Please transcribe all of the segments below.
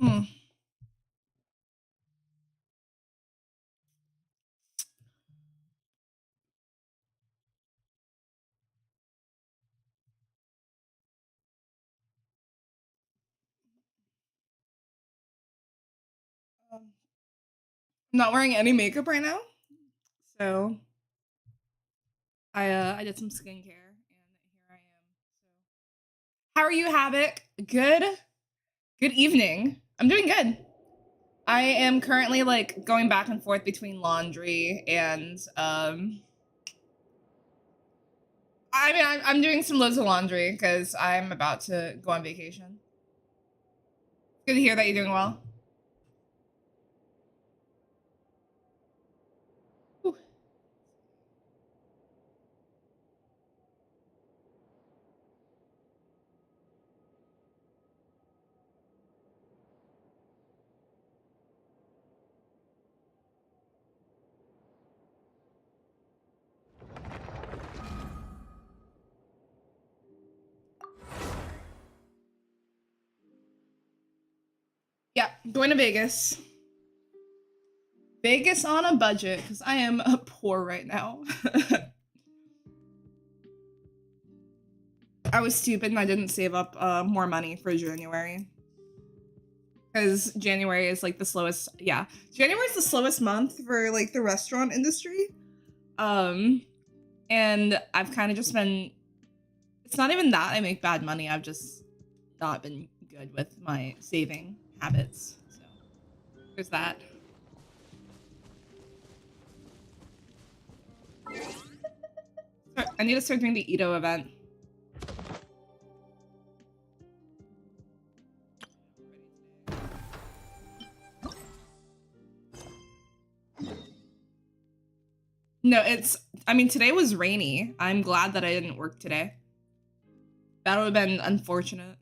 Hmm. I'm not wearing any makeup right now, so I did some skincare, and here I am. So, how are you, Havoc? Good. Good evening. I'm doing good. I am currently like going back and forth between laundry and I mean I'm doing some loads of laundry because I'm about to go on vacation. Good to hear that you're doing well. Whew. Yeah, going to Vegas. Vegas on a budget because I am poor right now. I was stupid and I didn't save up more money for January. Because January is like the slowest. Yeah, January is the slowest month for like the restaurant industry. And I've kind of just been. It's not even that I make bad money. I've just not been good with my saving habits. So there's that. I need to start doing the Ito event. No, I mean, today was rainy. I'm glad that I didn't work today. That would have been unfortunate.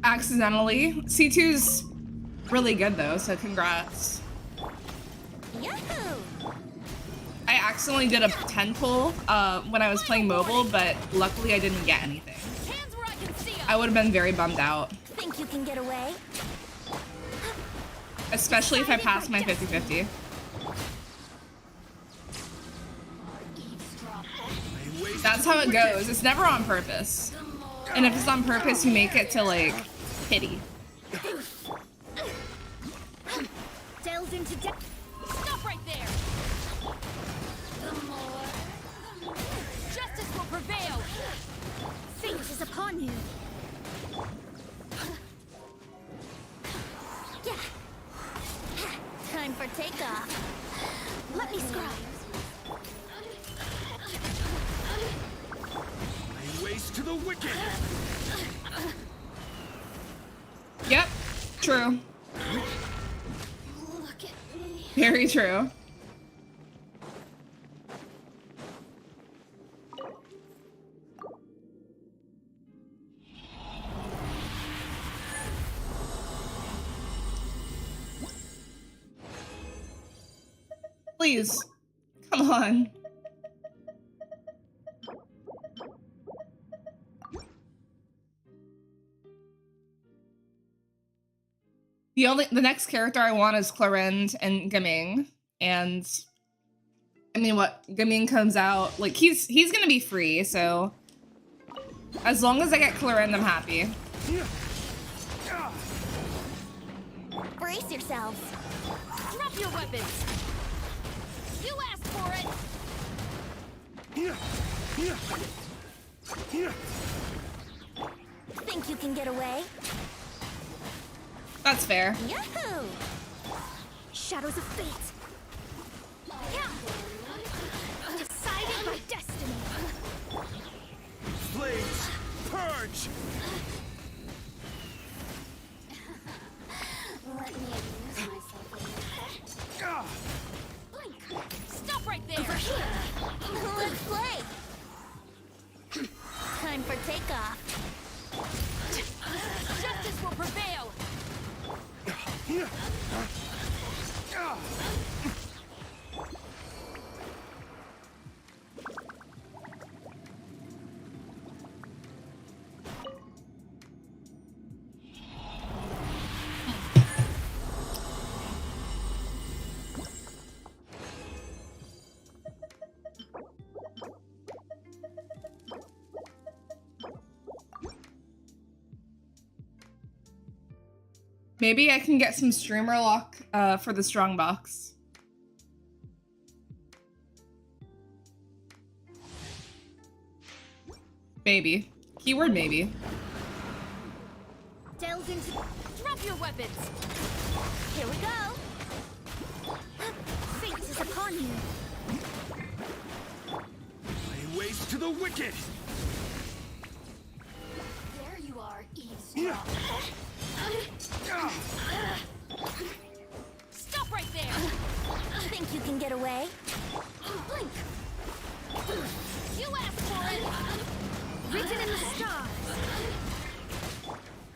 Accidentally. C2's really good though, so congrats. Yahoo! I accidentally did a 10 pull when I was playing mobile, but luckily I didn't get anything. Hands where I can see 'em. I would have been very bummed out. Think you can get away? Especially if I passed my 50-50. That's how it goes. It's never on purpose. And if it's on purpose, you make it to like pity. Delves into death. Stop right there. Justice will prevail. Fate is upon you. Yeah. Time for takeoff. Let me scribe. Ways to the wicked. Yep, true. Look at me. Very true. Please, come on. The next character I want is Clarend and Gaming, and I mean, what Gaming comes out like he's gonna be free, so as long as I get Clarend, I'm happy. Brace yourselves. Drop your weapons. You asked for it. Think you can get away? That's fair. Yahoo! Shadows of fate. Yeah. Decided by destiny. Flames, purge! Let me amuse myself Ah! Blink. Stop right there. Over here. Let's play. Time for takeoff. Justice will prevail. Maybe I can get some streamer lock for the strong box. Maybe. Keyword maybe. Delve into. Drop your weapons. Here we go. Fate is upon you. Lay waste to the wicked! There you are, eavesdrop. Stop right there. Think you can get away? Blink. You asked for it. Written in the stars.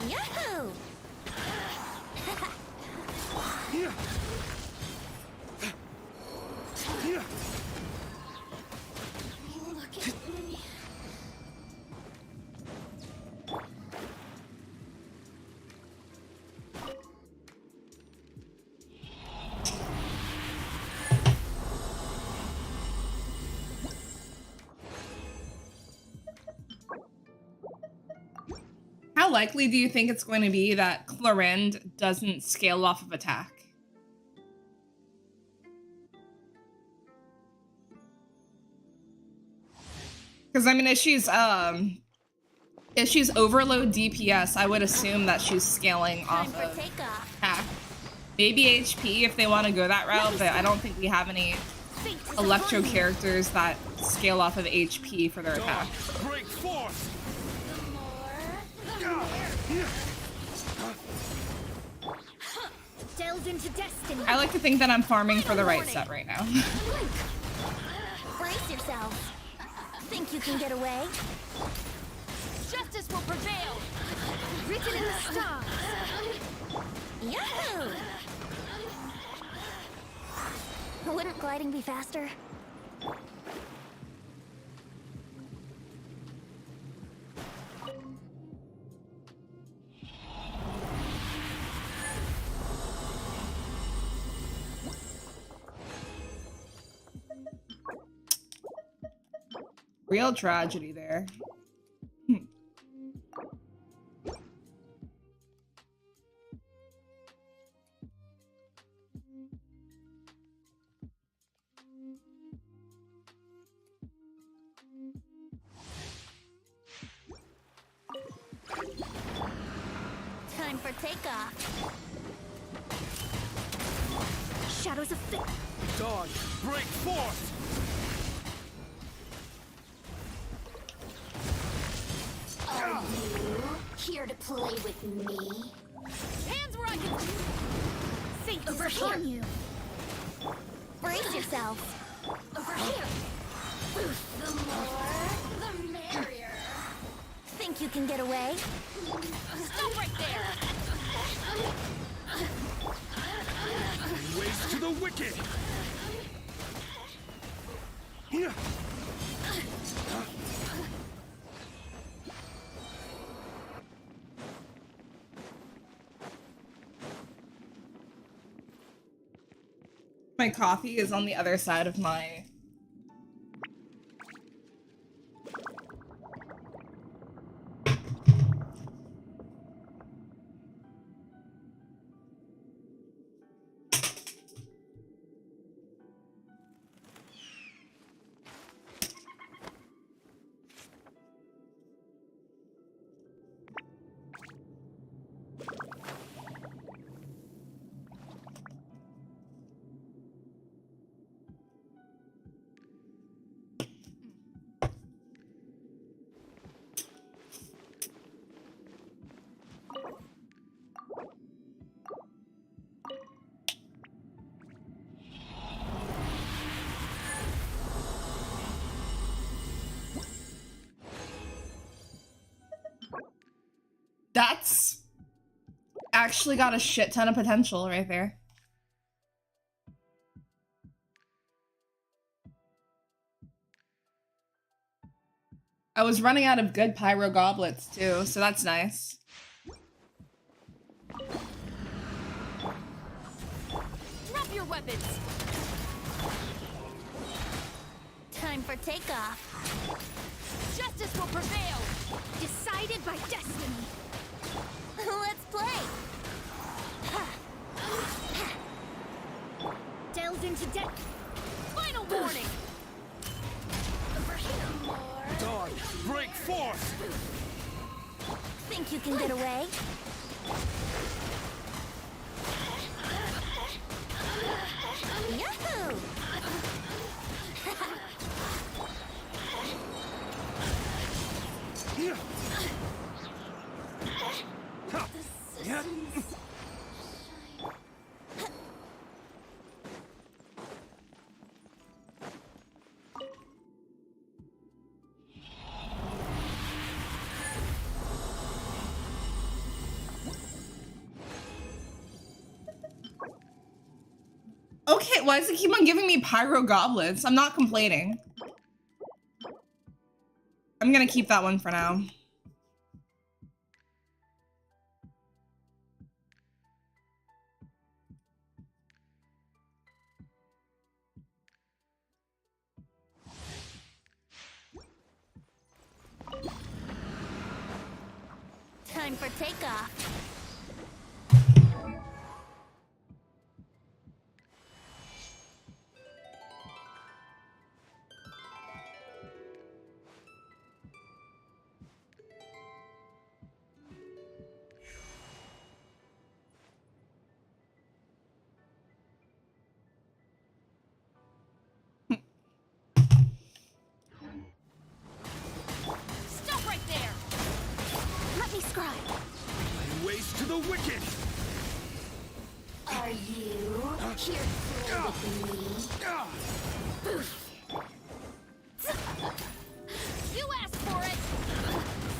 Yahoo! Look at me. How likely do you think it's going to be that Clarend doesn't scale off of attack? Because I mean, if she's overload DPS, I would assume that she's scaling Time off for of takeoff. attack. Maybe HP if they want to go that route, but I don't think we have any Fate is Electro upon you. characters that scale off of HP for their attack. Break forth! Delve into destiny. I like to think that I'm farming for the right set right now. Blink. Brace yourself. Think you can get away? Justice will prevail. Written in the stars. Yahoo! Wouldn't gliding be faster? Real tragedy there. Time for takeoff. Shadows of fate. Dawn, break forth! Are you here to play with me? Hands where I can. Fate is upon you. Brace yourself. Over here. The more, the merrier. Think you can get away? Stop right there. Lay waste to the wicked! My coffee is on the other side of my... That's actually got a shit ton of potential right there. I was running out of good pyro goblets too, so that's nice. Drop your weapons. Time for takeoff. Justice will prevail. Decided by destiny. Let's play. Delved into depth. Final warning. Over here more. Dawn, break forth! Think you can get away? Yahoo! Yeah. Ha. Yeah. Okay, why does it keep on giving me pyro goblets? I'm not complaining. I'm gonna keep that one for now. Time for takeoff. Stop right there. Let me scribe. Lay waste to the wicked! Are you here to with me? Ah. You asked for it.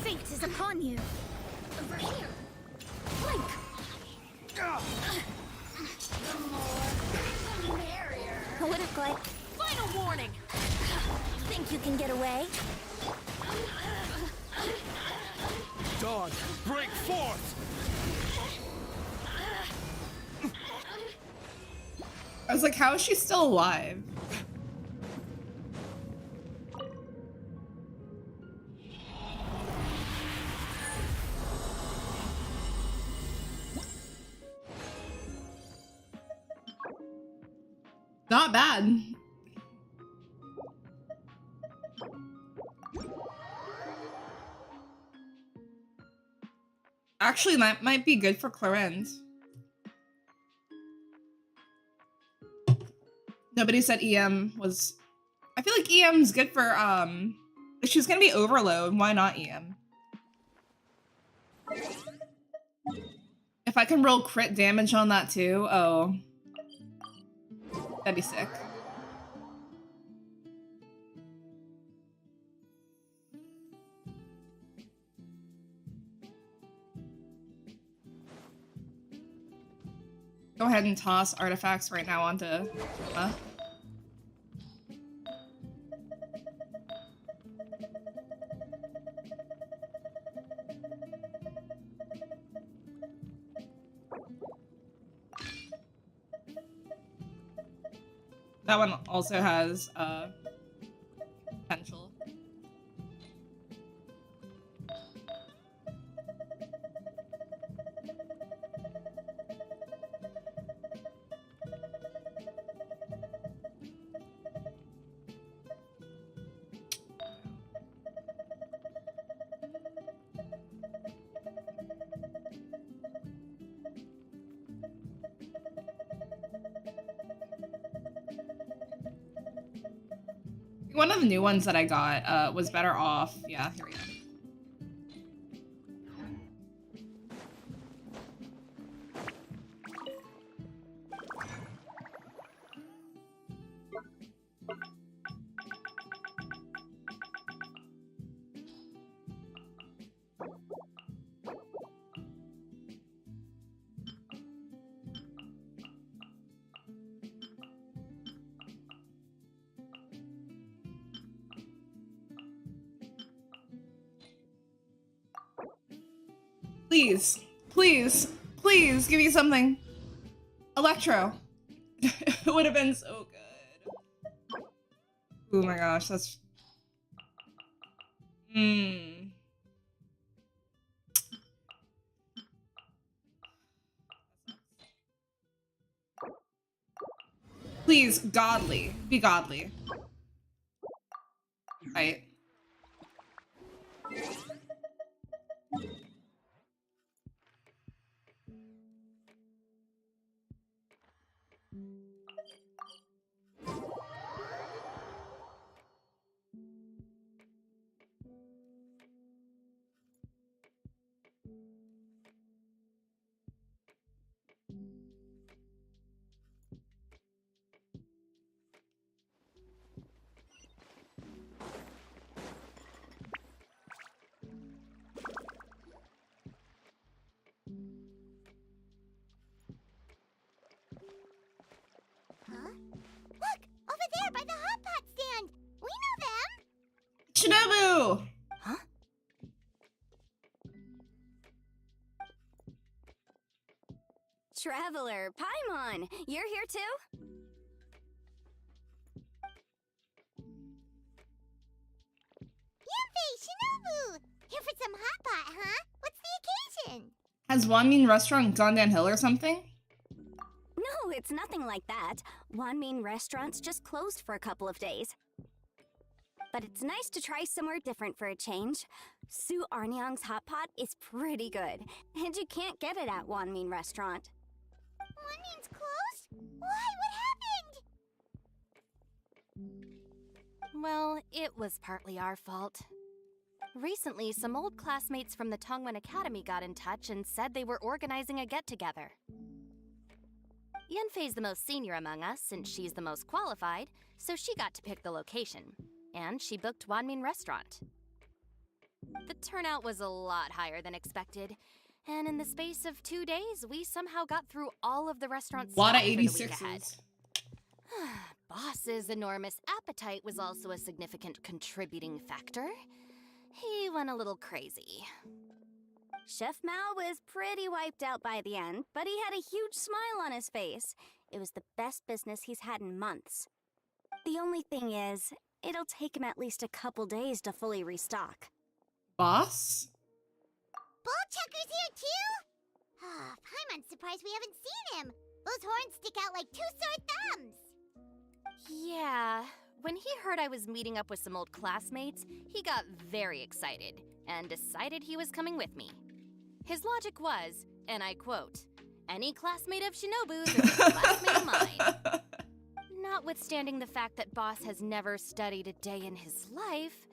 Fate is upon you. Over here. Blink. Ah. The more, the merrier. What if, like, Final warning. think you can get away? Dawn, break forth! I was like, how is she still alive? Not bad. Actually, that might be good for Clarence. Nobody said EM was... I feel like EM's good for, if she's gonna be Overload, why not EM? If I can roll crit damage on that too, oh. That'd be sick. Go ahead and toss artifacts right now onto Gemma. That one also has potential. One of the new ones that I got was better off. Yeah, here we go. Please, please, please give me something. Electro. It would have been so good. Oh my gosh, that's... Please, godly. Be godly. Right. Huh? Look! Over there by the hot pot stand! We know them! Shinobu! Huh? Traveler, Paimon, you're here too? Yanfei, Shinobu! Here for some hot pot, huh? What's the occasion? Has Wanmin Restaurant gone downhill or something? No, it's nothing like that. Wanmin Restaurant's just closed for a couple of days. But it's nice to try somewhere different for a change. Su Arnyang's hot pot is pretty good, and you can't get it at Wanmin Restaurant. Wanmin's closed? Why? What happened? Well, it was partly our fault. Recently, some old classmates from the Tongwen Academy got in touch and said they were organizing a get-together. Yanfei's the most senior among us, since she's the most qualified, so she got to pick the location. And she booked Wanmin Restaurant. The turnout was a lot higher than expected, and in the space of 2 days, we somehow got through all of the restaurant's A lot of staff for the week ahead. 86s. Boss's enormous appetite was also a significant contributing factor. He went a little crazy. Chef Mao was pretty wiped out by the end, but he had a huge smile on his face. It was the best business he's had in months. The only thing is, it'll take him at least a couple days to fully restock. Boss? Bullchucker's here too? Paimon's surprised we haven't seen him. Those horns stick out like two sore thumbs. Yeah, when he heard I was meeting up with some old classmates, he got very excited and decided he was coming with me. His logic was, and I quote, "Any classmate of Shinobu's is a classmate of mine." Notwithstanding the fact that Boss has never studied a day in his life,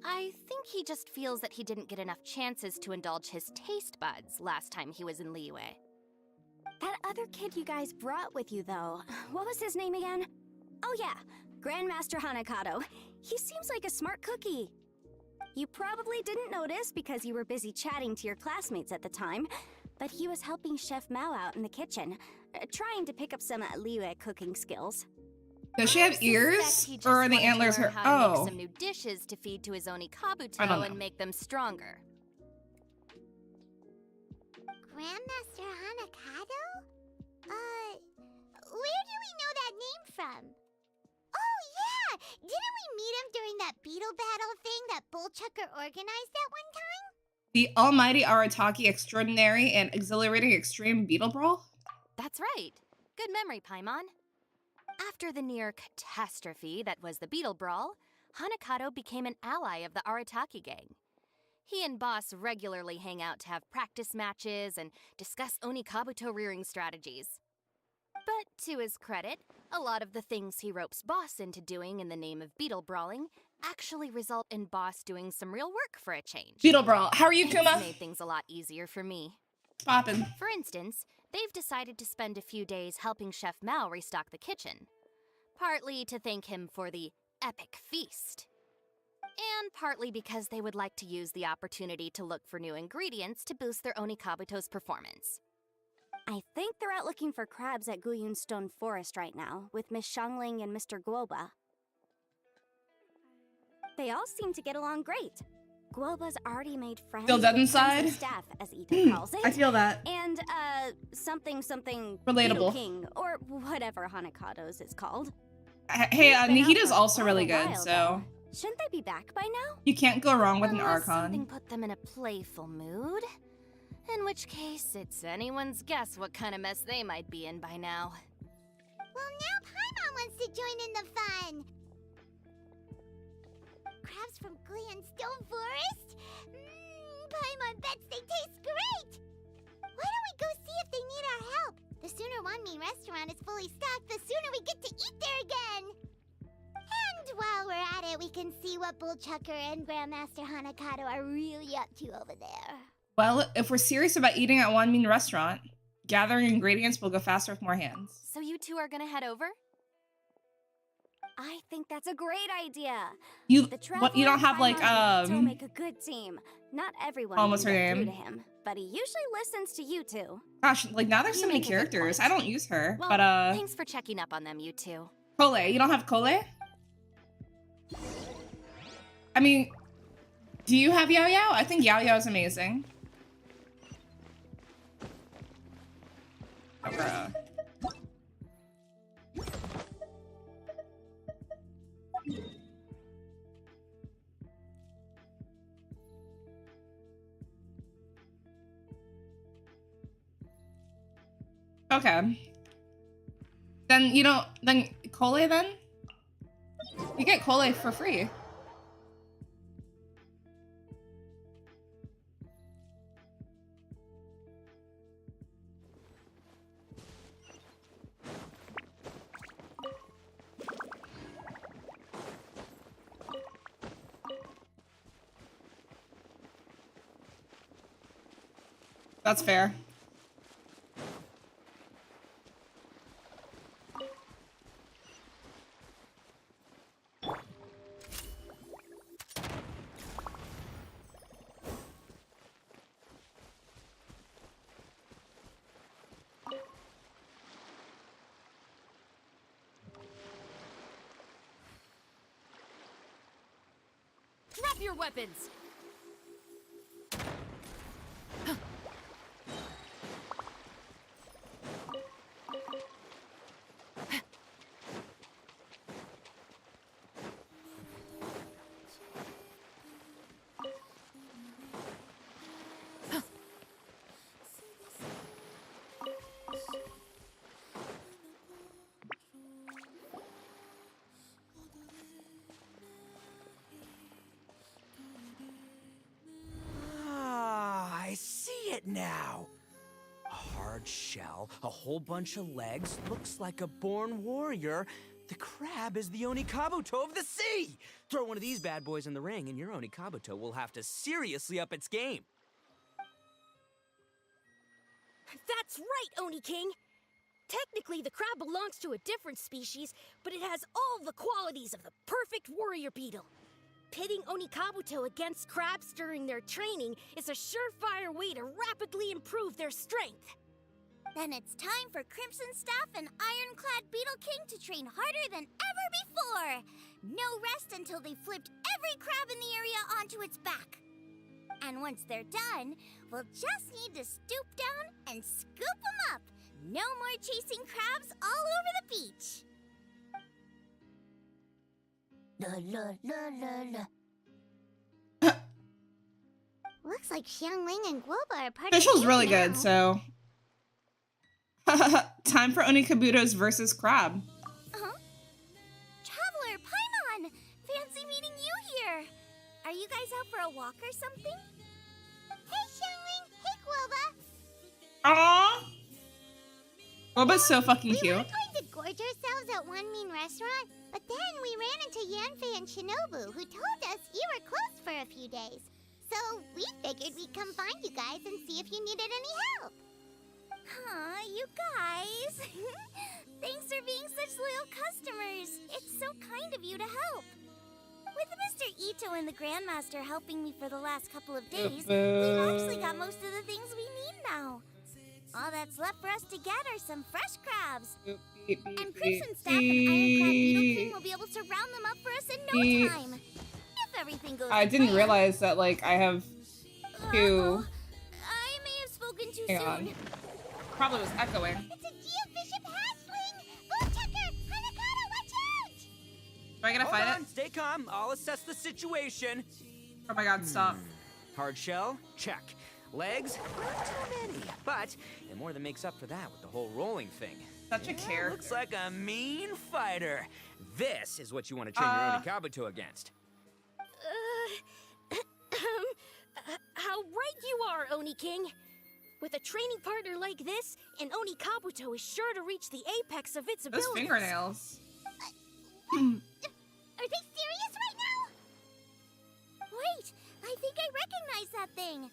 I think he just feels that he didn't get enough chances to indulge his taste buds last time he was in Liyue. That other kid you guys brought with you, though, what was his name again? Oh yeah, Grandmaster Hanakato. He seems like a smart cookie. You probably didn't notice because you were busy chatting to your classmates at the time, but he was helping Chef Mao out in the kitchen, trying to pick up some Liyue cooking skills. Does she have ears? Or are the antlers her? How to make Oh. some new dishes to feed to his Oni I don't Kabuto know. and make them stronger. Grandmaster Hanakato? Where do we know that name from? Oh yeah! Didn't we meet him during that beetle battle thing that Bullchucker organized that one time? The almighty Arataki extraordinary and exhilarating extreme beetle brawl? That's right. Good memory, Paimon. After the near catastrophe that was the Beetle Brawl, Hanakato became an ally of the Arataki gang. He and Boss regularly hang out to have practice matches and discuss Oni Kabuto rearing strategies. But to his credit, a lot of the things he ropes Boss into doing in the name of beetle brawling actually result in Boss doing some real work for a change. Beetle brawl. How are you, It's Kuma? made things a lot easier for me. Poppin'. For instance, they've decided to spend a few days helping Chef Mao restock the kitchen. Partly to thank him for the epic feast. And partly because they would like to use the opportunity to look for new ingredients to boost their Oni Kabuto's performance. I think they're out looking for crabs at Guyun Stone Forest right now, with Miss Shangling and Mr. Guoba. They all seem to get along great. Guoba's already made friends Feel dead with inside? Crimson Staff, as Ito calls it. I feel that. And, something Relatable. Beetle King, or whatever Hanakado's is called. Hey, They've been out Nihita's for also quite a really good, while, so though. Shouldn't they be back by now? you can't go wrong with an Unless something Archon. put them in a playful mood. In which case, it's anyone's guess what kind of mess they might be in by now. Well, now Paimon wants to join in the fun. Crabs from Glenstone Forest? Paimon bets they taste great. Why don't we go see if they need our help? The sooner Wanmin restaurant is fully stocked, the sooner we get to eat there again. And while we're at it, we can see what Bullchucker and Grandmaster Hanakado are really up to over there. Well, if we're serious about eating at Wanmin restaurant, gathering ingredients will go faster with more hands. So you two are gonna head over? I think that's a great idea. You The what? You don't have like Paimon make a good team. Not everyone Almost can her get through name. to him, but he usually listens to you two. Gosh, like now there's so You many make a good characters. point. I don't use her, Well, but thanks for checking up on them, you two. Cole. You don't have Cole? I mean, do you have Yao Yao? I think Yao Yao is amazing. Oh, bruh. Okay. Then you don't. Then Cole. Then you get Cole for free. That's fair. Drop your weapons! Ah, I see it now. A hard shell, a whole bunch of legs, looks like a born warrior. The crab is the Onikabuto of the sea! Throw one of these bad boys in the ring and your Onikabuto will have to seriously up its game. That's right, Oni King! Technically, the crab belongs to a different species, but it has all the qualities of the perfect warrior beetle. Pitting Onikabuto against crabs during their training is a surefire way to rapidly improve their strength. Then it's time for Crimson Staff and Ironclad Beetle King to train harder than ever before. No rest until they've flipped every crab in the area onto its back. And once they're done, we'll just need to stoop down and scoop them up. No more chasing crabs all over the beach. La la la la la. Looks like Xiangling and Guoba are part of the Official's game really now. good, so. Time for Onikabutos versus Crab. Traveler, Paimon! Fancy meeting you here. Are you guys out for a walk or something? Hey, Xiangling! Hey, Guoba! Aww! Boba's so fucking We cute. were going to gorge ourselves at One Mean Restaurant, but then we ran into Yanfei and Shinobu, who told us you were closed for a few days. So we figured we'd come find you guys and see if you needed any help. Aw, you guys. Thanks for being such loyal customers. It's so kind of you to help. With Mr. Ito and the Grandmaster helping me for the last couple of days, we've actually got most of the things we need now. All that's left for us to get are some fresh crabs. And Crimson Staff and Ironclad Beetle King will be able to round them up for us in no time. If everything goes I to didn't plan. realize that, like, I have two. I may have spoken too Hang soon. on. Probably was echoing. It's a geobishop hatchling! Bootchecker! Hanakata, watch out! Do I gotta Hold fight on, it? stay calm. I'll assess the situation. Oh my god, stop. Hard shell? Check. Legs? Not too many. But it more than makes up for that with the whole rolling thing. Such a character. Looks like a mean fighter. This is what you want to train your Onikabuto against. How right you are, Oni King. With a training partner like this, an Oni Kabuto is sure to reach the apex of its Those abilities. fingernails. Are they serious right now? Wait, I think I recognize that thing.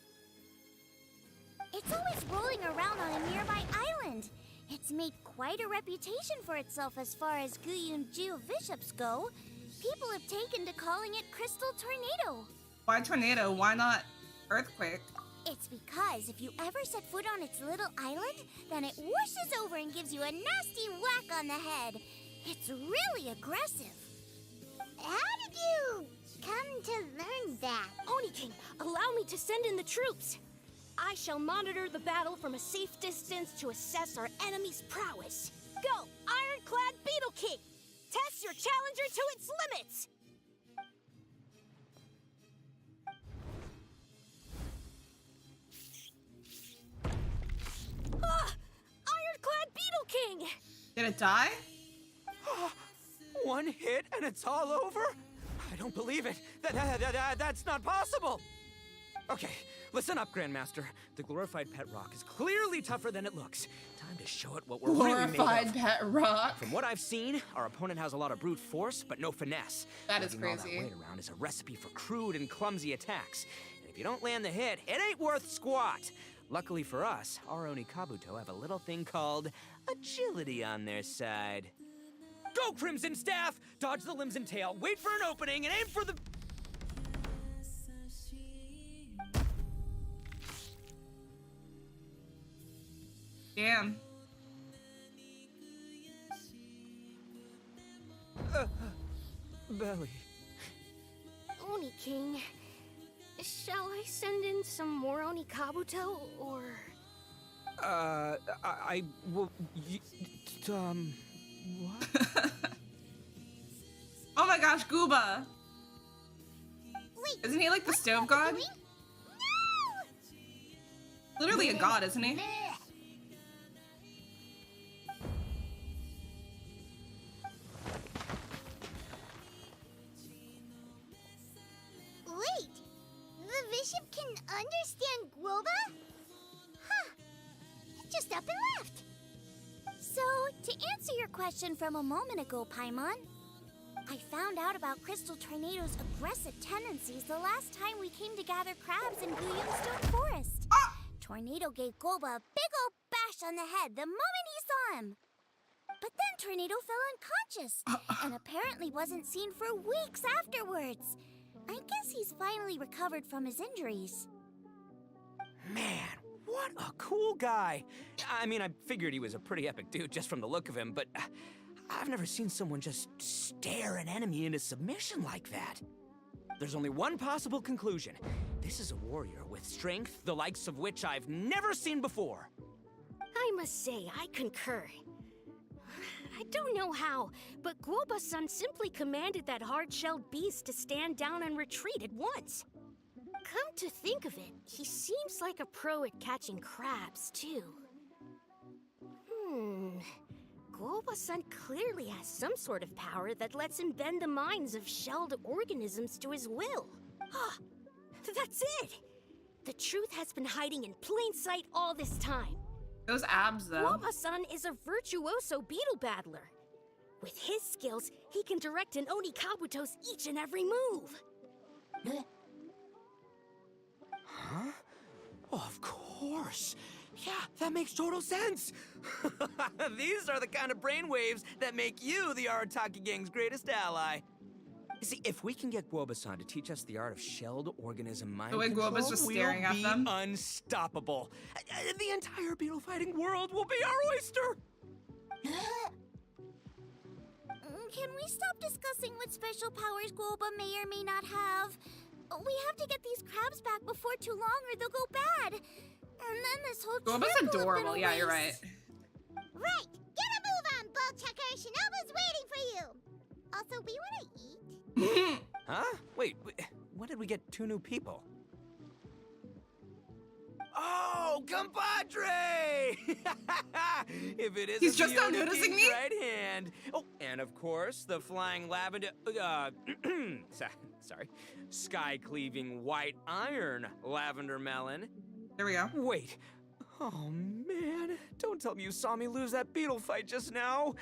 It's always rolling around on a nearby island. It's made quite a reputation for itself as far as Guyun geobishops go. People have taken to calling it Crystal Tornado. Why tornado? Why not earthquake? It's because if you ever set foot on its little island, then it whooshes over and gives you a nasty whack on the head. It's really aggressive. How did you come to learn that? Oni King, allow me to send in the troops. I shall monitor the battle from a safe distance to assess our enemy's prowess. Go, Ironclad Beetle King! Test your challenger to its limits! Ah! Ironclad Beetle King! Did it die? One hit and it's all over? I don't believe it. That's not possible. Okay, listen up, Grandmaster. The glorified pet rock is clearly tougher than it looks. Time to show it what we're really made Glorified of. pet rock. From what I've seen, our opponent has a lot of brute force, but no finesse. That is Lugging all crazy. that weight around is a recipe for crude and clumsy attacks. And if you don't land the hit, it ain't worth squat. Luckily for us, our Onikabuto have a little thing called agility on their side. Go, Crimson Staff! Dodge the limbs and tail, wait for an opening, and aim for the... Damn. belly. Oni King, shall I send in some more Oni Kabuto, or... I will... what? Oh my gosh, Gooba. Wait, Isn't he like the what's stove Gooba god? doing? No! Literally a god, isn't he? Wait, the bishop can understand Guoba? Huh, he just up and left. So, to answer your question from a moment ago, Paimon, I found out about Crystal Tornado's aggressive tendencies the last time we came to gather crabs in Guyunstone Forest. Tornado gave Guoba a big old bash on the head the moment he saw him. But then Tornado fell unconscious and apparently wasn't seen for weeks afterwards. I guess he's finally recovered from his injuries. Man, what a cool guy. I mean, I figured he was a pretty epic dude just from the look of him, but I've never seen someone just stare an enemy into submission like that. There's only one possible conclusion. This is a warrior with strength, the likes of which I've never seen before. I must say, I concur. I don't know how, but Guoba-san simply commanded that hard-shelled beast to stand down and retreat at once. Come to think of it, he seems like a pro at catching crabs, too. Guoba-san clearly has some sort of power that lets him bend the minds of shelled organisms to his will. Ah, that's it! The truth has been hiding in plain sight all this time. Those abs, though. Guoba-san is a virtuoso beetle battler. With his skills, he can direct an Oni Kabuto's each and every move. Huh? Oh, of course. Yeah, that makes total sense. These are the kind of brainwaves that make you the Arataki Gang's greatest ally. You see, if we can get Guoba-san to teach us the art of shelled organism mind The way control, Guoba's just staring we'll at be them. unstoppable. The entire beetle fighting world will be our oyster. Can we stop discussing what special powers Guoba may or may not have? We have to get these crabs back before too long or they'll go bad. And then this whole trip will Guoba's have been a adorable. Yeah, you're right. waste. Right! Get a move on, Bullchucker! Shinobu's waiting for you! Also, we want to eat. Huh? Wait, when did we get 2 new people? Oh, compadre! If it isn't He's just the now Oni noticing King's me? right hand. Oh, and of course, the flying lavender, sorry, sky-cleaving white iron lavender melon. There we go. Wait. Oh, man. Don't tell me you saw me lose that beetle fight just now.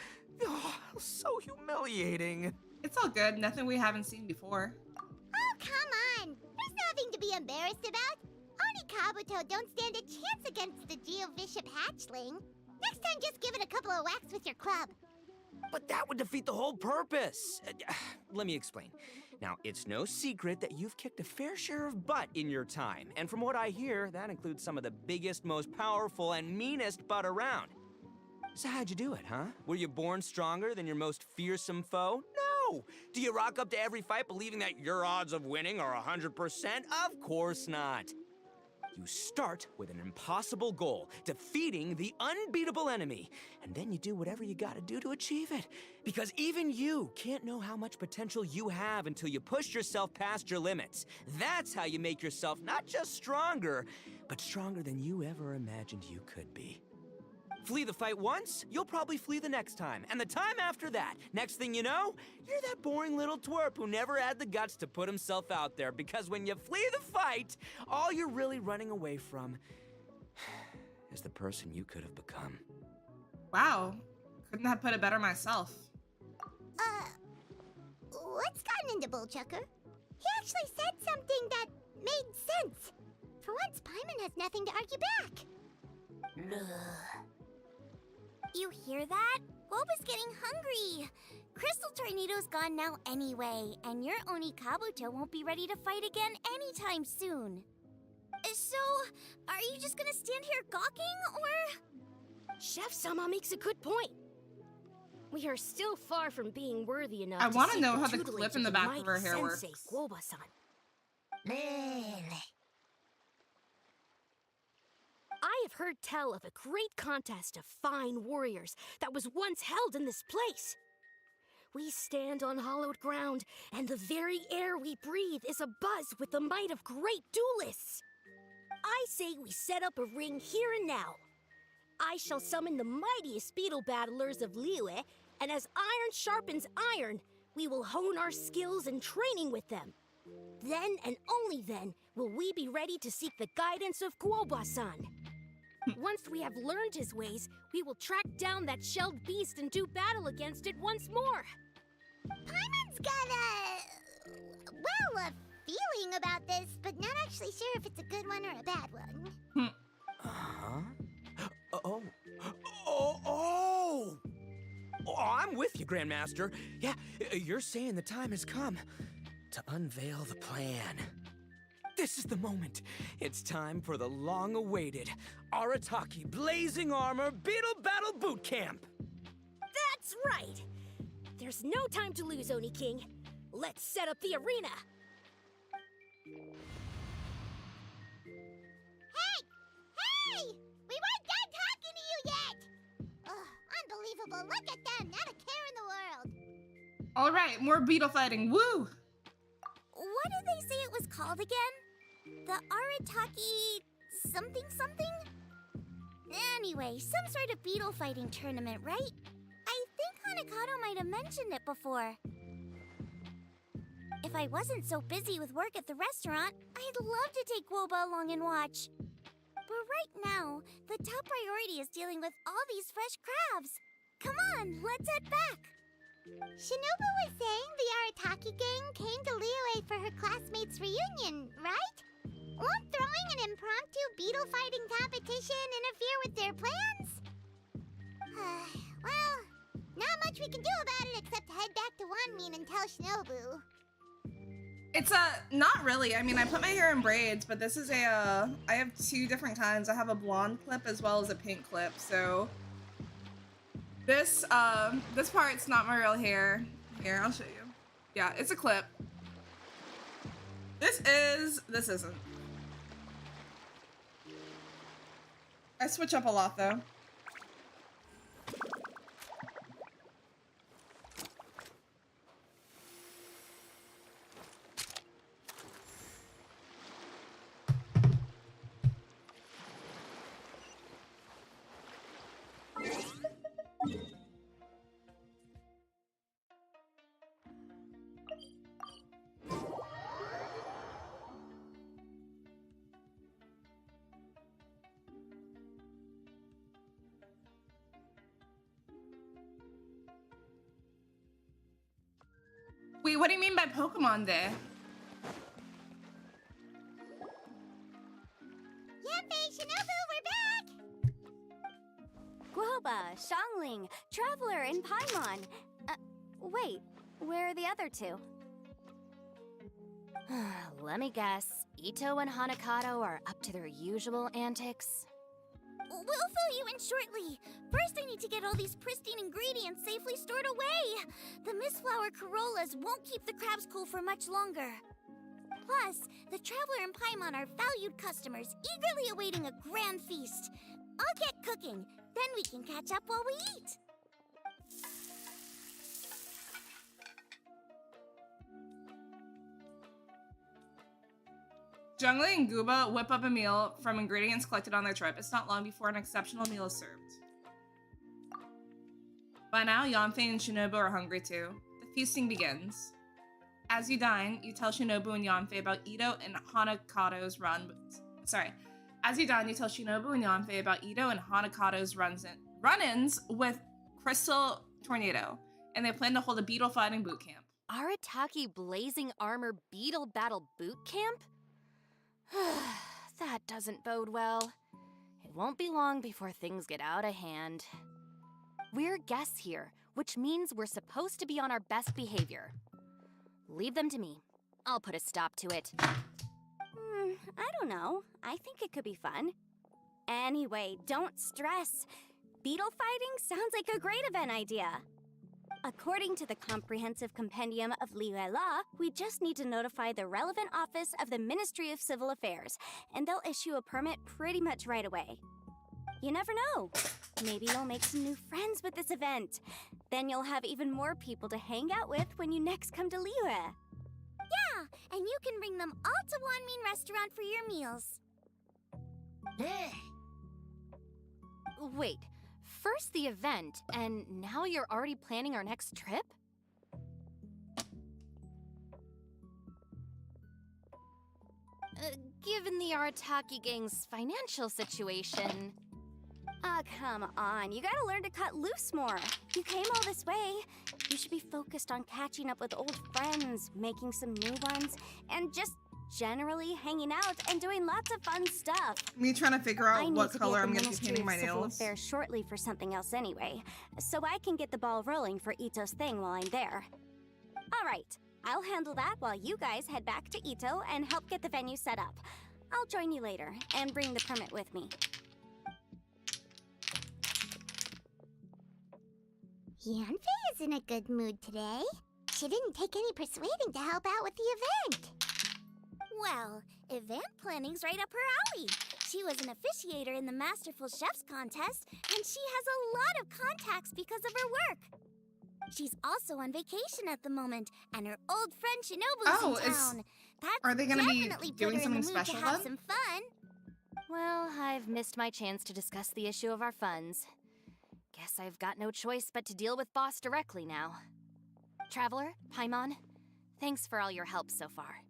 Oh, so humiliating. It's all good. Nothing we haven't seen before. Oh, come on! There's nothing to be embarrassed about. Oni Kabuto don't stand a chance against the Geovishap hatchling. Next time, just give it a couple of whacks with your club. But that would defeat the whole purpose. Let me explain. Now, it's no secret that you've kicked a fair share of butt in your time. And from what I hear, that includes some of the biggest, most powerful, and meanest butt around. So how'd you do it, huh? Were you born stronger than your most fearsome foe? No! Do you rock up to every fight believing that your odds of winning are 100%? Of course not. You start with an impossible goal, defeating the unbeatable enemy, and then you do whatever you gotta do to achieve it. Because even you can't know how much potential you have until you push yourself past your limits. That's how you make yourself not just stronger, but stronger than you ever imagined you could be. Flee the fight once, you'll probably flee the next time, and the time after that. Next thing you know, you're that boring little twerp who never had the guts to put himself out there, because when you flee the fight, all you're really running away from is the person you could have become. Wow. Couldn't have put it better myself. What's gotten into Bullchucker? He actually said something that made sense. For once, Paimon has nothing to argue back. You hear that? Guoba's getting hungry. Crystal Tornado's gone now anyway, and your Oni Kabuto won't be ready to fight again anytime soon. So, are you just gonna stand here gawking, or...? Chef-sama makes a good point. We are still far from being worthy enough I to wanna seek know the how the tutelage clip in of the back of mighty her hair Sensei works. Guoba-san. I have heard tell of a great contest of fine warriors that was once held in this place. We stand on hallowed ground, and the very air we breathe is abuzz with the might of great duelists. I say we set up a ring here and now. I shall summon the mightiest beetle battlers of Liyue, and as iron sharpens iron, we will hone our skills and training with them. Then and only then will we be ready to seek the guidance of Guoba-san. Once we have learned his ways, we will track down that shelled beast and do battle against it once more. Paimon's got a feeling about this, but not actually sure if it's a good one or a bad one. Huh? Oh, I'm with you, Grandmaster. Yeah, you're saying the time has come to unveil the plan. This is the moment. It's time for the long-awaited Arataki Blazing Armor Beetle Battle Boot Camp. That's right! There's no time to lose, Oni King. Let's set up the arena. Hey! We weren't done talking to you yet! Ugh, unbelievable. Look at them. Not a care in the world. All right, more beetle fighting. Woo! What did they say it was called again? The Arataki something something? Anyway, some sort of beetle fighting tournament, right? I think Hanakato might have mentioned it before. If I wasn't so busy with work at the restaurant, I'd love to take Guoba along and watch. But right now, the top priority is dealing with all these fresh crabs. Come on, let's head back. Shinobu was saying the Arataki gang came to Liyue for her classmates' reunion, right? Won't throwing an impromptu beetle fighting competition interfere with their plans? Well, not much we can do about it except head back to Wanmin and tell Shinobu. It's not really. I mean, I put my hair in braids, but this is I have two different kinds. I have a blonde clip as well as a pink clip, so This part's not my real hair. Here, I'll show you. Yeah, it's a clip. This isn't. I switch up a lot though. Wait, what do you mean by Pokemon Day? Yanfei, Shinobu, we're back! Guoba, Xiangling, Traveler, and Paimon. Wait, where are the other two? Let me guess. Ito and Hanakato are up to their usual antics? We'll fill you in shortly. First, I need to get all these pristine ingredients safely stored away. The Mistflower Corollas won't keep the crabs cool for much longer. Plus, the Traveler and Paimon are valued customers, eagerly awaiting a grand feast. I'll get cooking, then we can catch up while we eat. Jungly and Gooba whip up a meal from ingredients collected on their trip. It's not long before an exceptional meal is served. By now, Yanfei and Shinobu are hungry too. The feasting begins. As you dine, you tell Shinobu and Yanfei about Ito and Hanakato's As you dine, you tell Shinobu and Yanfei about Ito and Hanakato's run-ins with Crystal Tornado, and they plan to hold a beetle fighting boot camp. Arataki Blazing Armor Beetle Battle Boot Camp? That doesn't bode well. It won't be long before things get out of hand. We're guests here, which means we're supposed to be on our best behavior. Leave them to me. I'll put a stop to it. I don't know. I think it could be fun. Anyway, don't stress. Beetle fighting sounds like a great event idea. According to the Comprehensive Compendium of Liyue Law, we just need to notify the relevant office of the Ministry of Civil Affairs, and they'll issue a permit pretty much right away. You never know. Maybe you'll make some new friends with this event. Then you'll have even more people to hang out with when you next come to Liyue. Yeah, and you can bring them all to Wanmin Restaurant for your meals. Wait, first the event, and now you're already planning our next trip? Given the Arataki gang's financial situation... Come on. You gotta learn to cut loose more. You came all this way. You should be focused on catching up with old friends, making some new ones, and just generally hanging out and doing lots of fun stuff. Me trying to figure I out need what to color be at I'm the going to be Ministry painting of my Civil nails. Affairs shortly for something else anyway, so I can get the ball rolling for Ito's thing while I'm there. All right, I'll handle that while you guys head back to Ito and help get the venue set up. I'll join you later and bring the permit with me. Yanfei is in a good mood today. She didn't take any persuading to help out with the event. Well, event planning's right up her alley. She was an officiator in the Masterful Chefs contest, and she has a lot of contacts because of her work. She's also on vacation at the moment, and her old friend Shinobu's in town. That's are they gonna be definitely doing put her in something the mood special to have then? some fun. Well, I've missed my chance to discuss the issue of our funds. Guess I've got no choice but to deal with Boss directly now. Traveler, Paimon, thanks for all your help so far.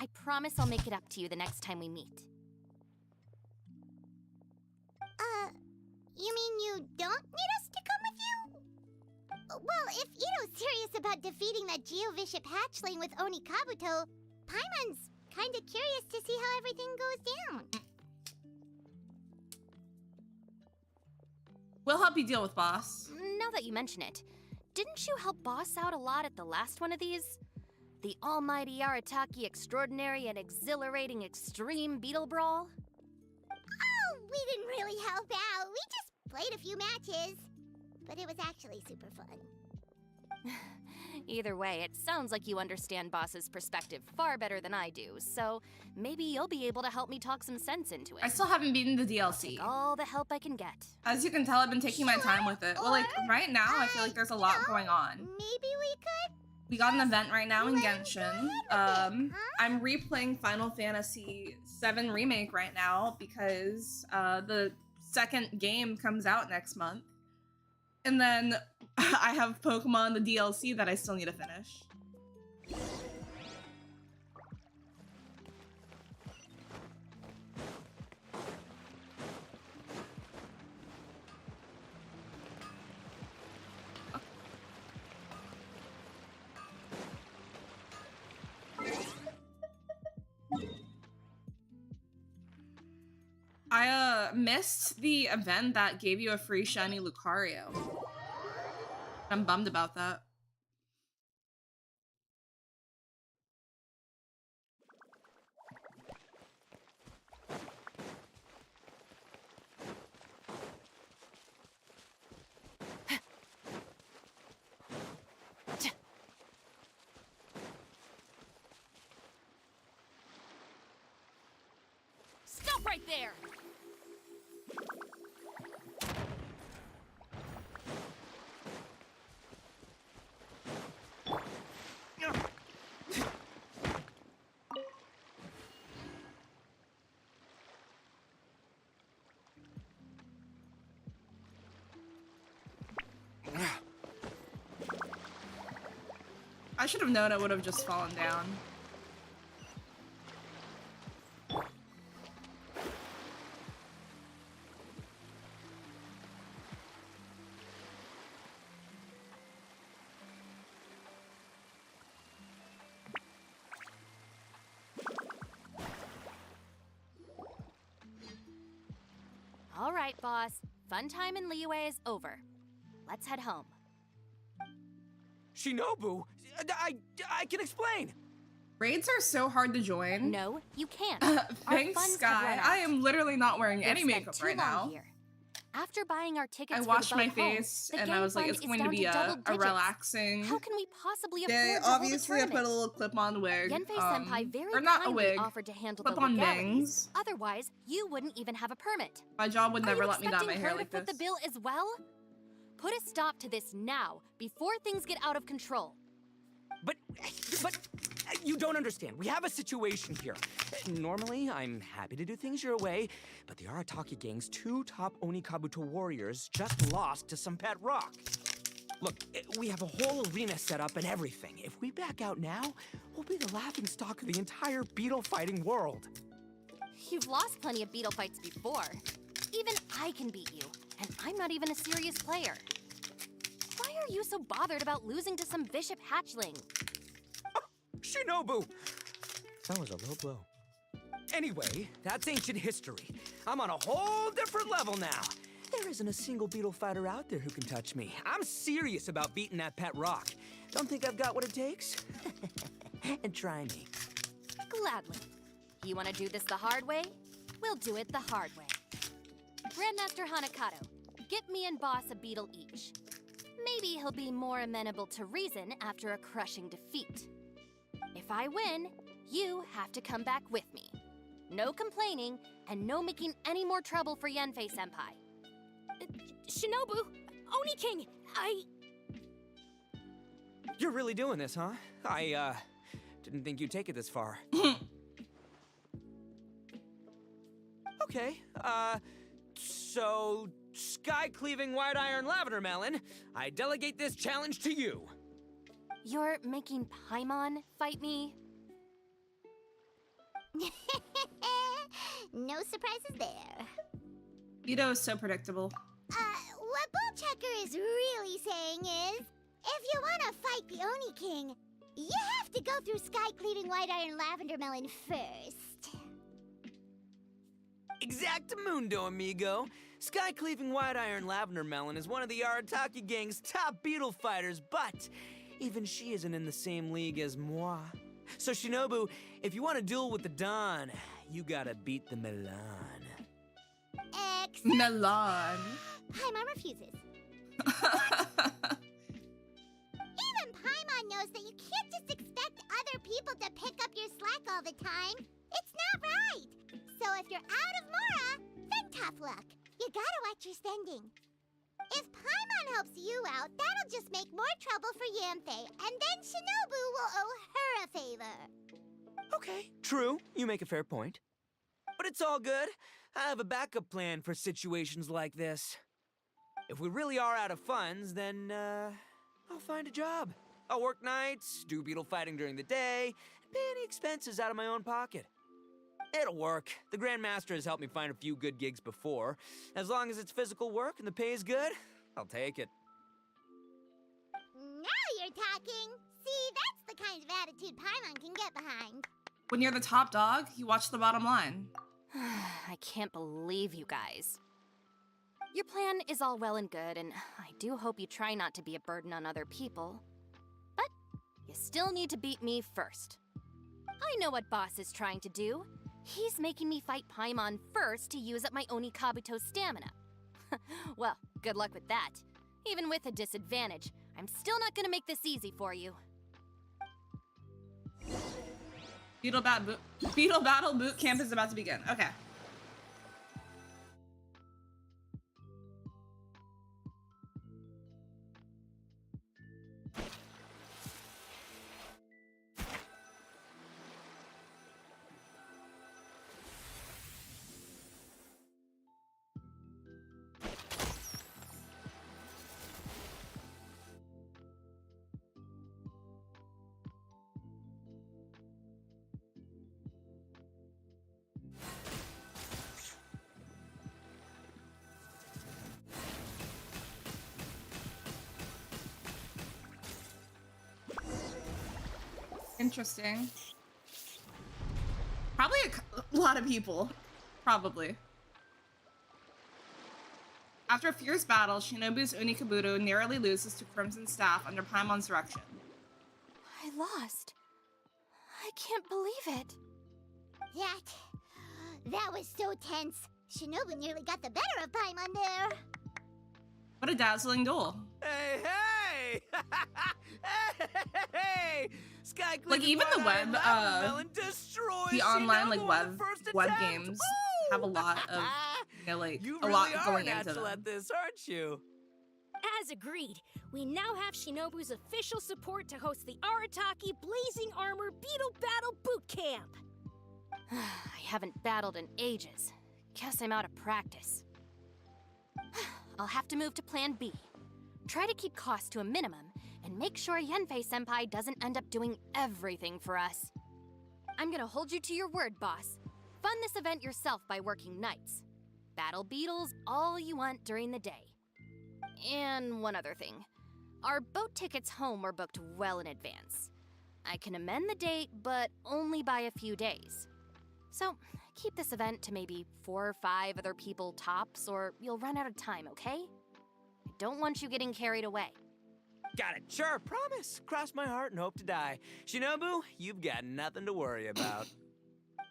I promise I'll make it up to you the next time we meet. You mean you don't need us to come with you? Well, if Ito's serious about defeating that Geovishap hatchling with Oni Kabuto, Paimon's kinda curious to see how everything goes down. We'll help you deal with Boss. Now that you mention it, didn't you help Boss out a lot at the last one of these? The almighty Arataki extraordinary and exhilarating extreme beetle brawl? Oh, we didn't really help out. We just played a few matches. but it was actually super fun. Either way, it sounds like you understand Boss's perspective far better than I do, so maybe you'll be able to help me talk some sense into it. I still haven't beaten the DLC. All the help I can get. As you can tell, I've been taking my time with it. Well, like, right now, I feel like there's a lot going on. Maybe we could. We got an event right now in Let Genshin. go of it, huh? I'm replaying Final Fantasy VII Remake right now because the second game comes out next month. And then I have Pokemon, the DLC, that I still need to finish. I missed the event that gave you a free shiny Lucario. I'm bummed about that. Stop right there! I should have known it would have just fallen down. All right, boss. Fun time in Liyue is over. Let's head home. Shinobu, I can explain. Raids are so hard to join. No, you can't. Our Thanks, funds have Sky. run out. I am literally not wearing We've any spent makeup too right long now. here. After buying our tickets I for washed the my boat home, face the and game I was like, fund it's is going to down be a double digits. relaxing How can we possibly afford day. to hold a Obviously, I put a tournament? little clip-on wig. Yenfei-senpai very or not a kindly wig. offered to handle the Clip-on legalities. bangs. Otherwise, you wouldn't even have a permit. My job would Are never you let me dye my expecting hair her like to foot this. the bill as well? Put a stop to this now, before things get out of control. But you don't understand. We have a situation here. Normally, I'm happy to do things your way, but the Arataki gang's 2 top Onikabuto warriors just lost to some pet rock. Look, we have a whole arena set up and everything. If we back out now, we'll be the laughingstock of the entire beetle fighting world. You've lost plenty of beetle fights before. Even I can beat you, and I'm not even a serious player. Why are you so bothered about losing to some bishop hatchling? Shinobu! That was a low blow. Anyway, that's ancient history. I'm on a whole different level now. There isn't a single beetle fighter out there who can touch me. I'm serious about beating that pet rock. Don't think I've got what it takes? And try me. Gladly. You want to do this the hard way? We'll do it the hard way. Grandmaster Hanakato, get me and Boss a beetle each. Maybe he'll be more amenable to reason after a crushing defeat. If I win, you have to come back with me. No complaining, and no making any more trouble for Yenfei-senpai. Shinobu, Oni King, You're really doing this, huh? I didn't think you'd take it this far. Okay, so sky-cleaving white iron lavender melon, I delegate this challenge to you. You're making Paimon fight me? No surprises there. Vito is so predictable. What Bullchecker is really saying is, if you want to fight the Oni King, you have to go through sky-cleaving white iron lavender melon first. Exactamundo, amigo. Sky-cleaving white iron lavender melon is one of the Arataki gang's top beetle fighters, but even she isn't in the same league as moi. So Shinobu, if you want to duel with the Don, you gotta beat the Milan. Excellent. Milan. Paimon refuses. gotta watch your spending. If Paimon helps you out, that'll just make more trouble for Yanthe, and then Shinobu will owe her a favor. Okay, true. You make a fair point. But it's all good. I have a backup plan for situations like this. If we really are out of funds, then, I'll find a job. I'll work nights, do beetle fighting during the day, and pay any expenses out of my own pocket. It'll work. The Grandmaster has helped me find a few good gigs before. As long as it's physical work and the pay is good, I'll take it. Now you're talking. See, that's the kind of attitude Paimon can get behind. When you're the top dog, you watch the bottom line. I can't believe you guys. Your plan is all well and good, and I do hope you try not to be a burden on other people. But you still need to beat me first. I know what Boss is trying to do. He's making me fight Paimon first to use up my Oni Kabuto's stamina. Well, good luck with that. Even with a disadvantage, I'm still not gonna make this easy for you. Beetle Battle Boot Camp is about to begin. Okay. Interesting. Probably a lot of people. Probably. After a fierce battle, Shinobu's Uni Kabuto narrowly loses to Crimson's staff under Paimon's direction. I lost. I can't believe it. That was so tense. Shinobu nearly got the better of Paimon there. What a dazzling duel. Hey! Hey! Sky Like, even the web, the online, like, web games have a lot of, you know, like, you a really lot are going an into asshole them. at this, aren't you? As agreed, we now have Shinobu's official support to host the Arataki Blazing Armor Beetle Battle Boot Camp. I haven't battled in ages. Guess I'm out of practice. I'll have to move to Plan B. Try to keep costs to a minimum, and make sure Yenfei-senpai doesn't end up doing everything for us. I'm gonna hold you to your word, boss. Fund this event yourself by working nights. Battle beetles all you want during the day. And one other thing. Our boat tickets home were booked well in advance. I can amend the date, but only by a few days. So, keep this event to maybe 4 or 5 other people tops, or you'll run out of time, okay? I don't want you getting carried away. Got it. Sure, promise. Cross my heart and hope to die. Shinobu, you've got nothing to worry about.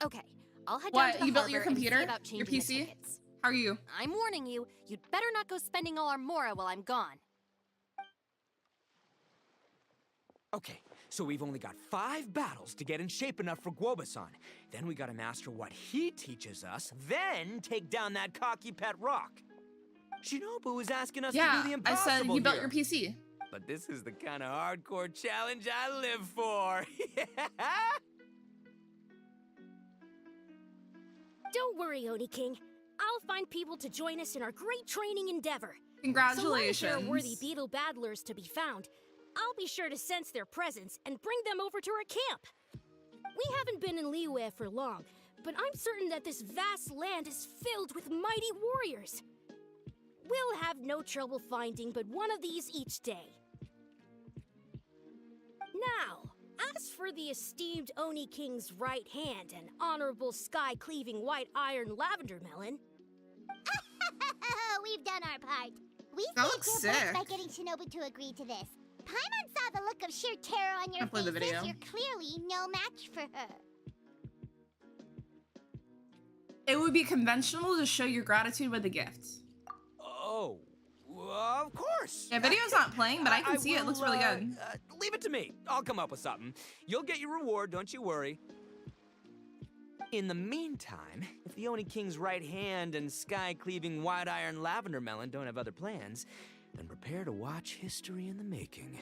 Okay, I'll head What, down to the you built your harbor and see computer? about Your changing the PC? tickets. How are you? I'm warning you, you'd better not go spending all our mora while I'm gone. Okay, so we've only got 5 battles to get in shape enough for Guoba-san. Then we gotta master what he teaches us, then take down that cocky pet rock. Shinobu is asking us to Yeah, do the I impossible said you built here. your PC. But this is the kind of hardcore challenge I live for. Don't worry, Oni King. I'll find people to join us in our great training endeavor. Congratulations. So long as there are worthy beetle battlers to be found, I'll be sure to sense their presence and bring them over to our camp. We haven't been in Liyue for long, but I'm certain that this vast land is filled with mighty warriors. We'll have no trouble finding but one of these each day. Now, as for the esteemed Oni King's right hand and honorable sky-cleaving white iron lavender melon, We've done our part. We That saved looks your butts sick. by getting Shinobu to agree to this. Paimon saw the look of sheer terror on your I'll play the faces. video. You're clearly no match for her. It would be conventional to show your gratitude with a gift. Oh, of course. Yeah, video's not playing, but I can see it. It looks really will, good. Leave it to me. I'll come up with something. You'll get your reward, don't you worry. In the meantime, if the Oni King's right hand and sky-cleaving White Iron Lavender Melon don't have other plans, then prepare to watch history in the making.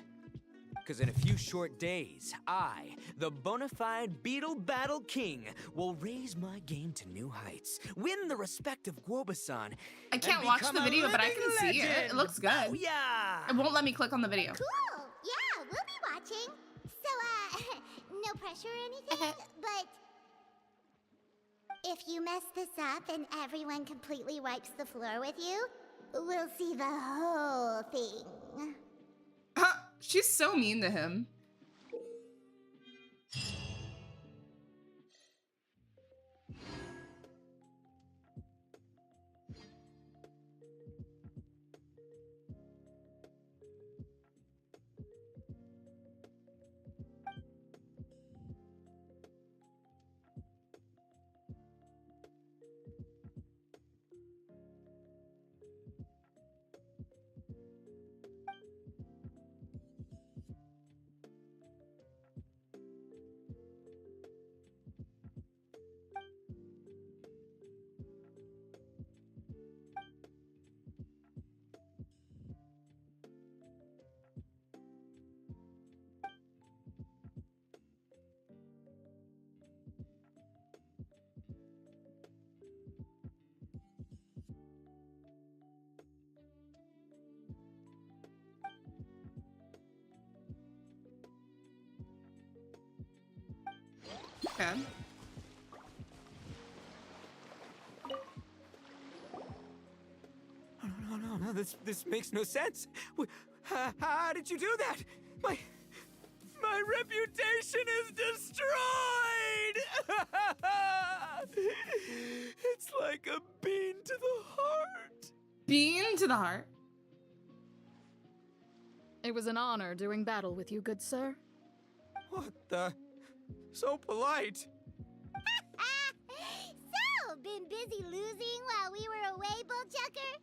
Because in a few short days, I, the bona fide Beetle Battle King, will raise my game to new heights, win the respect of Guobasan. I can't watch the video, but I can see it. It looks good. Oh, yeah! It won't let me click on the video. Cool. Yeah, we'll be watching. So, no pressure or anything, but if you mess this up and everyone completely wipes the floor with you, we'll see the whole thing. She's so mean to him. Okay. No, this makes no sense. How did you do that? My reputation is destroyed! It's like a bean to the heart. Bean to the heart. It was an honor doing battle with you, good sir. What the? So polite. So, been busy losing while we were away, Bullchucker?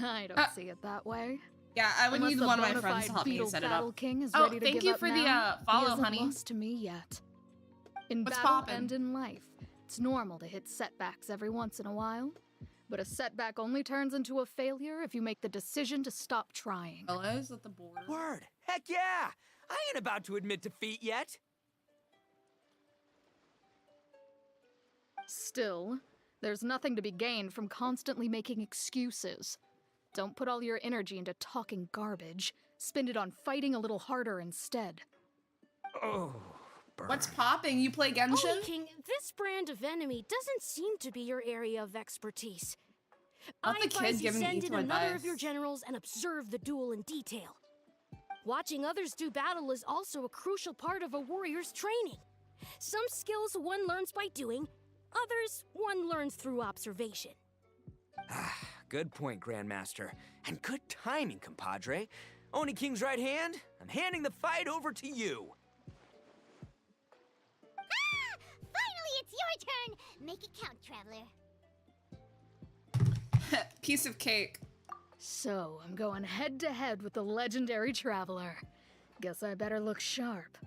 I don't see it that way. Yeah, I would Unless need the one of my bona friends to fide help me Beetle set it Battle up. King is Oh, ready to thank give you up for the now. follow, He hasn't honey. lost to me yet. In What's battle poppin'? and in life, it's normal to hit setbacks every once in a while. But a setback only turns into a failure if you make the decision to stop trying. Fellas at the border. Word. Heck yeah! I ain't about to admit defeat yet. Still, there's nothing to be gained from constantly making excuses. Don't put all your energy into talking garbage. Spend it on fighting a little harder instead. Oh, burn. What's popping? You play Genshin? Oni King, this brand of enemy doesn't seem to be your area of expertise. Not I the kid advise you giving send in Ito another advice. of your generals and observe the duel in detail. Watching others do battle is also a crucial part of a warrior's training. Some skills one learns by doing, others one learns through observation. Good point, Grandmaster. And good timing, compadre. Oni King's right hand, I'm handing the fight over to you. Ah! Finally, it's your turn! Make it count, Traveler. Piece of cake. So, I'm going head to head with the legendary Traveler. Guess I better look sharp.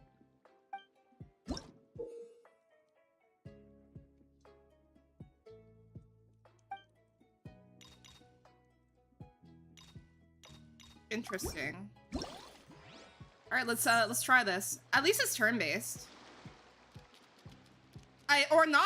Interesting. All right, let's try this. At least it's turn-based. Or not.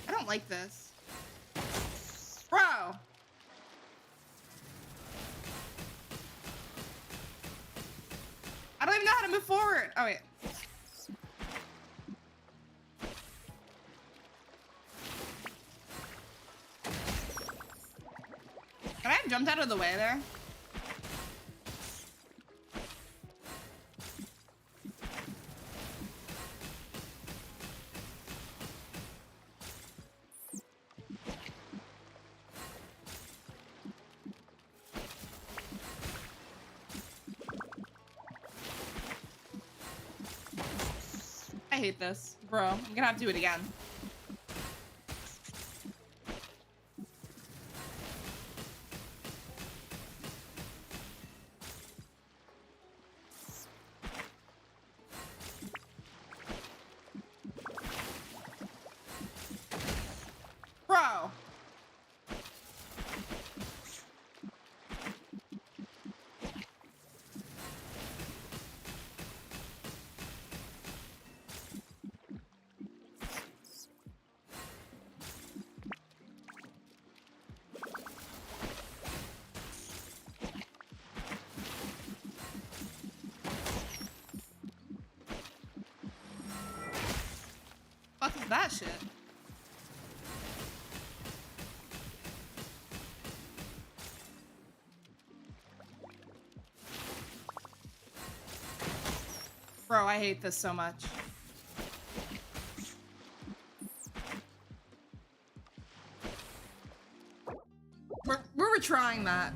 I don't like this. Bro! I don't even know how to move forward. Oh, wait. Can I have jumped out of the way there? I hate this, bro. I'm gonna have to do it again. Bro. Fuck is that shit? Bro, I hate this so much. We're trying that.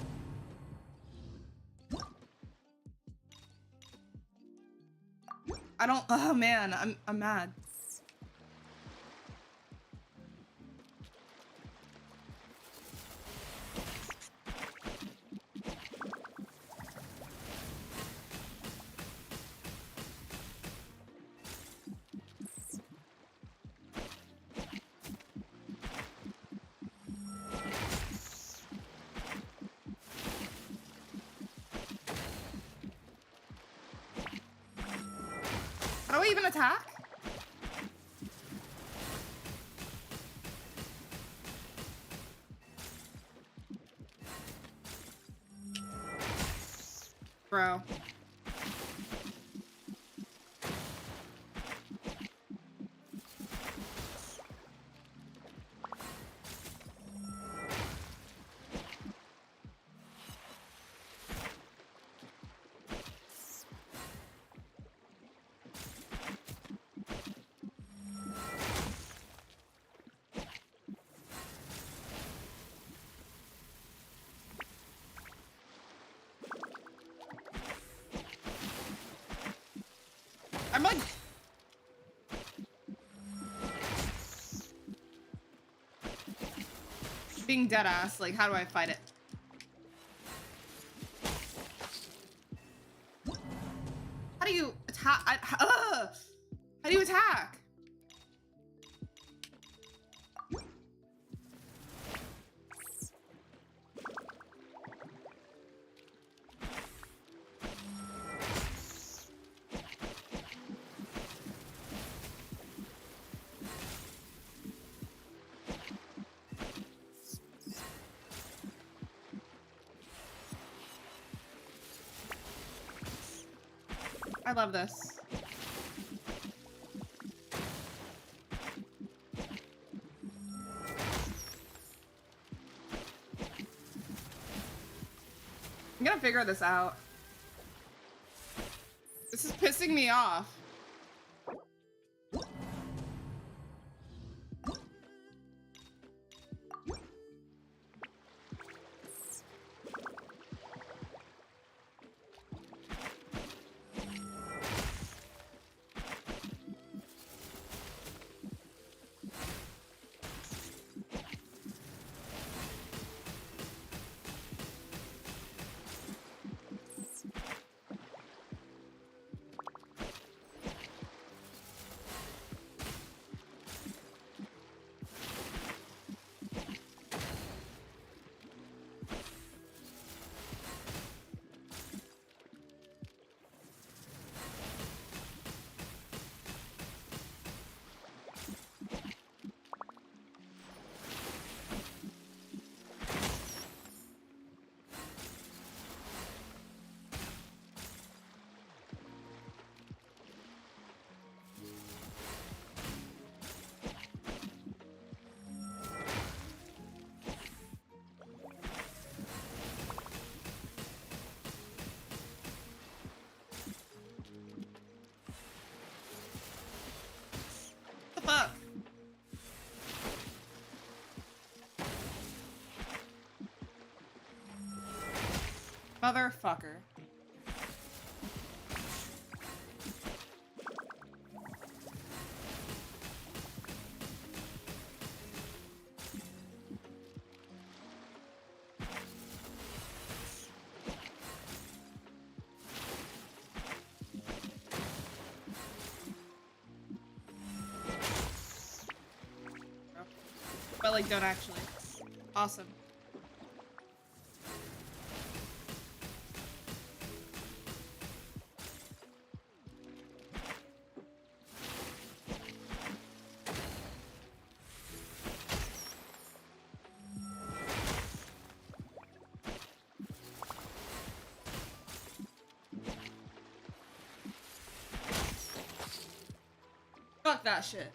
I don't. Oh man, I'm mad. How do I even attack? Bro. I'm like... being dead ass, like how do I fight it? How do you attack? How do you attack? I love this. I'm gonna figure this out. This is pissing me off. What the fuck? Motherfucker. but like don't actually. Awesome. Fuck that shit.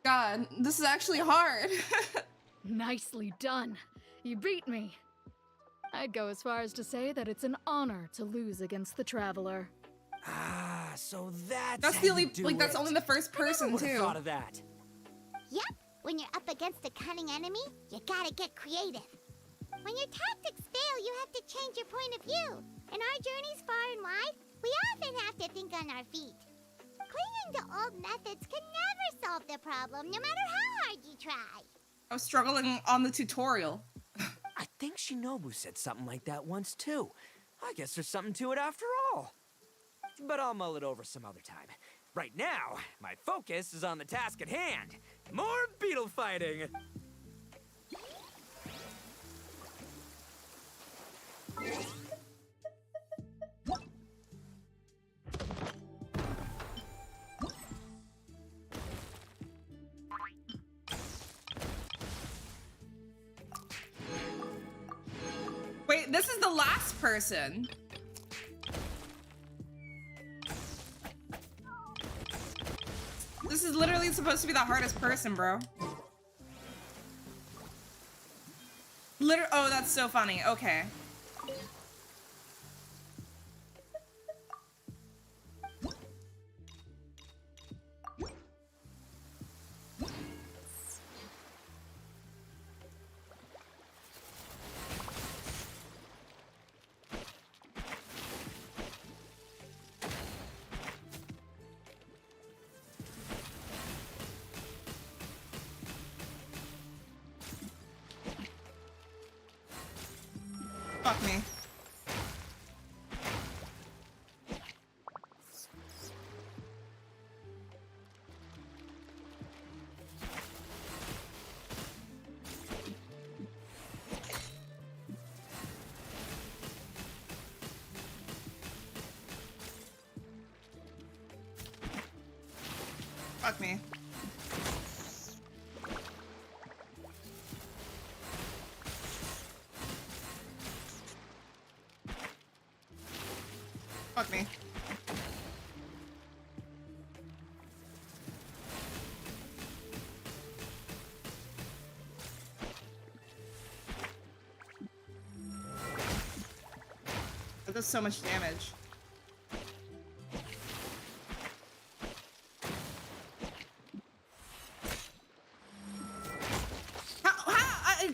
God, this is actually hard. Nicely done. You beat me. I'd go as far as to say that it's an honor to lose against the Traveler. Ah, so that's That's how the you only, do like, that's it. only the first I never person, would've too. thought of that. Yep, when you're up against a cunning enemy, you gotta get creative. When your tactics fail, you have to change your point of view. In our journeys far and wide, we often have to think on our feet. Clinging to old methods can never solve the problem, no matter how hard you try. I was struggling on the tutorial. I think Shinobu said something like that once too. I guess there's something to it after all. But I'll mull it over some other time. Right now, my focus is on the task at hand. More beetle fighting! Wait, this is the last person. This is literally supposed to be the hardest person, bro. Oh, that's so funny. Okay. Fuck me. Fuck me. Fuck me. That does so much damage.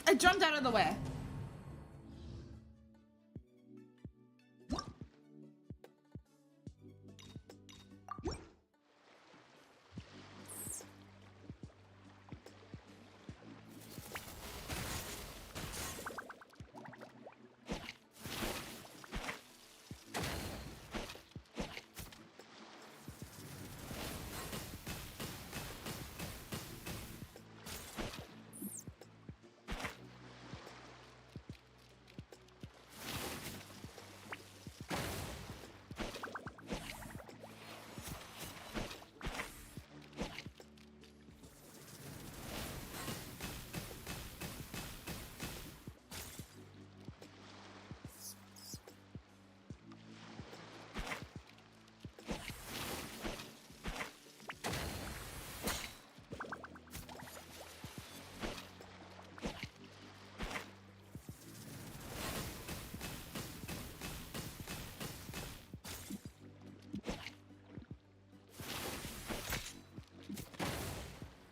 I jumped out of the way.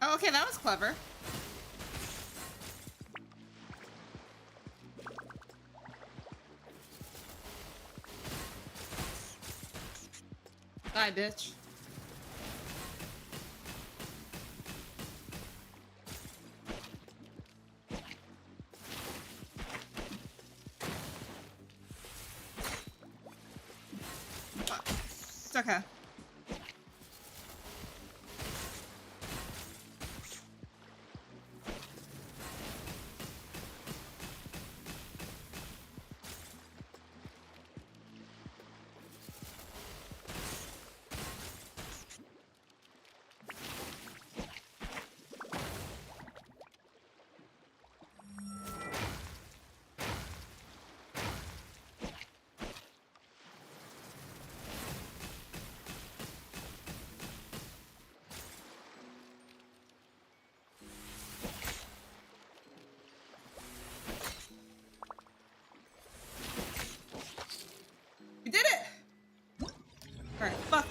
Oh, okay, that was clever. Die, bitch. Fuck. It's okay.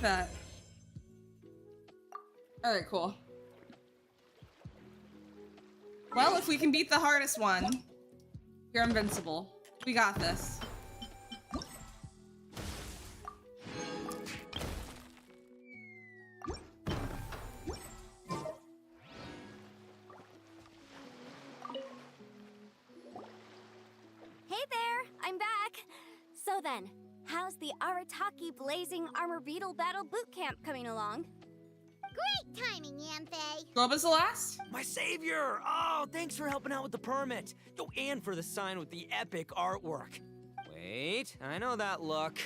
it. Alright, cool. Well, if we can beat the hardest one, we're invincible. We got this. Hey there, I'm back. So then, how's the Arataki Blazing Armor Beetle Battle Boot Camp coming along? Great timing, Yanthe. Goba's the last? My savior! Oh, thanks for helping out with the permit. Oh, and for the sign with the epic artwork. Wait, I know that look.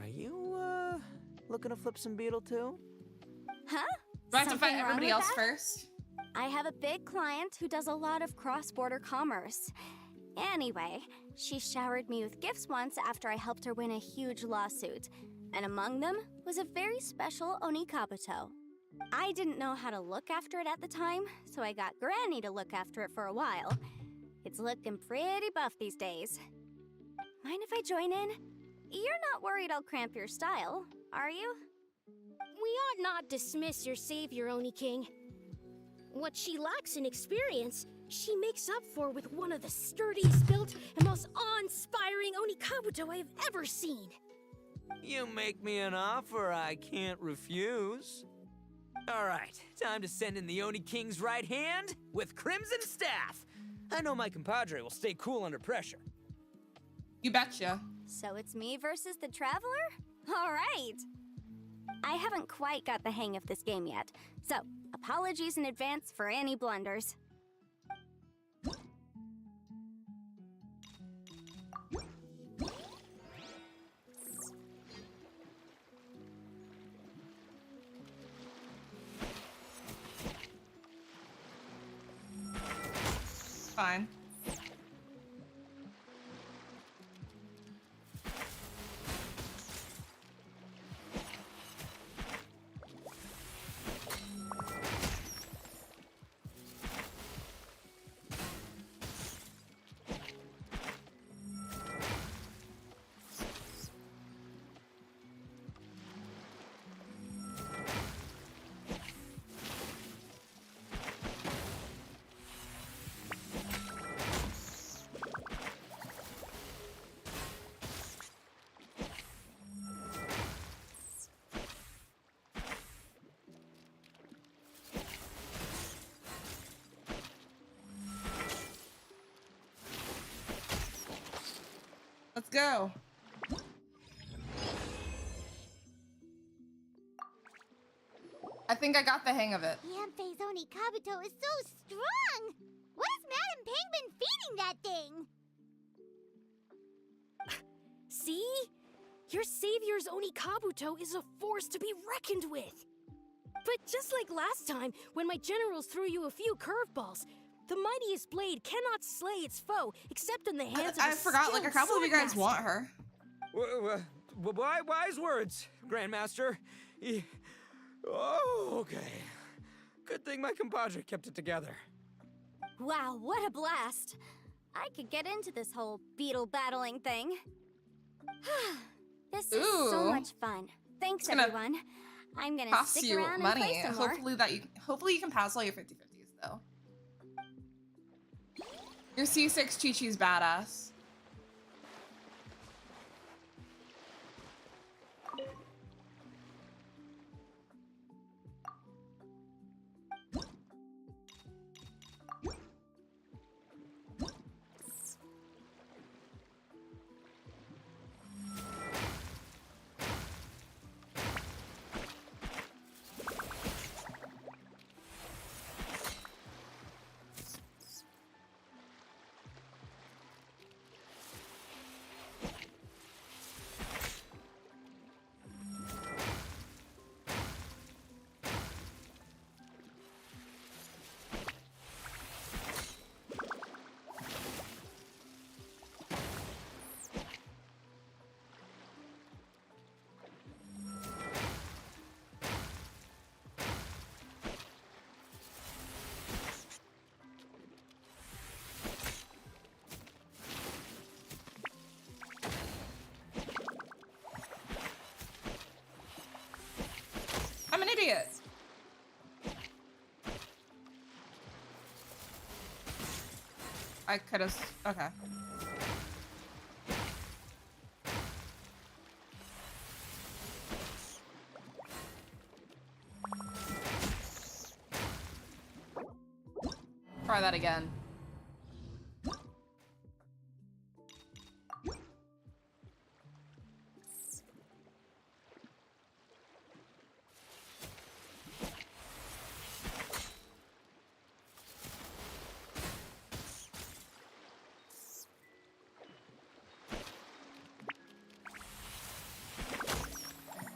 Are you, looking to flip some beetle too? Huh? Do I have to fight Something wrong everybody with else that? first? I have a big client who does a lot of cross-border commerce. Anyway, she showered me with gifts once after I helped her win a huge lawsuit, and among them was a very special Onikabuto. I didn't know how to look after it at the time, so I got Granny to look after it for a while. It's looking pretty buff these days. Mind if I join in? You're not worried I'll cramp your style, are you? We ought not dismiss your savior, Oni King. What she lacks in experience, she makes up for with one of the sturdiest built and most awe-inspiring Onikabuto I have ever seen. You make me an offer I can't refuse. All right, time to send in the Oni King's right hand with Crimson Staff. I know my compadre will stay cool under pressure. You betcha. So it's me versus the Traveler? All right. I haven't quite got the hang of this game yet, so apologies in advance for any blunders. Fine. Let's go. I think I got the hang of it. Yanfei's Onikabuto is so strong! What has Madame Penguin feeding that thing? See? Your savior's Onikabuto is a force to be reckoned with. But just like last time, when my generals threw you a few curveballs, the mightiest blade cannot slay its foe except in the hands of I a forgot, like, a couple of you guys swordmaster. want her. Wise words, Grandmaster. Oh, okay. Good thing my compadre kept it together. Wow, what a blast! I could get into this whole beetle battling thing. This is so Ooh. much fun. Thanks, It's gonna everyone. I'm gonna Costs stick you around money. and play some more. Hopefully you can pass all your 50/50s though. Your C6 Chi-Chi's badass. I could have. Okay. Try that again.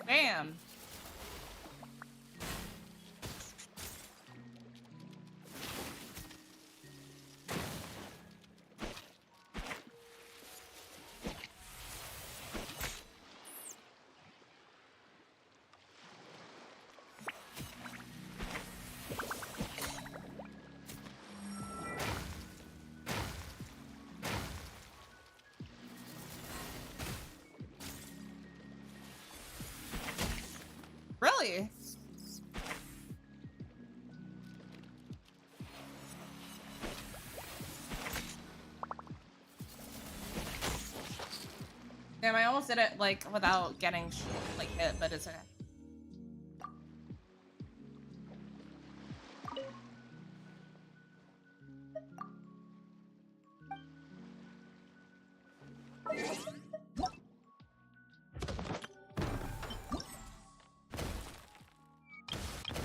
Damn. Really? Damn, I almost did it like without getting like hit, but it's okay.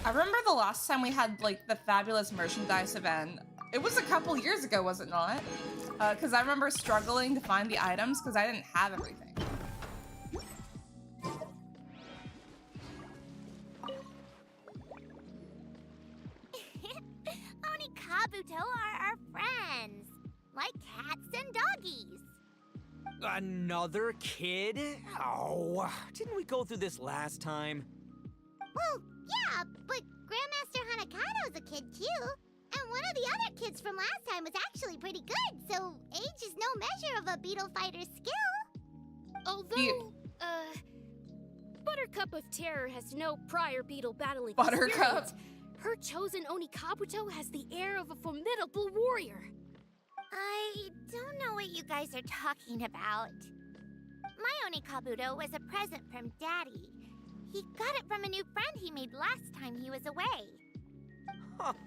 I remember the last time we had like the fabulous merchandise event. It was a couple years ago, was it not? Because I remember struggling to find the items because I didn't have everything. Oni Kabuto are our friends, like cats and doggies. Another kid? Oh, didn't we go through this last time? Well, yeah, but Grandmaster Hanakado's a kid too. And one of the other kids from last time was actually pretty good, so age is no measure of a beetle fighter's skill. Although, Buttercup of Terror has no prior beetle battling Buttercup. experience. Her chosen Oni Kabuto has the air of a formidable warrior. I don't know what you guys are talking about. My Oni Kabuto was a present from Daddy. He got it from a new friend he made last time he was away.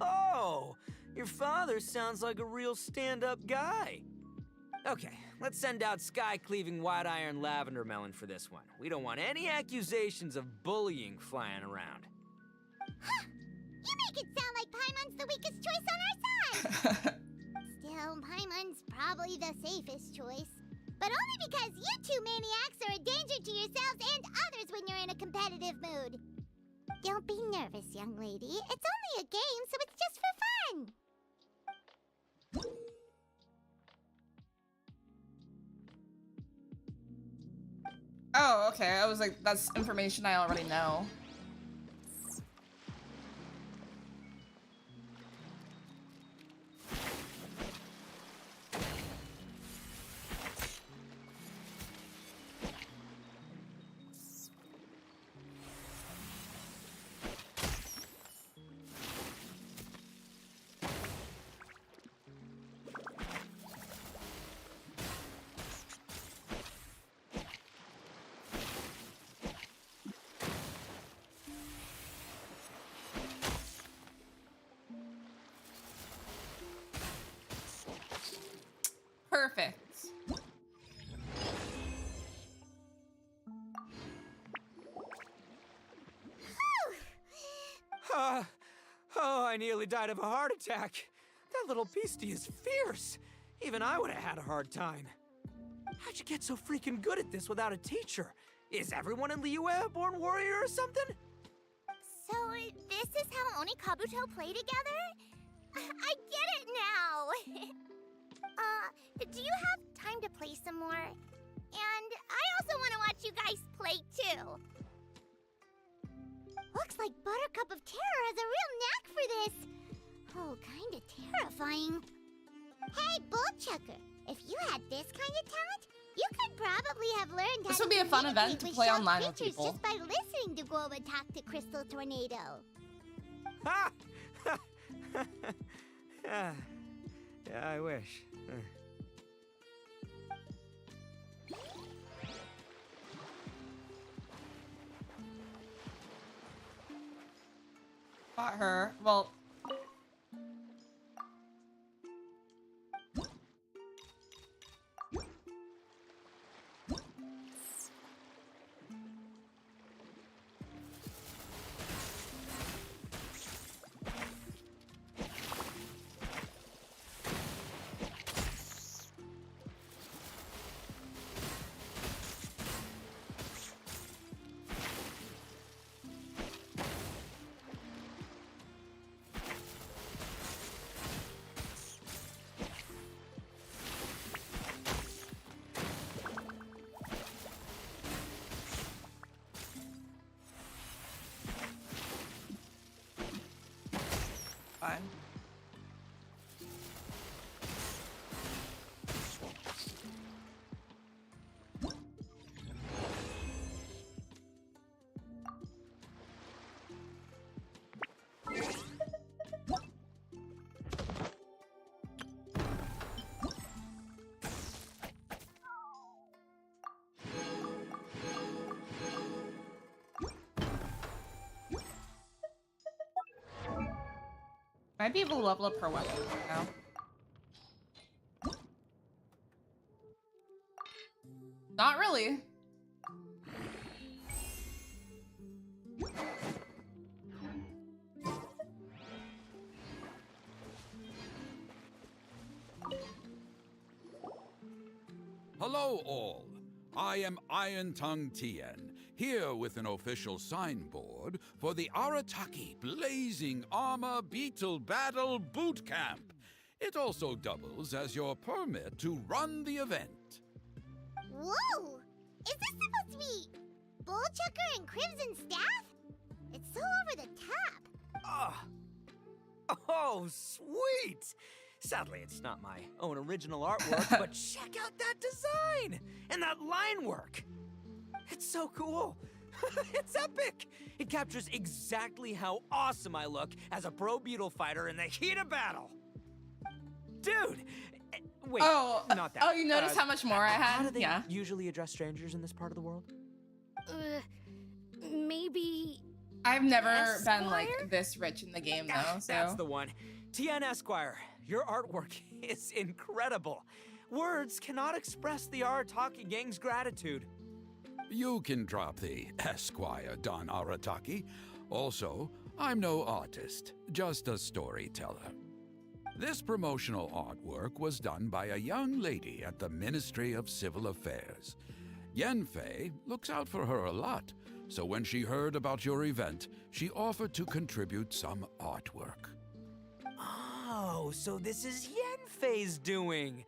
Oh, your father sounds like a real stand-up guy. Okay, let's send out Sky-Cleaving White Iron Lavender Melon for this one. We don't want any accusations of bullying flying around. Huh! You make it sound like Paimon's the weakest choice on our side! Still, Paimon's probably the safest choice. But only because you two maniacs are a danger to yourselves and others when you're in a competitive mood. Don't be nervous, young lady. It's only a game, so it's just for fun. Oh, okay. I was like, that's information I already know. Perfect. Oh, I nearly died of a heart attack. That little beastie is fierce. Even I would have had a hard time. How'd you get so freaking good at this without a teacher? Is everyone in Liyue a born warrior or something? So, this is how Oni Kabuto play together? I get it now! Do you have time to play some more? And I also want to watch you guys play too. Looks like Buttercup of Terror has a real knack for this. Oh, kinda terrifying. Hey, Bullchucker, if you had this kind of talent, you could probably have learned how This to would be a fun event to communicate with play sharp online with creatures people. just by listening to Guoba talk to Crystal Tornado. Ha! Yeah, I wish. Fought her. Well. Fine. Might be able to level up her weapon now. Not really. Hello all. I am Iron Tongue Tien, here with an official signboard for the Arataki Blazing Armor Beetle Battle Boot Camp. It also doubles as your permit to run the event. Whoa! Is this supposed to be Bullchucker and Crimson Staff? It's so over the top. Ah. Oh, sweet! Sadly, it's not my own original artwork, but check out that design! And that line work! It's so cool! It's epic! It captures exactly how awesome I look as a pro beetle fighter in the heat of battle! Dude! Wait, not that. Oh, you noticed how much more I had? How do they Yeah. usually address strangers in this part of the world? Maybe. I've never been Esquire? like this rich in the game though, so. That's the one. Tien Esquire, your artwork is incredible. Words cannot express the Arataki gang's gratitude. You can drop the Esquire, Don Arataki. Also, I'm no artist, just a storyteller. This promotional artwork was done by a young lady at the Ministry of Civil Affairs. Yenfei looks out for her a lot, so when she heard about your event, she offered to contribute some artwork. Oh, so this is Yenfei's doing.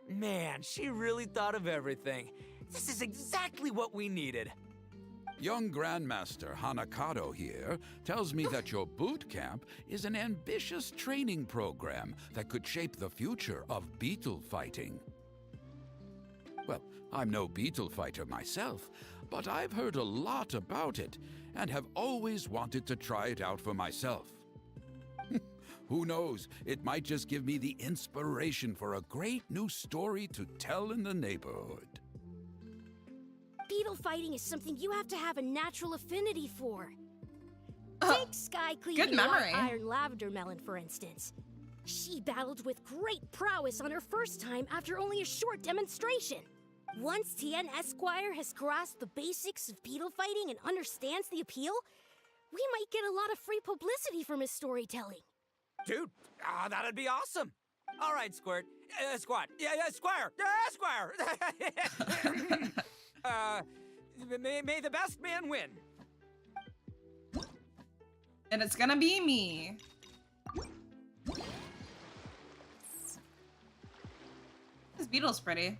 Man, she really thought of everything. This is exactly what we needed. Young Grandmaster Hanakado here tells me that your boot camp is an ambitious training program that could shape the future of beetle fighting. Well, I'm no beetle fighter myself, but I've heard a lot about it and have always wanted to try it out for myself. Who knows, it might just give me the inspiration for a great new story to tell in the neighborhood. Beetle fighting is something you have to have a natural affinity for. Oh, Take Sky good Cleaving memory. Iron Lavender Melon, for instance. She battled with great prowess on her first time after only a short demonstration. Once Tien Esquire has grasped the basics of beetle fighting and understands the appeal, we might get a lot of free publicity from his storytelling. Dude, that'd be awesome. All right, Squirt. Squad. Yeah, Squire. Squire. May the best man win. And it's gonna be me. This beetle's pretty.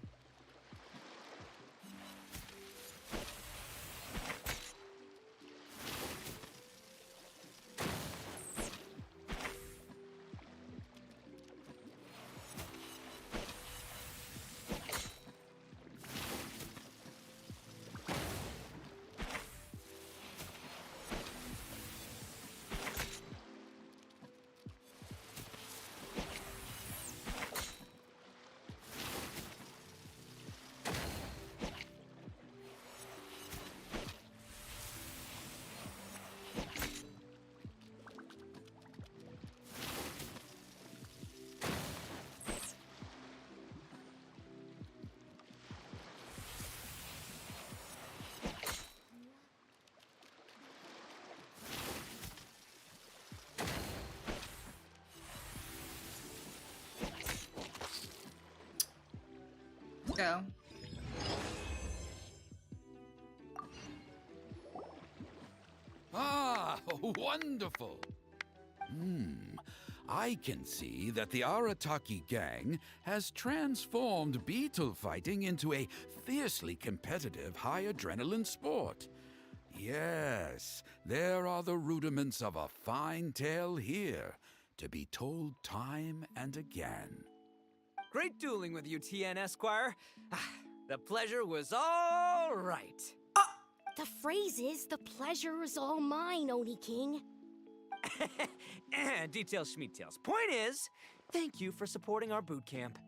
Go. Ah, wonderful. I can see that the Arataki gang has transformed beetle fighting into a fiercely competitive high adrenaline sport. Yes, there are the rudiments of a fine tale here, to be told time and again. Great dueling with you, TN Esquire. The pleasure was all right. The phrase is, the pleasure is all mine, Oni King. Details schmeetails. Point is, thank you for supporting our boot camp.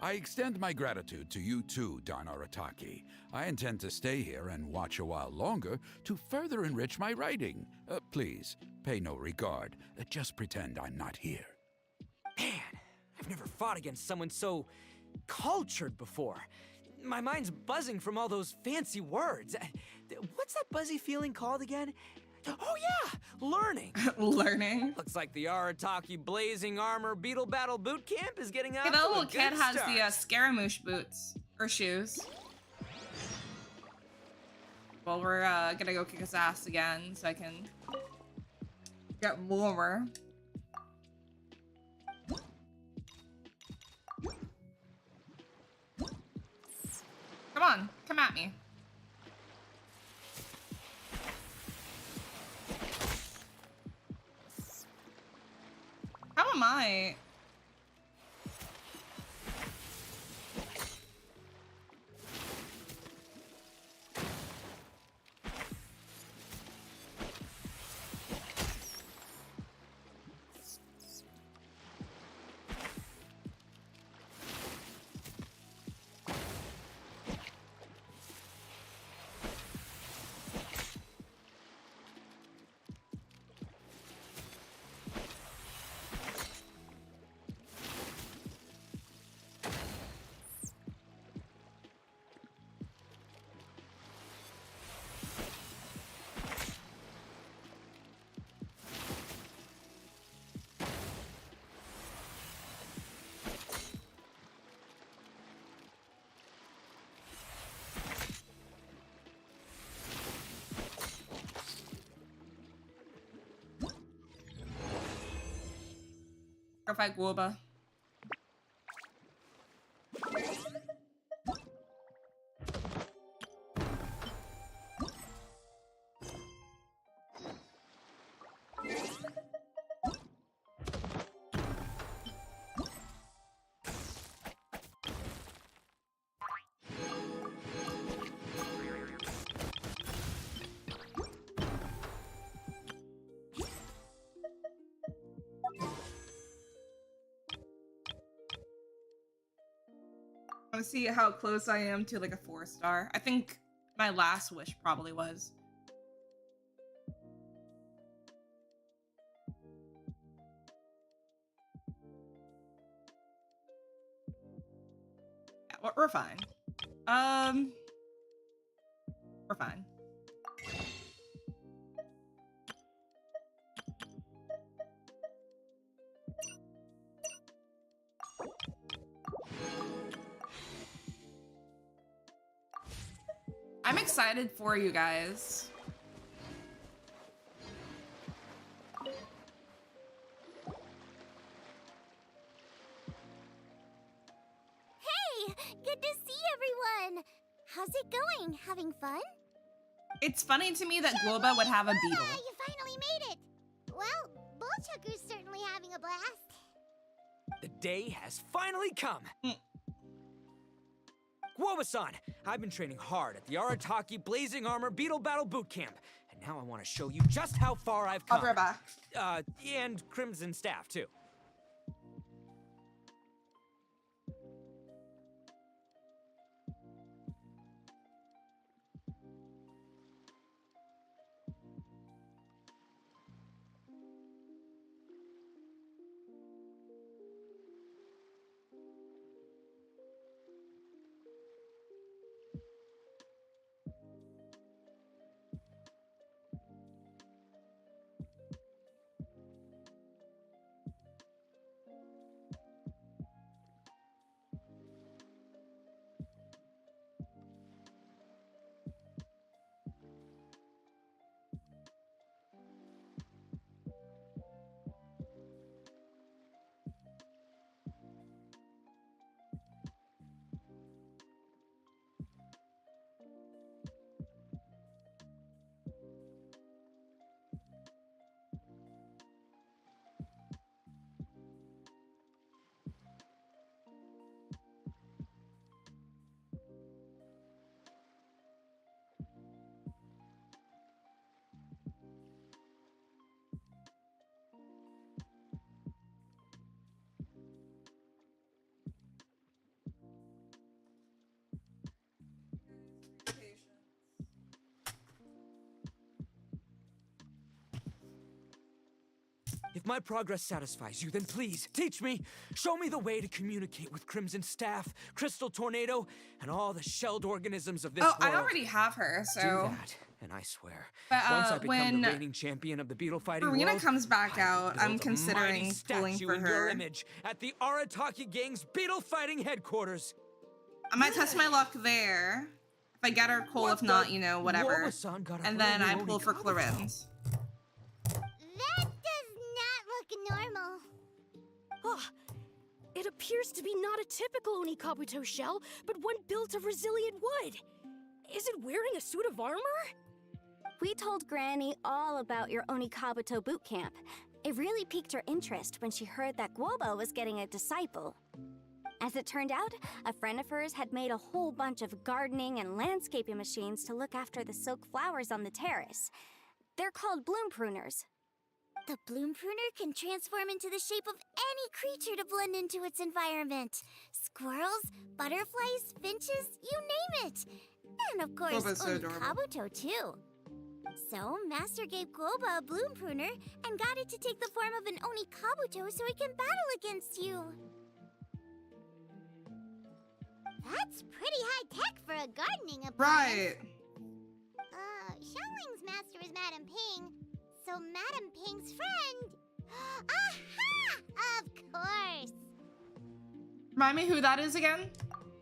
I extend my gratitude to you too, Don Arataki. I intend to stay here and watch a while longer to further enrich my writing. Please, pay no regard. Just pretend I'm not here. Man, I've never fought against someone so cultured before. My mind's buzzing from all those fancy words. What's that buzzy feeling called again? Oh yeah, learning. Learning. Looks like the Arataki Blazing Armor Beetle Battle Boot Camp is getting out Hey, to that a little good kid has start. the Scaramouche boots. Or shoes. Well, we're gonna go kick his ass again so I can get more. Come on, come at me. How am I? Go fight Guoba. I want to see how close I am to like a 4-star. I think my last wish probably was. Yeah, we're fine. We're fine. I'm excited for you guys. Hey, good to see everyone. How's it going? Having fun? It's funny to me that Globa would have a beetle. You finally made it. Well, Bullchucker's certainly having a blast. The day has finally come. Guoba-san, I've been training hard at the Arataki Blazing Armor Beetle Battle Boot Camp, and now I want to show you just how far I've I'll come. be right back. And Crimson Staff, too. If my progress satisfies you, then please, teach me. Show me the way to communicate with Crimson Staff, Crystal Tornado, and all the shelled organisms of this world. Oh, I already have her, so... Do that, and I swear, but, once I become when the reigning champion of the beetle fighting Farina world, comes back I will out, I'm build a considering mighty pulling statue for in your her. image at the Arataki Gang's beetle fighting headquarters. I might test my luck there. If I get her, cool. If not, you know, whatever. And then I pull for Clarins. That does not look normal. Oh, it appears to be not a typical Onikabuto shell, but one built of resilient wood. Is it wearing a suit of armor? We told Granny all about your Onikabuto boot camp. It really piqued her interest when she heard that Guoba was getting a disciple. As it turned out, a friend of hers had made a whole bunch of gardening and landscaping machines to look after the silk flowers on the terrace. They're called bloom pruners. The bloom pruner can transform into the shape of any creature to blend into its environment. Squirrels, butterflies, finches, you name it. And of course, Guoba's so adorable. Onikabuto too. So, Master gave Guoba a bloom pruner and got it to take the form of an Onikabuto so it can battle against you. That's pretty high-tech for a gardening appliance. Right. Xiangling's master is Madame Ping, so Madame Ping's friend... Aha! Of course! Remind me who that is again?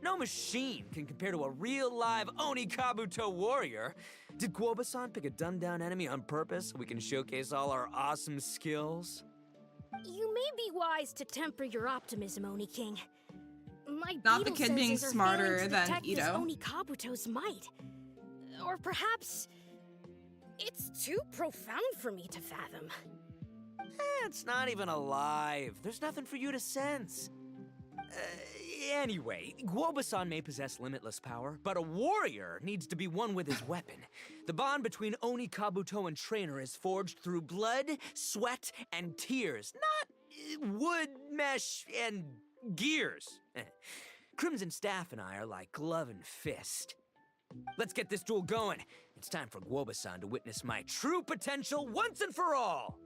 No machine can compare to a real live Onikabuto warrior. Did Guoba-san pick a dumbed-down enemy on purpose so we can showcase all our awesome skills? You may be wise to temper your optimism, Oni King. My Not the beetle kid being senses are smarter failing to than detect this Ito. Onikabuto's might. Or perhaps it's too profound for me to fathom. It's not even alive. There's nothing for you to sense. Anyway, Guoba-san may possess limitless power, but a warrior needs to be one with his weapon. The bond between Onikabuto and trainer is forged through blood, sweat, and tears, not wood, mesh, and gears. Crimson Staff and I are like glove and fist. Let's get this duel going. It's time for Guoba-san to witness my true potential once and for all.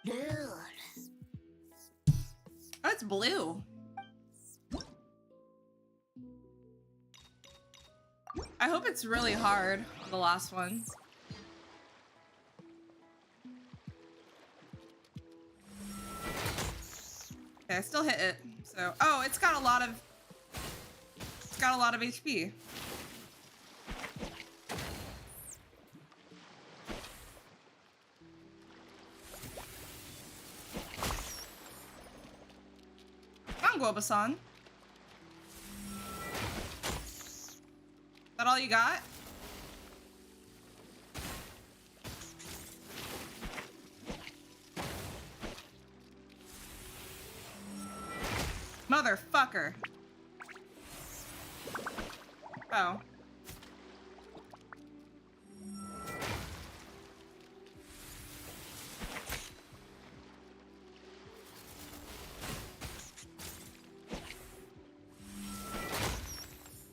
Oh, it's blue. I hope it's really hard, the last one. Okay, I still hit it. So, oh, it's got a lot of HP. Come on, Guoba-san. Is that all you got? Motherfucker. Oh.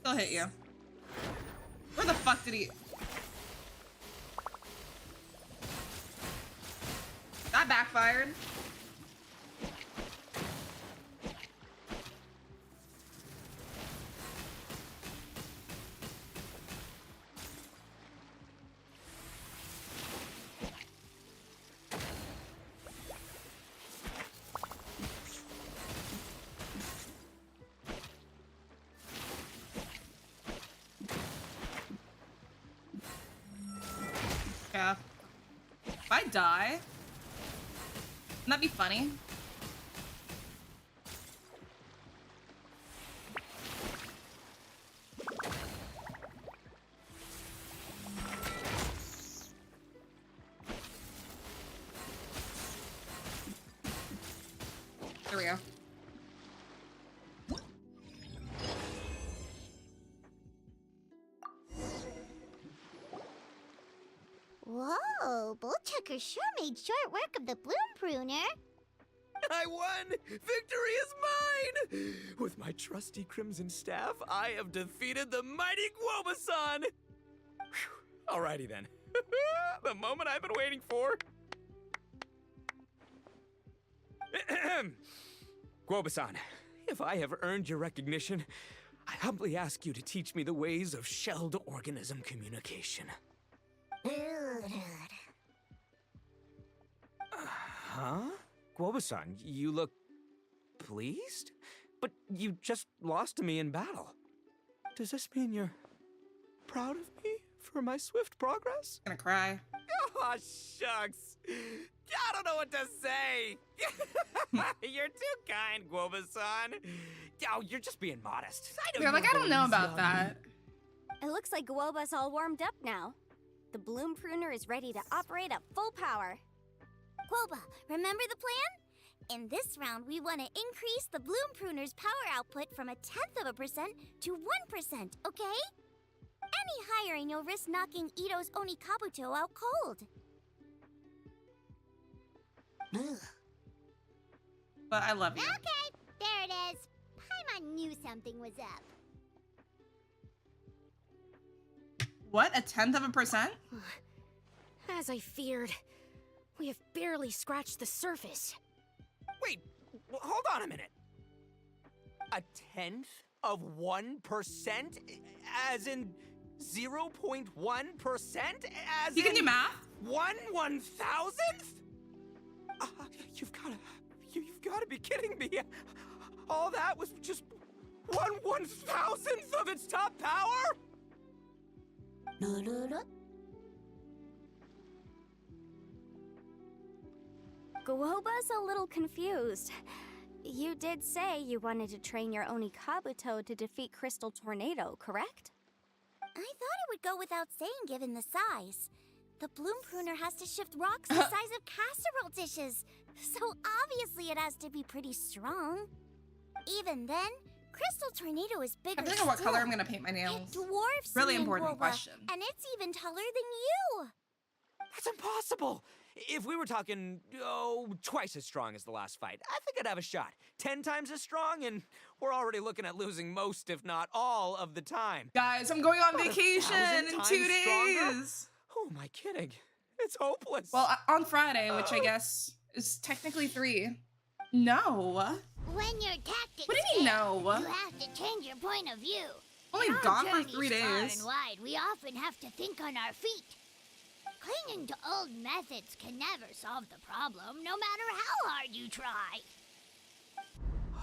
Still hit you. Where the fuck did he... That backfired. Yeah. If I die, wouldn't that be funny? There we go. Whoa, Bullchucker sure made short work of the bloom pruner. I won! Victory is mine! With my trusty Crimson Staff, I have defeated the mighty Guoba-san! Whew. Alrighty then. The moment I've been waiting for. Guoba-san, if I have earned your recognition, I humbly ask you to teach me the ways of shelled organism communication. Huh? Guoba-san, you look pleased? But you just lost to me in battle. Does this mean you're proud of me for my swift progress? Gonna cry. Oh, shucks. I don't know what to say. You're too kind, Guoba-san. Oh, you're just being modest. They're like, I don't know about that. It looks like Guoba's all warmed up now. The bloom pruner is ready to operate at full power. Guoba, remember the plan? In this round, we want to increase the bloom pruner's power output from 0.1% to 1%, okay? Any higher and you'll risk knocking Ito's Onikabuto out cold. But I love you. Okay, there it is. Paimon knew something was up. What? 0.1%? As I feared, we have barely scratched the surface. Wait, hold on a minute. 1/10 of 1%? As in 0.1%? As You can do in math? 1/1000th? You've gotta be kidding me. All that was just 1/1000th of its top power? Guoba's a little confused. You did say you wanted to train your Onikabuto to defeat Crystal Tornado, correct? I thought it would go without saying given the size. The bloom pruner has to shift rocks the size of casserole dishes, so obviously it has to be pretty strong. Even then, Crystal Tornado is bigger I'm thinking what color still. I'm gonna paint my It nails. dwarfs Really me and important Guoba, question. and it's even taller than you. That's impossible! If we were talking, twice as strong as the last fight, I think I'd have a shot. 10 times as strong, and we're already looking at losing most, if not all, of the time. Guys, I'm going on About vacation 1,000 in times 2 stronger? days. Who am I kidding? It's hopeless. Well, on Friday, which I guess is technically 3. No. When your tactics What do you mean, fail, no? you have to change your point of view. Only In our gone for journeys 3 far days. and wide, we often have to think on our feet. Clinging to old methods can never solve the problem, no matter how hard you try.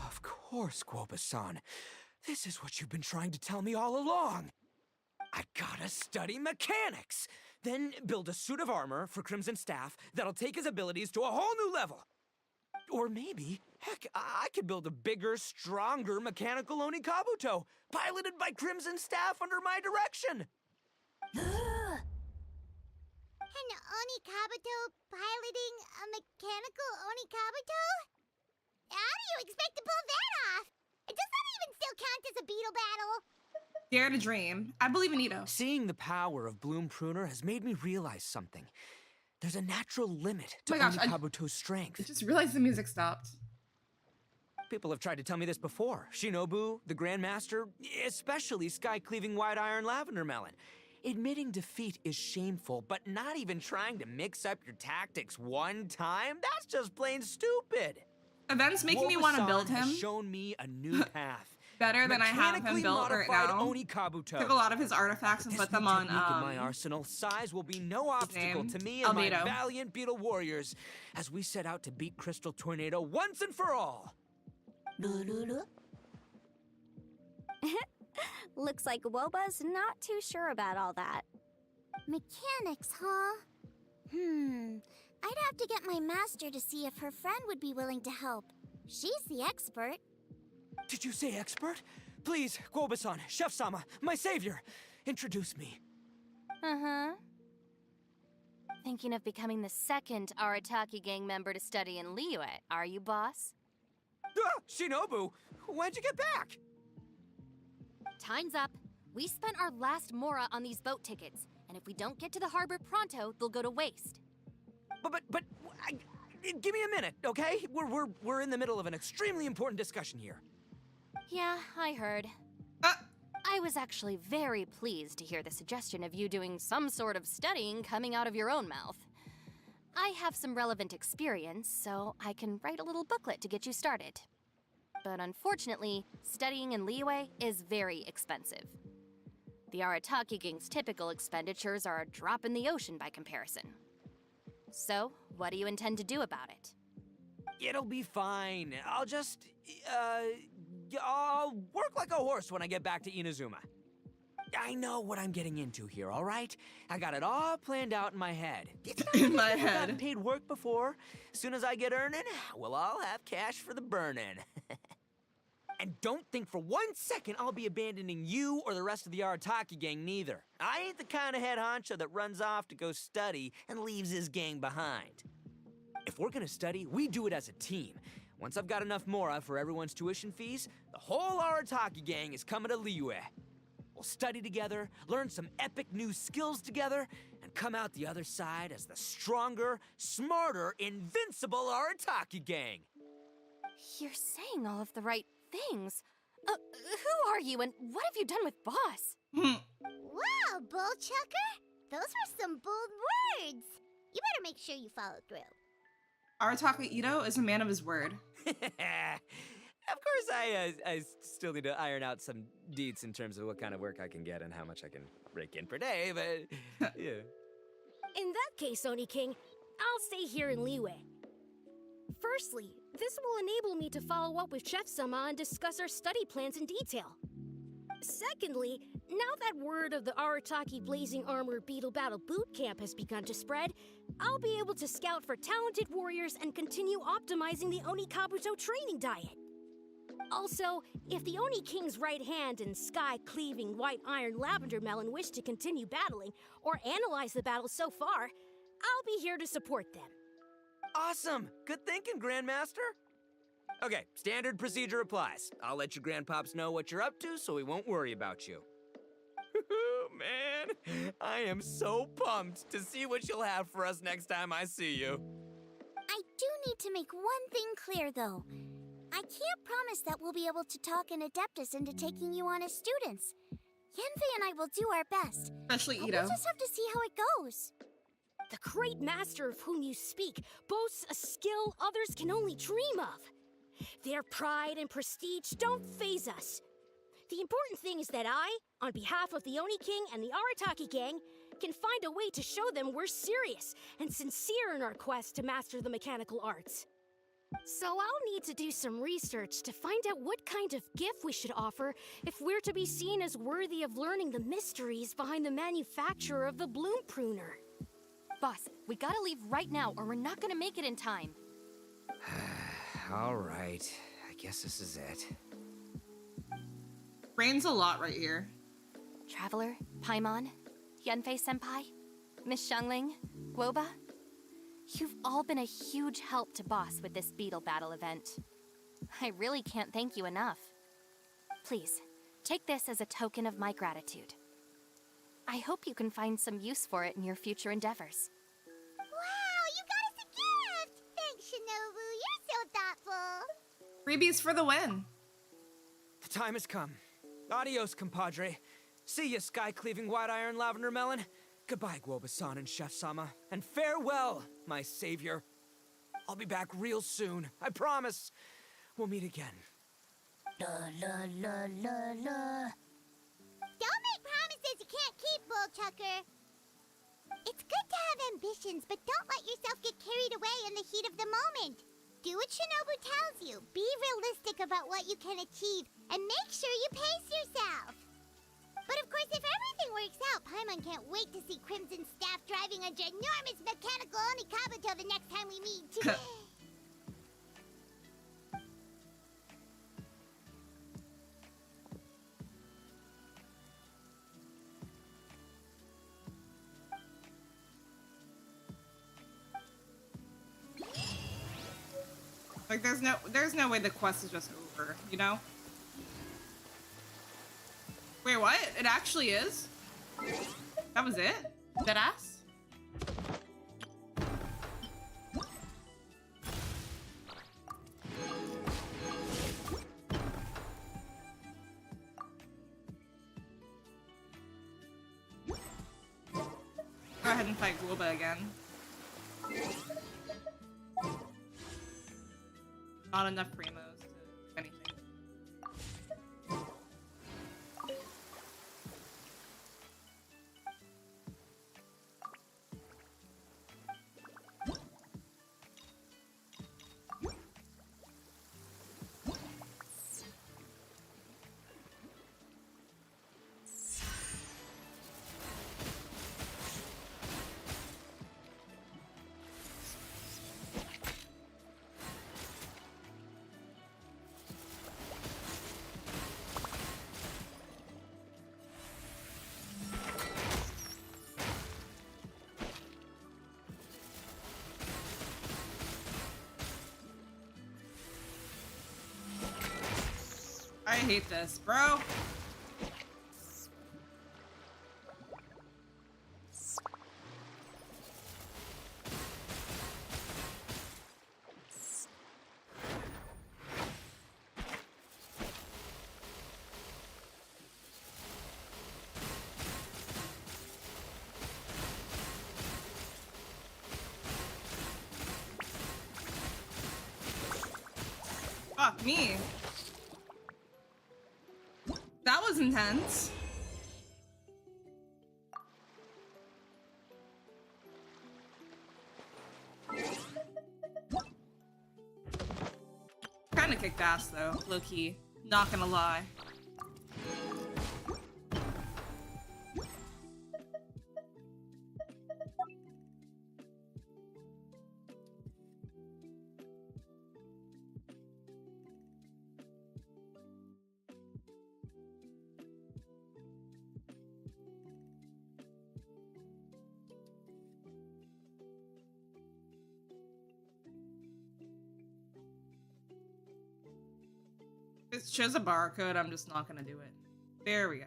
Of course, Guoba-san. This is what you've been trying to tell me all along. I gotta study mechanics, then build a suit of armor for Crimson Staff that'll take his abilities to a whole new level. Or maybe, heck, I could build a bigger, stronger mechanical Onikabuto, piloted by Crimson Staff under my direction. An Onikabuto piloting a mechanical Onikabuto? How do you expect to pull that off? Does that even still count as a beetle battle? Dare to dream. I believe in Ito. Seeing the power of Bloom Pruner has made me realize something. There's a natural limit to Oh my gosh, Onikabuto's I strength. just realized the music stopped. People have tried to tell me this before. Shinobu, the Grandmaster, especially Sky-Cleaving White Iron Lavender Melon. Admitting defeat is shameful, but not even trying to mix up your tactics one time? That's just plain stupid. Events making me want to build Guoba-san him has shown me a new path. better than I have him Mechanically built right modified now. Onikabuto. Took a lot of his artifacts and This put them new on, technique in my arsenal, size will be no obstacle name? to me and my Albedo. valiant beetle warriors as we set out to beat Crystal Tornado once and for all. Looks like Woba's not too sure about all that. Mechanics, huh? I'd have to get my master to see if her friend would be willing to help. She's the expert. Did you say expert? Please, Guoba-san, Chef-sama, my savior, introduce me. Uh-huh. Thinking of becoming the second Arataki gang member to study in Liyue, are you, boss? Ah, Shinobu, when'd you get back? Time's up. We spent our last mora on these boat tickets, and if we don't get to the harbor pronto, they'll go to waste. Give me a minute, okay? We're in the middle of an extremely important discussion here. Yeah, I heard. I was actually very pleased to hear the suggestion of you doing some sort of studying coming out of your own mouth. I have some relevant experience, so I can write a little booklet to get you started. But unfortunately, studying in Liyue is very expensive. The Arataki Gang's typical expenditures are a drop in the ocean by comparison. So, what do you intend to do about it? It'll be fine. I'll work like a horse when I get back to Inazuma. I know what I'm getting into here, all right? I got it all planned out in my head. It's not In my I've head. gotten paid work before. As soon as I get earning, we'll all have cash for the burning. And don't think for 1 second I'll be abandoning you or the rest of the Arataki gang neither. I ain't the kind of head honcho that runs off to go study and leaves his gang behind. If we're gonna study, we do it as a team. Once I've got enough mora for everyone's tuition fees, the whole Arataki gang is coming to Liyue. We'll study together, learn some epic new skills together, and come out the other side as the stronger, smarter, invincible Arataki gang. You're saying all of the right things. Who are you and what have you done with Boss? Wow, Bullchucker! Those were some bold words. You better make sure you follow through. Arataka Ito is a man of his word. Of course, I still need to iron out some deets in terms of what kind of work I can get and how much I can rake in per day, but yeah. In that case, Oni King, I'll stay here in Liyue. Firstly, this will enable me to follow up with Chef-sama and discuss our study plans in detail. Secondly, now that word of the Arataki Blazing Armor Beetle Battle Boot Camp has begun to spread, I'll be able to scout for talented warriors and continue optimizing the Oni Kabuto training diet. Also, if the Oni King's right hand and sky-cleaving white iron lavender melon wish to continue battling or analyze the battle so far, I'll be here to support them. Awesome! Good thinking, Grandmaster! Okay, standard procedure applies. I'll let you grandpops know what you're up to so we won't worry about you. Man, I am so pumped to see what you'll have for us next time I see you. I do need to make one thing clear, though. I can't promise that we'll be able to talk an Adeptus into taking you on as students. Yanfei and I will do our best. Especially But Ito. we'll just have to see how it goes. The great master of whom you speak boasts a skill others can only dream of. Their pride and prestige don't faze us. The important thing is that I, on behalf of the Oni King and the Arataki gang, can find a way to show them we're serious and sincere in our quest to master the mechanical arts. So I'll need to do some research to find out what kind of gift we should offer if we're to be seen as worthy of learning the mysteries behind the manufacture of the bloom pruner. Boss, we gotta leave right now or we're not gonna make it in time. All right, I guess this is it. Rain's a lot right here. Traveler, Paimon, Yanfei-senpai, Miss Xiangling, Guoba, you've all been a huge help to Boss with this beetle battle event. I really can't thank you enough. Please, take this as a token of my gratitude. I hope you can find some use for it in your future endeavors. Wow, you got us a gift! Thanks, Shinobu. You're so thoughtful. Freebies for the win. The time has come. Adios, compadre. See ya, sky-cleaving white iron lavender melon. Goodbye, Guoba-san and Chef-sama. And farewell, my savior. I'll be back real soon, I promise. We'll meet again. La la la la la. Don't make promises you can't keep, Bullchucker. It's good to have ambitions, but don't let yourself get carried away in the heat of the moment. Do what Shinobu tells you. Be realistic about what you can achieve, and make sure you pace yourself. But of course, if everything works out, Paimon can't wait to see Crimson Staff driving a ginormous mechanical Onikabuto the next time we meet. Like there's no way the quest is just over, you know? Wait, what? It actually is? That was it? Deadass? Go ahead and fight Guoba again. Not enough primos to do anything. I hate this, bro. Fuck me. That was intense. Kinda kicked ass though, low key. Not gonna lie. If it shows a barcode, I'm just not gonna do it. There we go.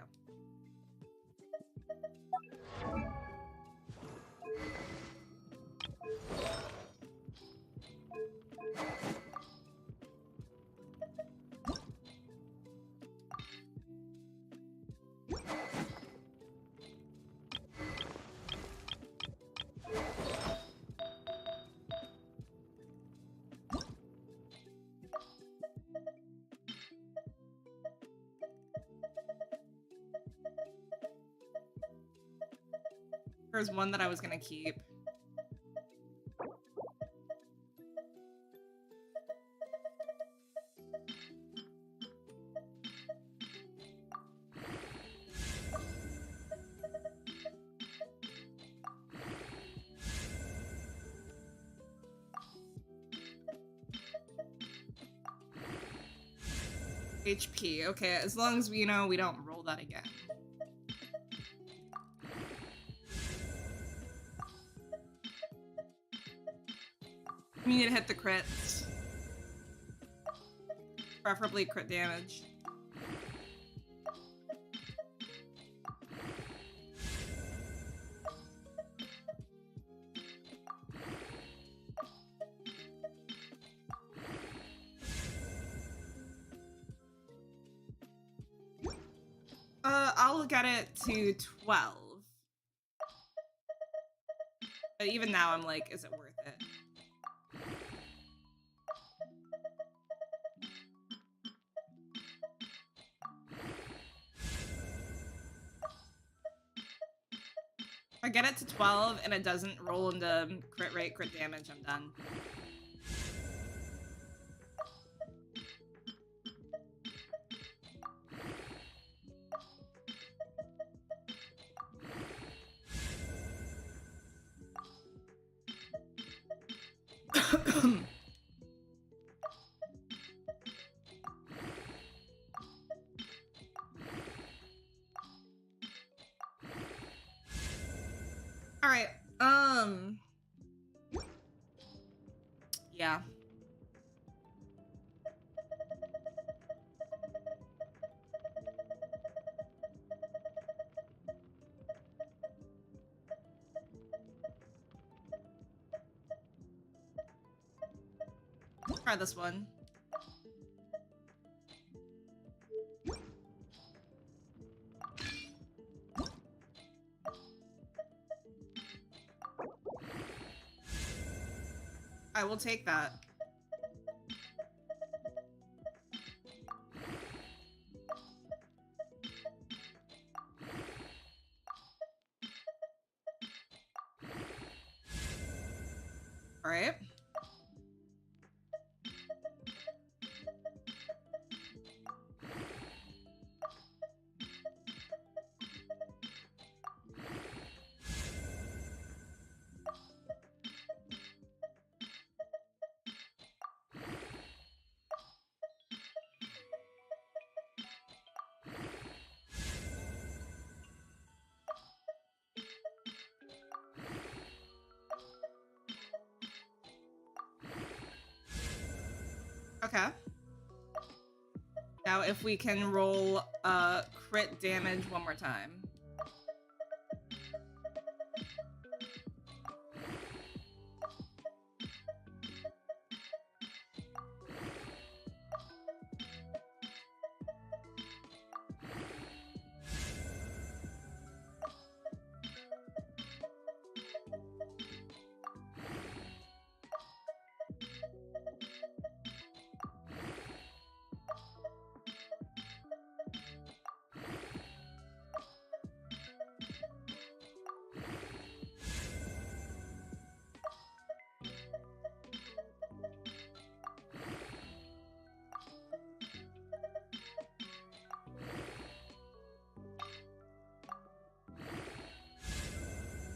There's one that I was gonna keep. HP, okay, as long as we know we don't roll that again. We need to hit the crits. Preferably crit damage. I'll get it to 12. But even now I'm like, is it worth it? If I get it to 12 and it doesn't roll into crit rate, crit damage, I'm done. All right. Yeah. Try this one. I will take that. All right. Okay. Now if we can roll crit damage one more time.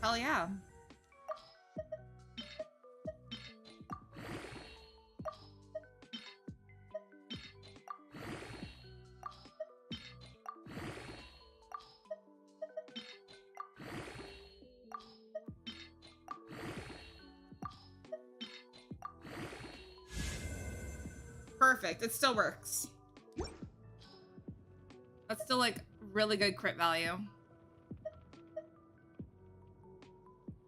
Hell yeah. Perfect. It still works. That's still like really good crit value.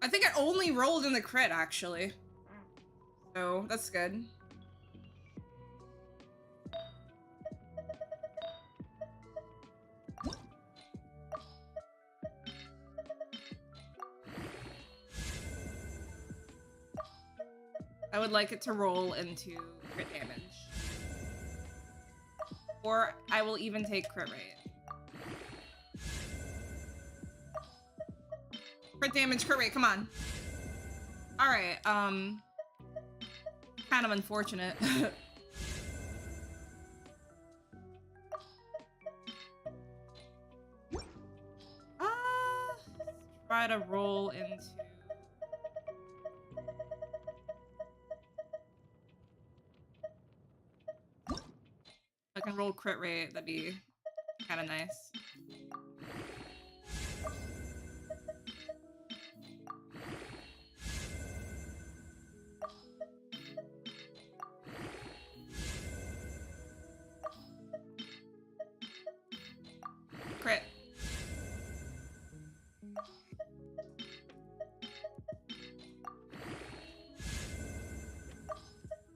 I think I only rolled in the crit actually. So that's good. I would like it to roll into crit damage. Or I will even take crit rate. Crit damage, crit rate, come on. Alright, kind of unfortunate. Try to roll into... I can roll crit rate, that'd be kind of nice. Crit.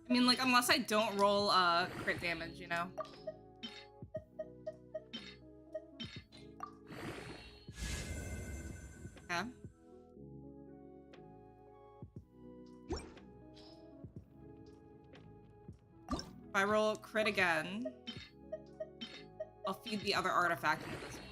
I mean, like, unless I don't roll crit damage, you know? Okay. If I roll crit again, I'll feed the other artifact into this one.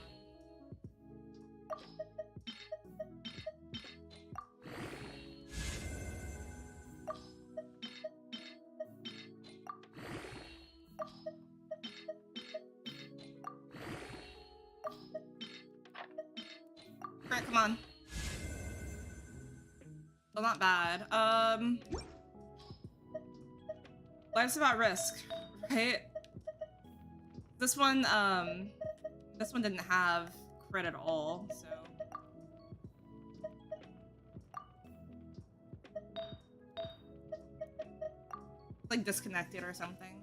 Crit, come on. Well, not bad. Life's about risk, right? This one didn't have crit at all, so. Like disconnected or something.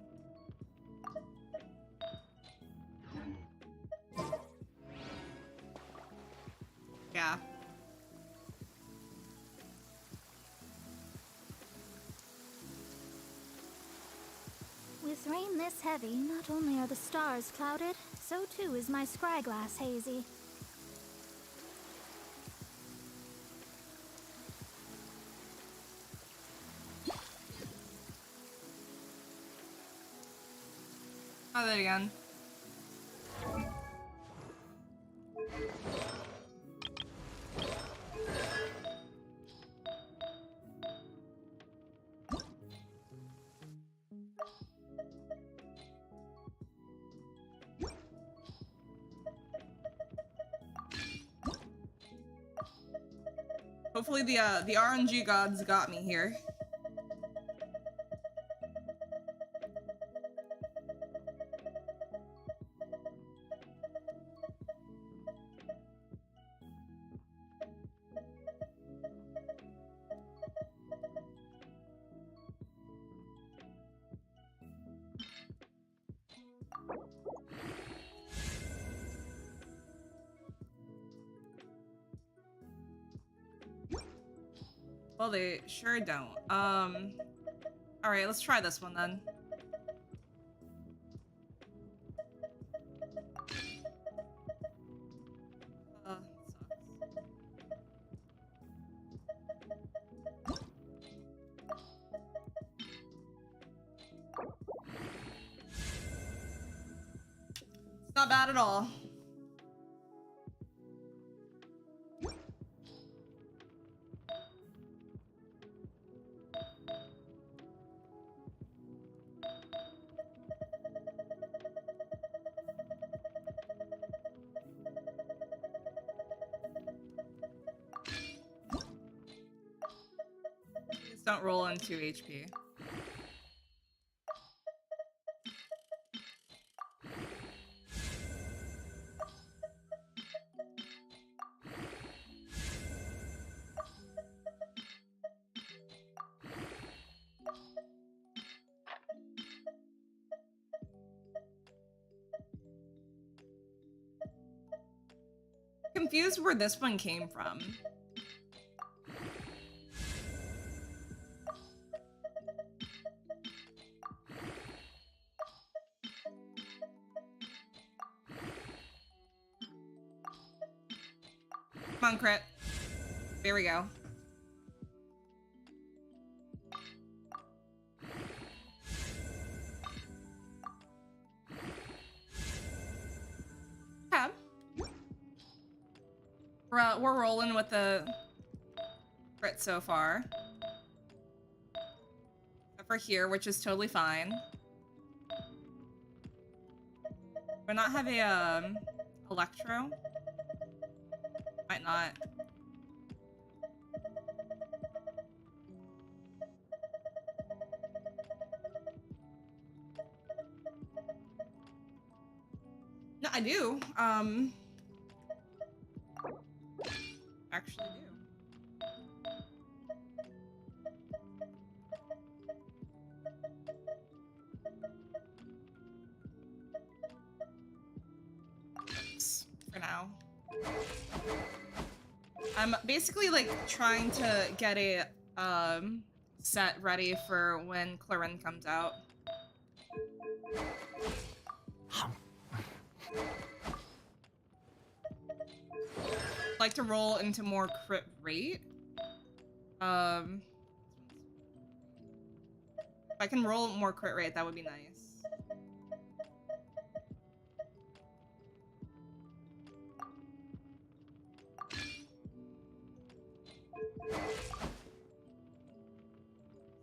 Yeah. With rain this heavy, not only are the stars clouded, so too is my scryglass hazy. try that again. Hopefully the RNG gods got me here. Well, they sure don't. All right, let's try this one then. It's not bad at all. Please don't roll on 2 HP. Confused where this one came from. Come on, crit. There we go. Okay. We're rolling with the crit so far. Except for here, which is totally fine. Do I not have a electro? Might not. No, I do. Actually do. For now. I'm basically like trying to get a set ready for when Clarin comes out. Like to roll into more crit rate. If I can roll more crit rate, that would be nice.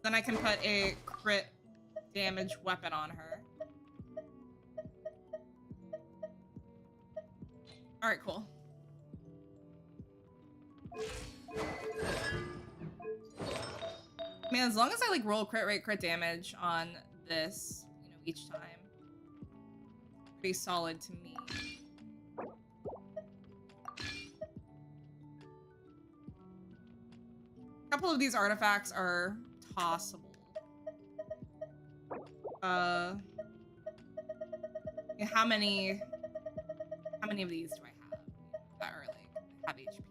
Then I can put a crit damage weapon on her. Alright, cool. Man, as long as I like roll crit rate, crit damage on this, you know, each time, pretty solid to me. A couple of these artifacts are tossable. Yeah, how many of these do I have that are like have HP?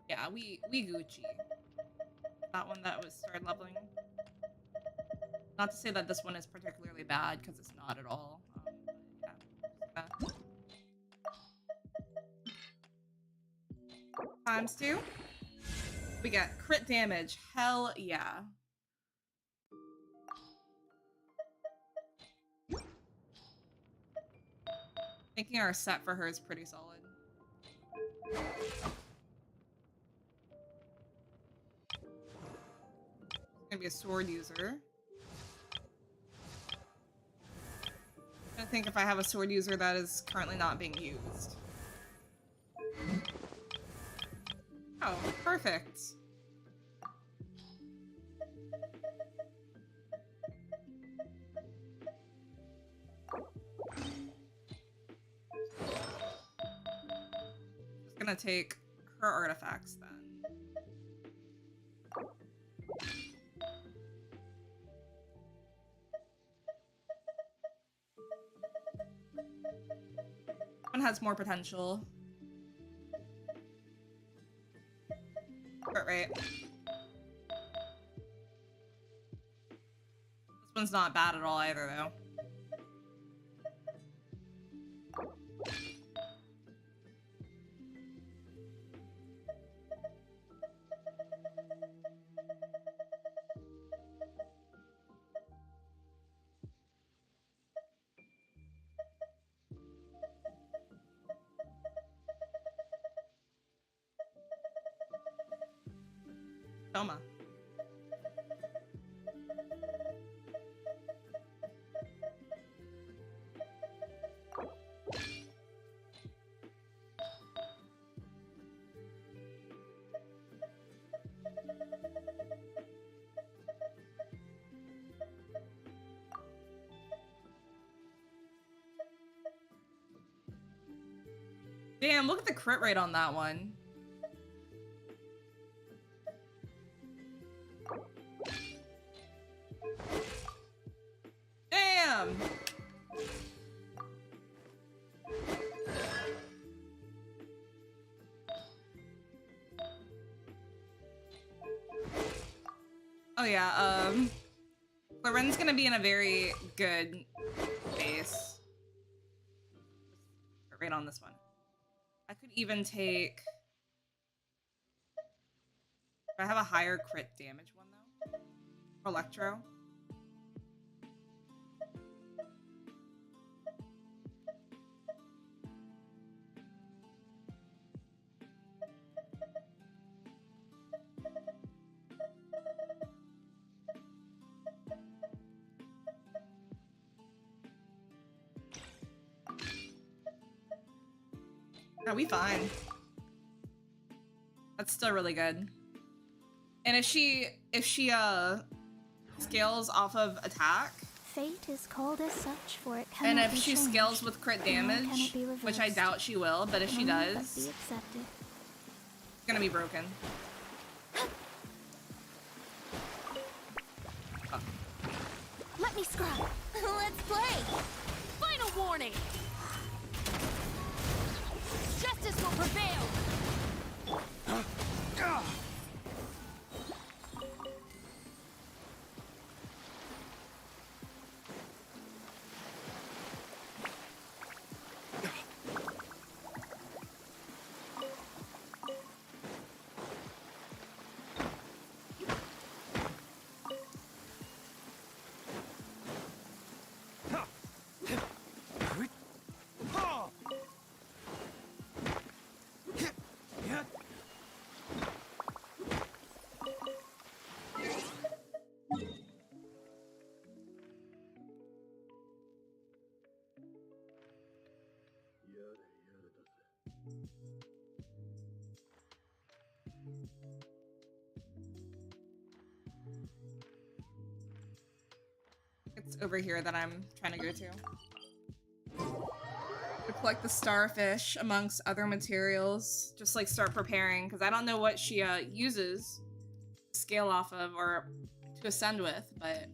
Yeah, we Gucci. That one that was started leveling. Not to say that this one is particularly bad, because it's not at all. Yeah. Times 2. We got crit damage. Hell yeah. Making our set for her is pretty solid. Gonna be a sword user. I think if I have a sword user that is currently not being used. Oh, perfect. Just gonna take her artifacts then. One has more potential. Right. This one's not bad at all either, though. Toma. Damn, look at the crit rate on that one. Damn! Oh yeah, Loren's gonna be in a very good base. Right on this one. I could even take... Do I have a higher crit damage one though? Electro? No, we fine. That's still really good. And if she scales off of attack, Fate is called as such, for it and cannot if be she changed. scales with crit damage, Cannot be which I reversed. doubt she will, but if she Can only does, but be accepted. it's gonna be broken. Let me scrub. Let's play. Final warning. Justice will prevail. It's over here that I'm trying to go to. To collect the starfish amongst other materials. Just like start preparing, because I don't know what she uses to scale off of or to ascend with, but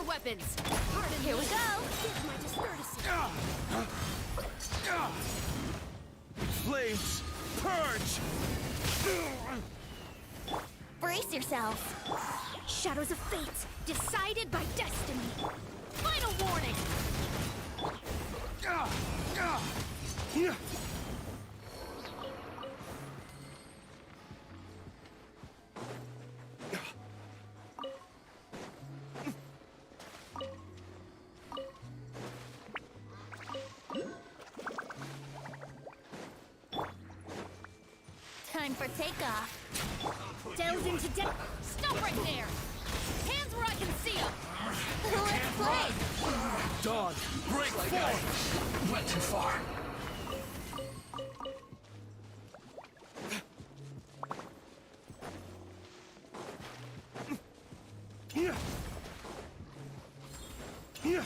your weapons! Here we go! Give my discourtesy. Flames, purge! Brace yourselves. Shadows of fate, decided by destiny. Final warning! Yeah. Time for takeoff. Delve into depth. Stop right there! Hands where I can see them! Let's play. Dawn, break forth! Went too far. Yeah. Yeah.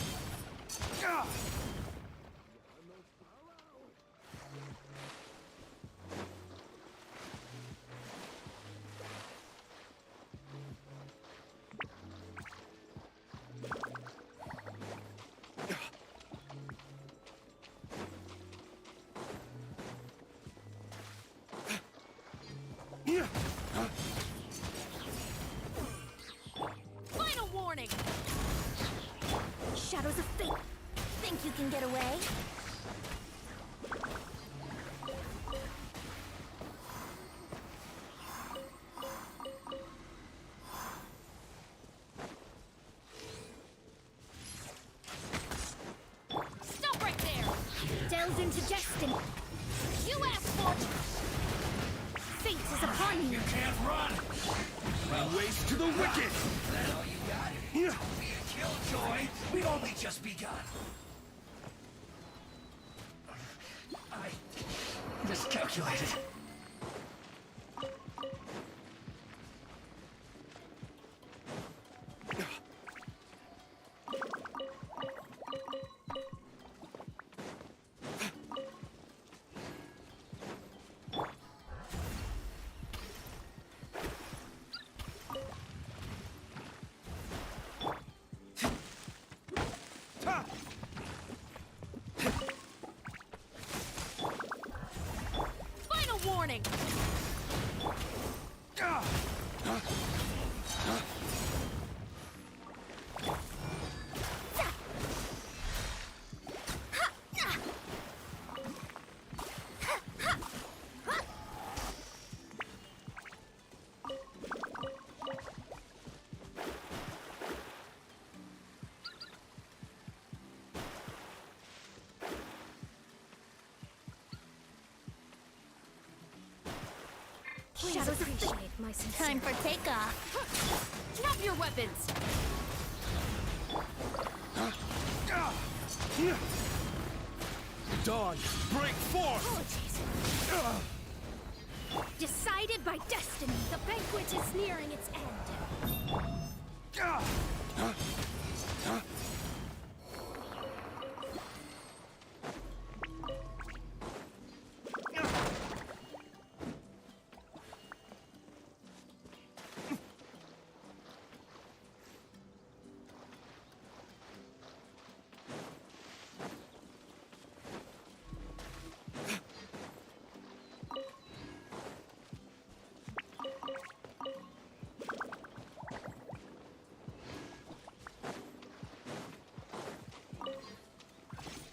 Yeah. Final warning! Shadows of fate. Think you can get away? Stop right there! Delve into destiny. You asked for it! Fate is upon you. Can't run! Lay waste to the wicked! That all you got? Yeah. Be a killjoy. We've only just begun. I miscalculated. Ta! Final warning! Shadows of fate. My Time for takeoff. Drop your weapons! Dawn, break forth! apologies. Decided by destiny, the banquet is nearing its end.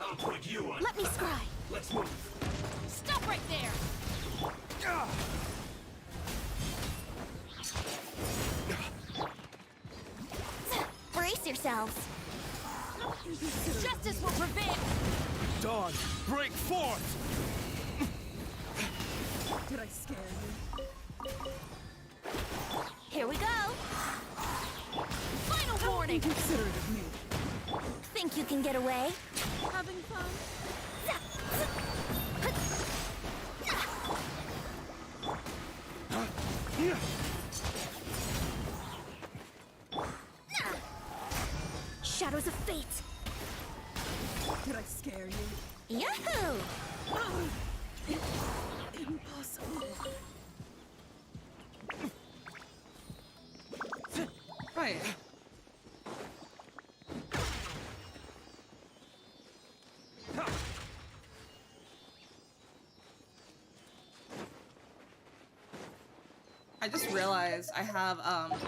I'll put you on. Let me scry. Let's move. Stop right there! Brace yourselves. Justice will prevail! Dawn, break forth! Did I scare you? Here we go. Final warning! Considerate of me. Think you can get away? Having fun? Shadows of fate. Did I scare you? Yahoo! Impossible. Right. I just realized I have, hang on.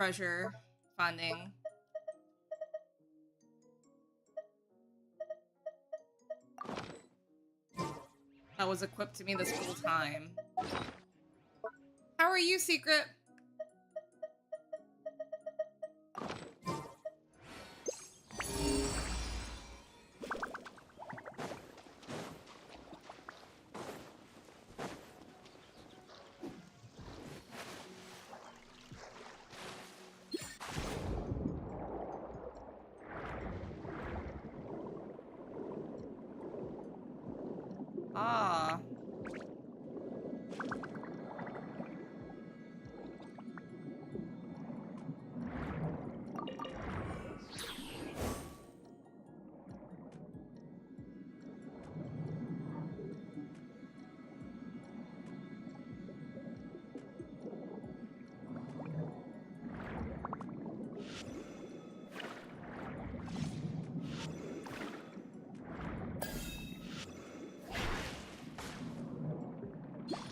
Treasure funding. That was equipped to me this whole time. How are you, Secret? Ah.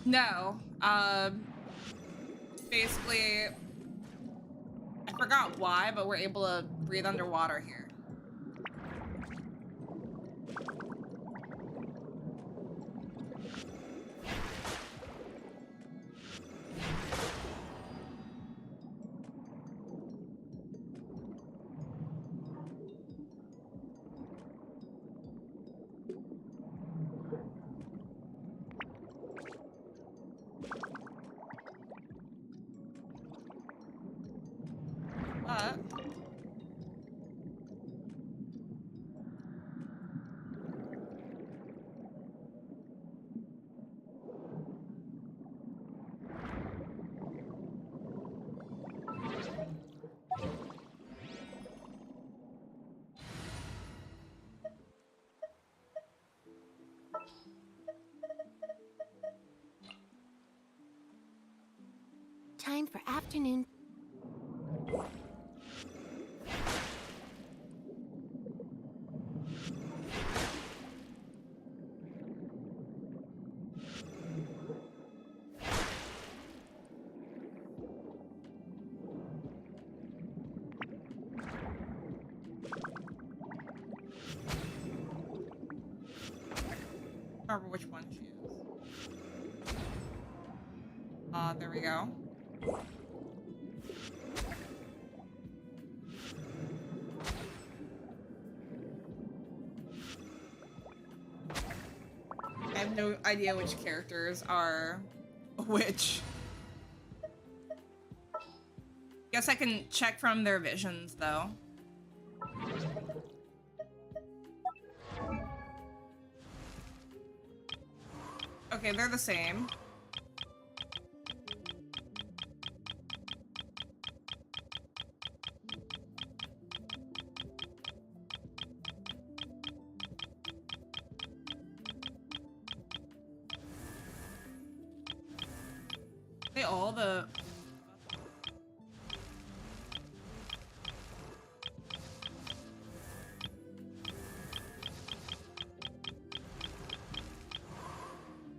No. Basically, I forgot why, but we're able to breathe underwater here. But Time for afternoon. remember which one to use. There we go. I have no idea which characters are which. Guess I can check from their visions, though. Okay, they're the same. They all the...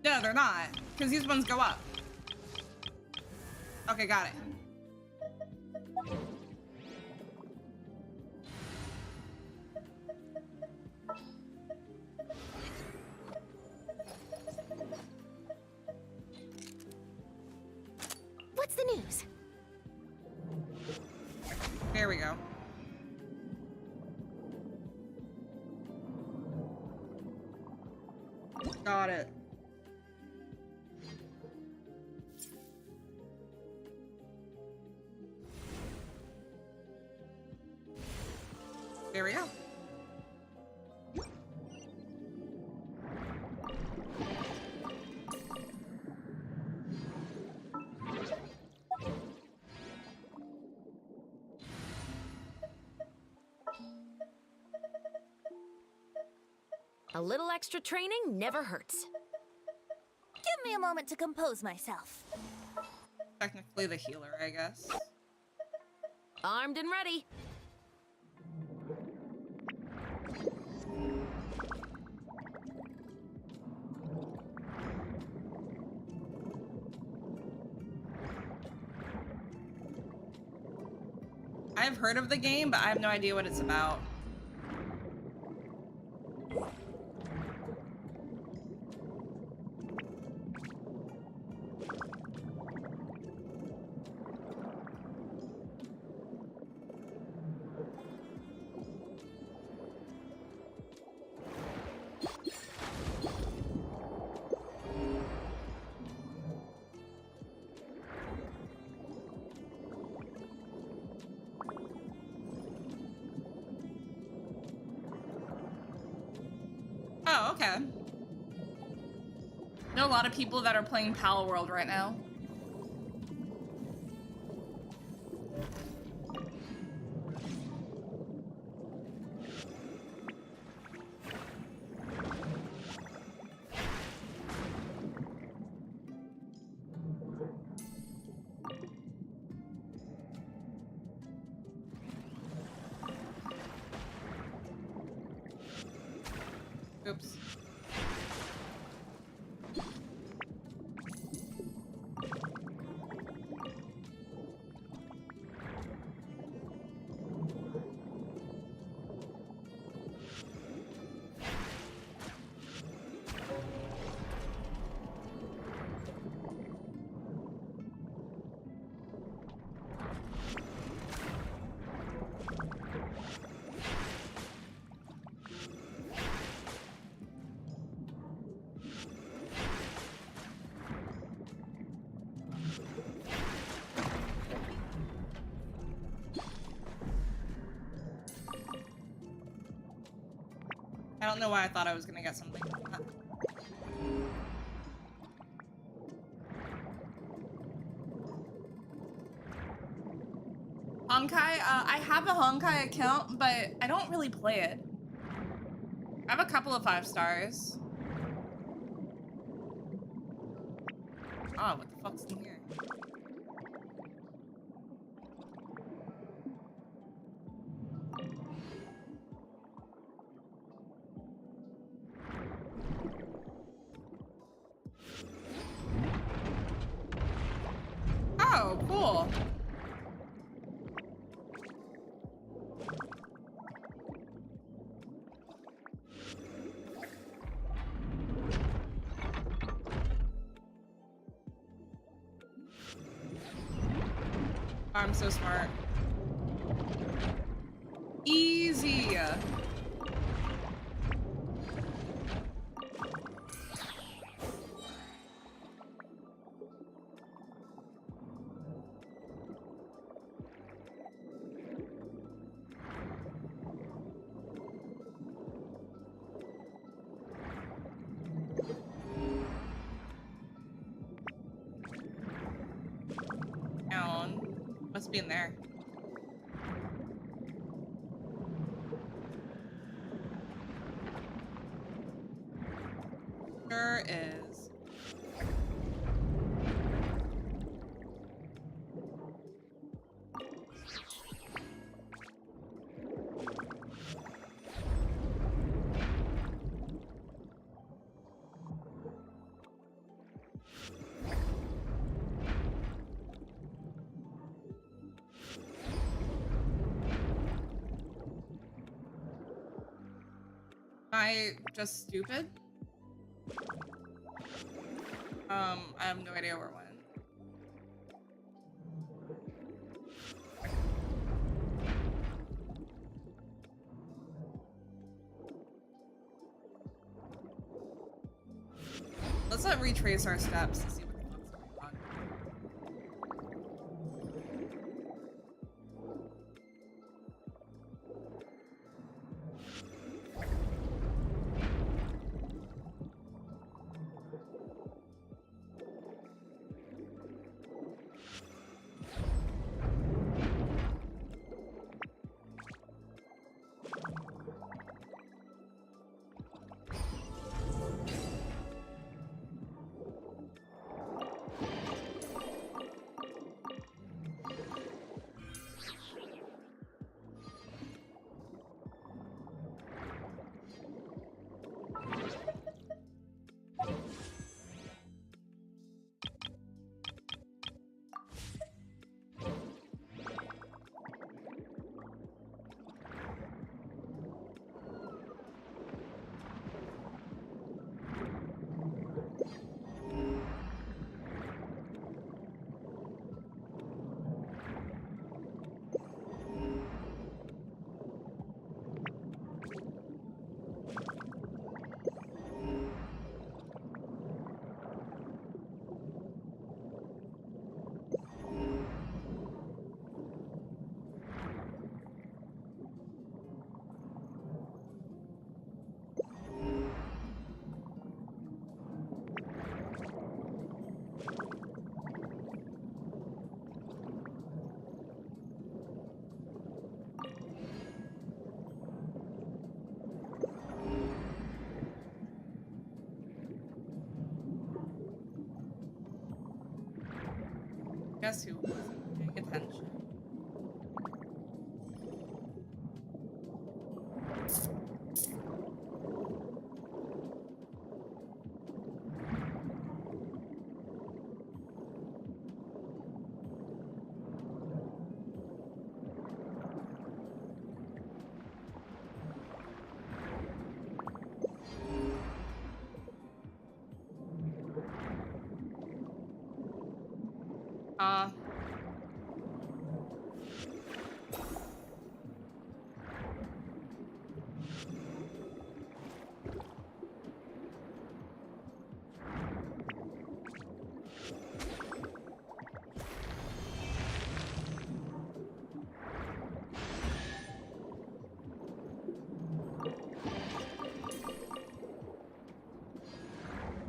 No, they're not, because these ones go up. Okay, got it. What's the news? There we go. Got it. There we go. A little extra training never hurts. Give me a moment to compose myself. Technically the healer, I guess. Armed and ready. I've heard of the game, but I have no idea what it's about. Oh, okay. Know a lot of people that are playing Pal World right now. Oops. I don't know why I thought I was gonna get something. Honkai, I have a Honkai account, but I don't really play it. I have a couple of 5 stars. Oh, what the fuck's in here? Oh, cool. I'm so smart. Easy. Down. Must be in there. Sure is. Am I just stupid? I have no idea where it went. Let's retrace our steps to see what the fuck's going on. Guess who wasn't paying attention?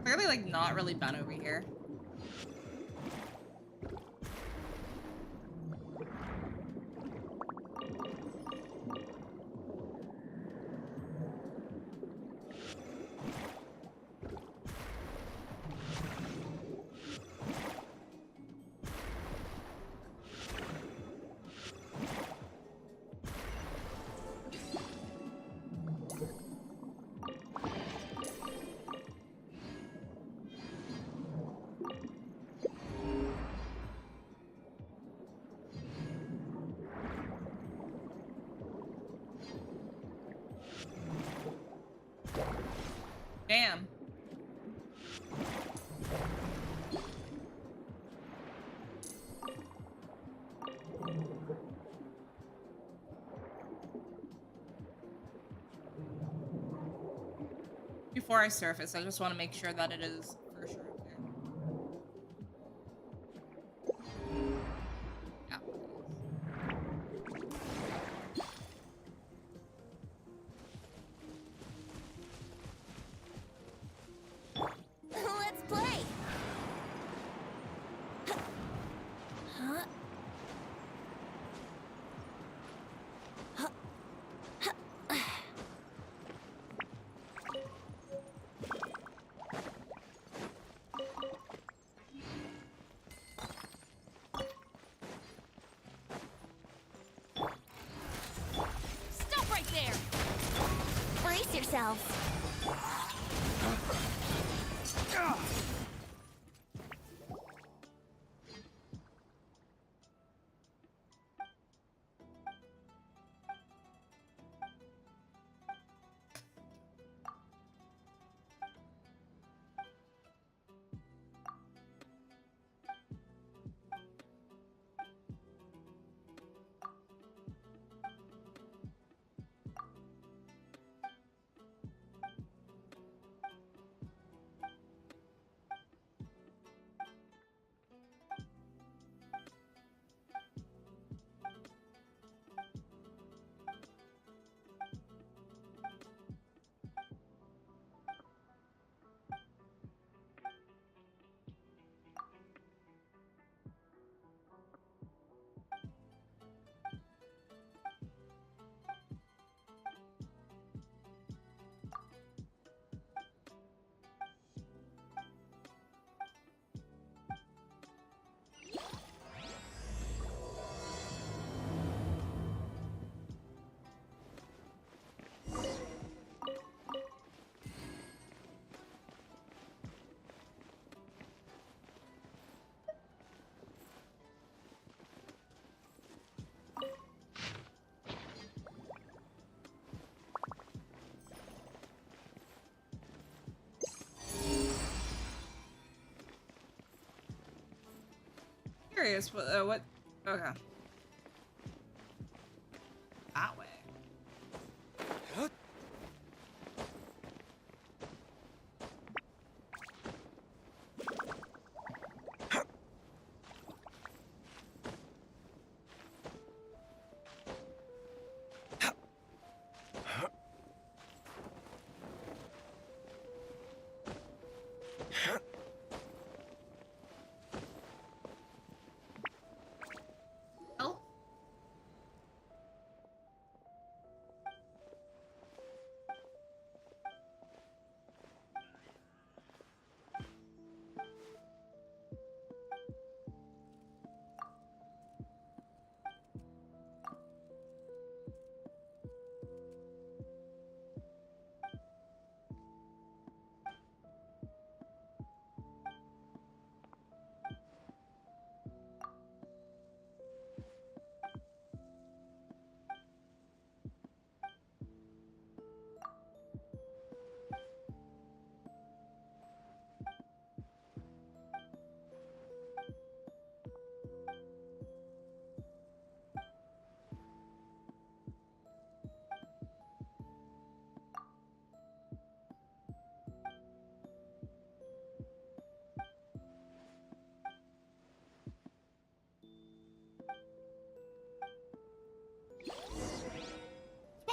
Clearly, like, not really been over here. Damn. Before I surface, I just want to make sure that it is for sure up there. Yeah. Let's play. Huh? Stop right there! Brace yourselves. Curious, what? Okay. That way.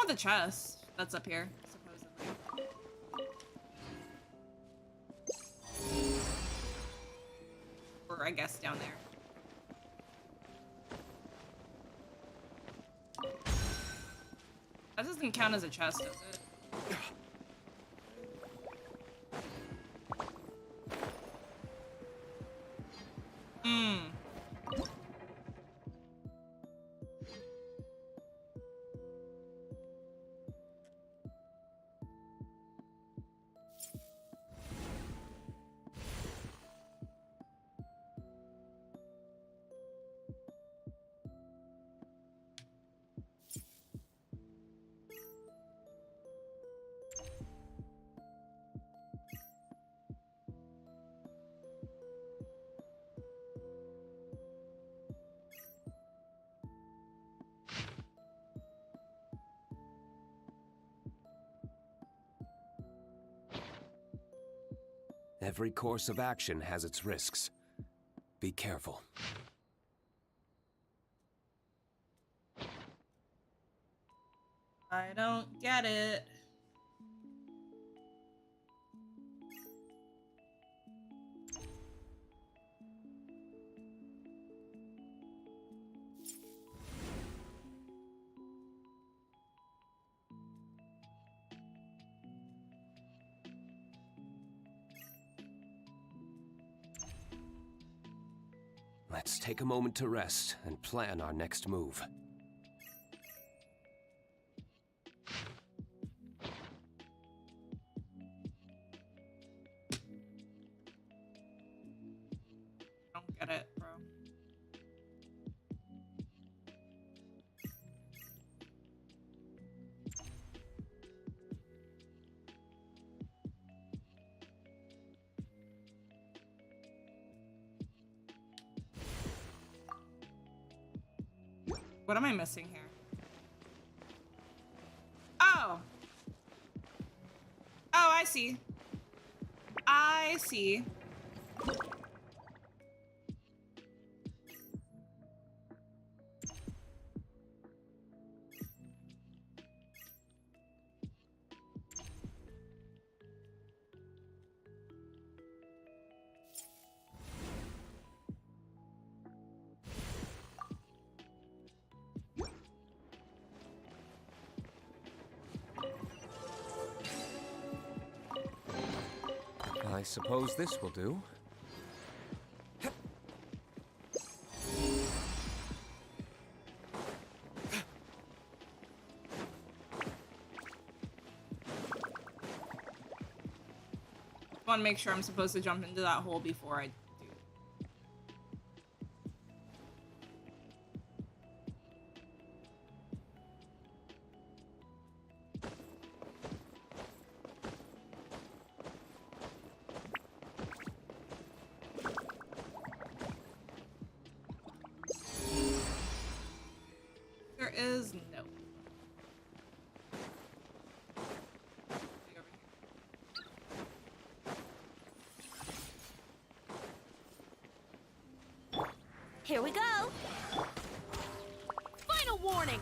want the chest that's up here, supposedly. Or I guess down there. That doesn't count as a chest, does it? Hmm. Every course of action has its risks. Be careful. I don't get it. Let's take a moment to rest and plan our next move. Don't get it, bro. What am I missing here? Oh! Oh, I see. I see. I suppose this will do. I want to make sure I'm supposed to jump into that hole before I do. There is no. Here we go. Final warning.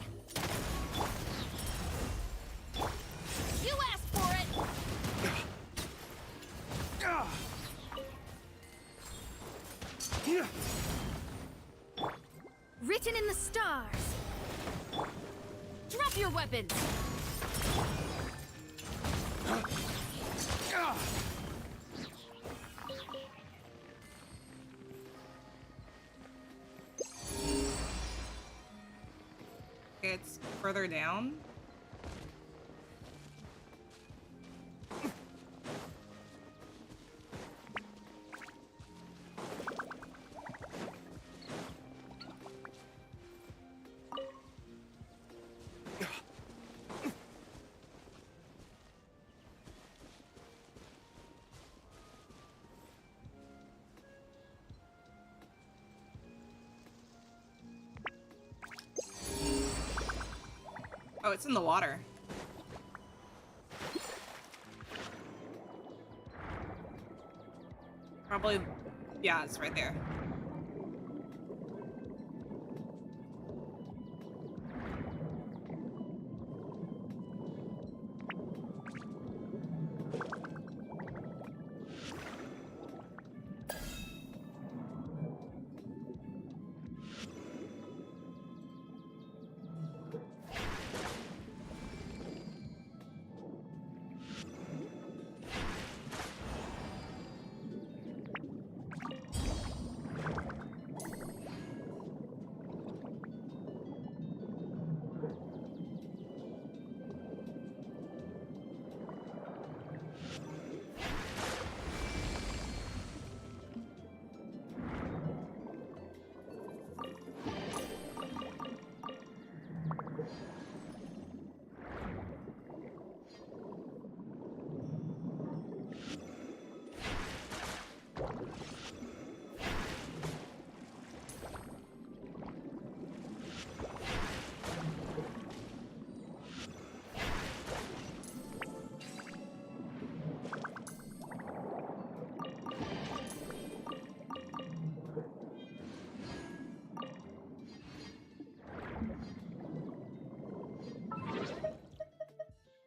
You asked for it. Written in the stars. Drop your weapons. It's further down. Oh, it's in the water. Probably, yeah, it's right there.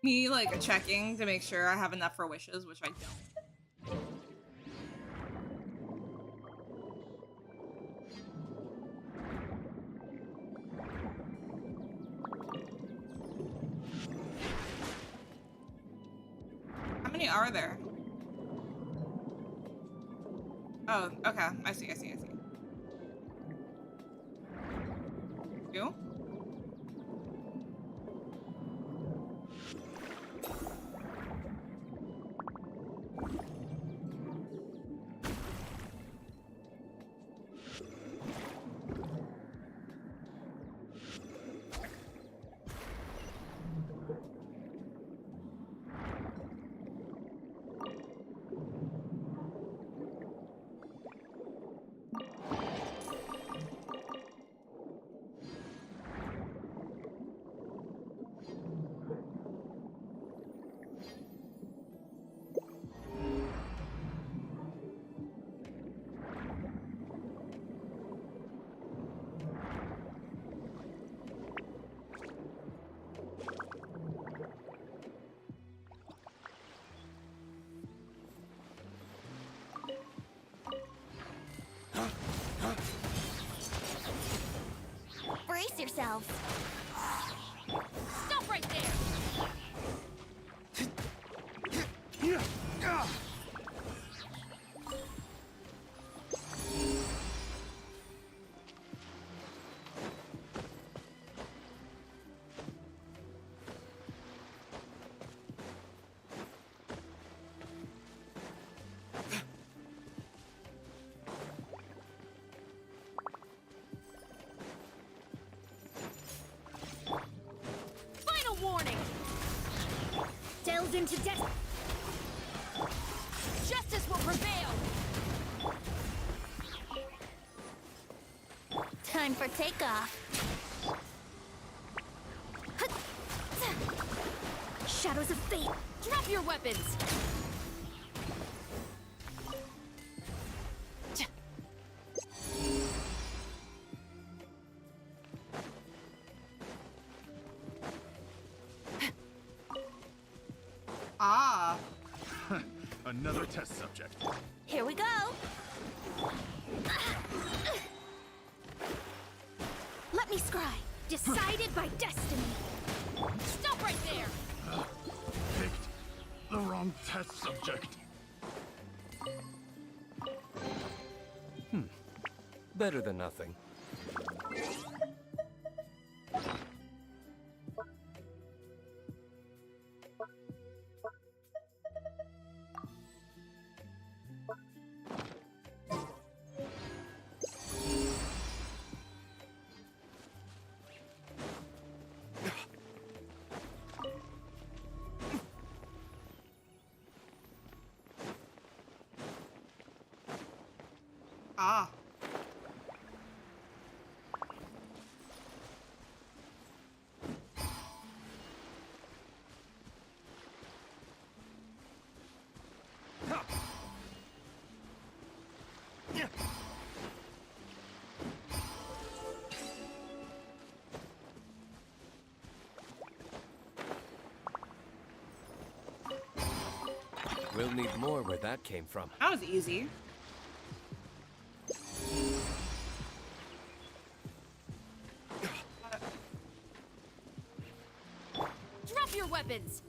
Me like checking to make sure I have enough for wishes, which I don't. How many are there? Oh, okay. I see. Two? Brace yourselves. Stop right there! Final warning! Delve into death. Justice will prevail! Time for takeoff. Shadows of fate. Drop your weapons! Ah. Another test subject. Here we go. Let me scry. Decided by destiny. Stop right there! Picked the wrong test subject. Better than nothing. Ah. We'll need more where that came from. That was easy. Drop your weapons!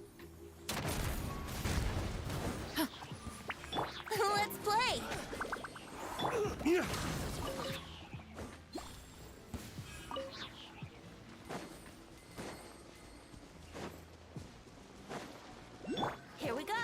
Let's play. Here we go.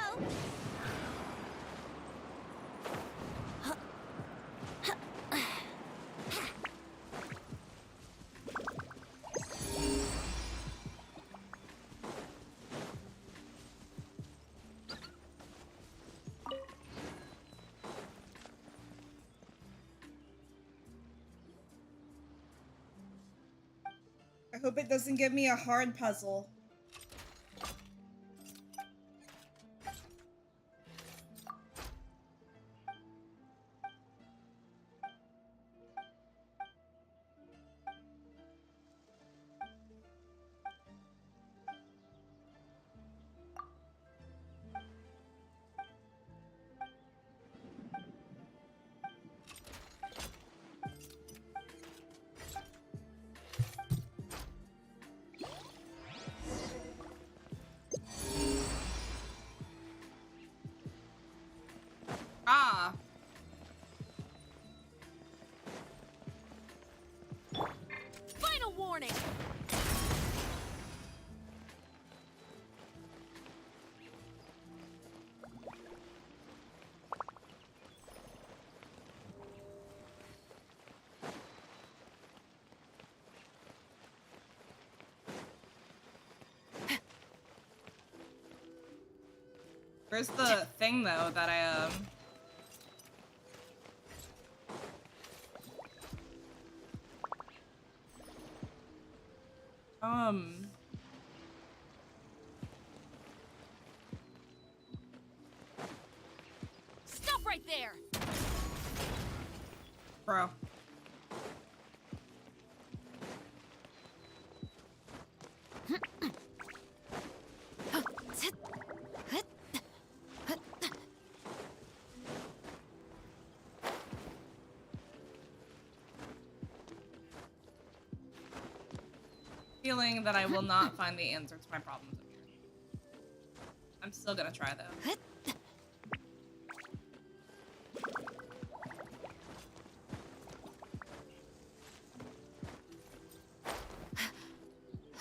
I hope it doesn't give me a hard puzzle. Where's the thing though that I Stop right there! bro. Feeling that I will not find the answer to my problems up here. I'm still gonna try though.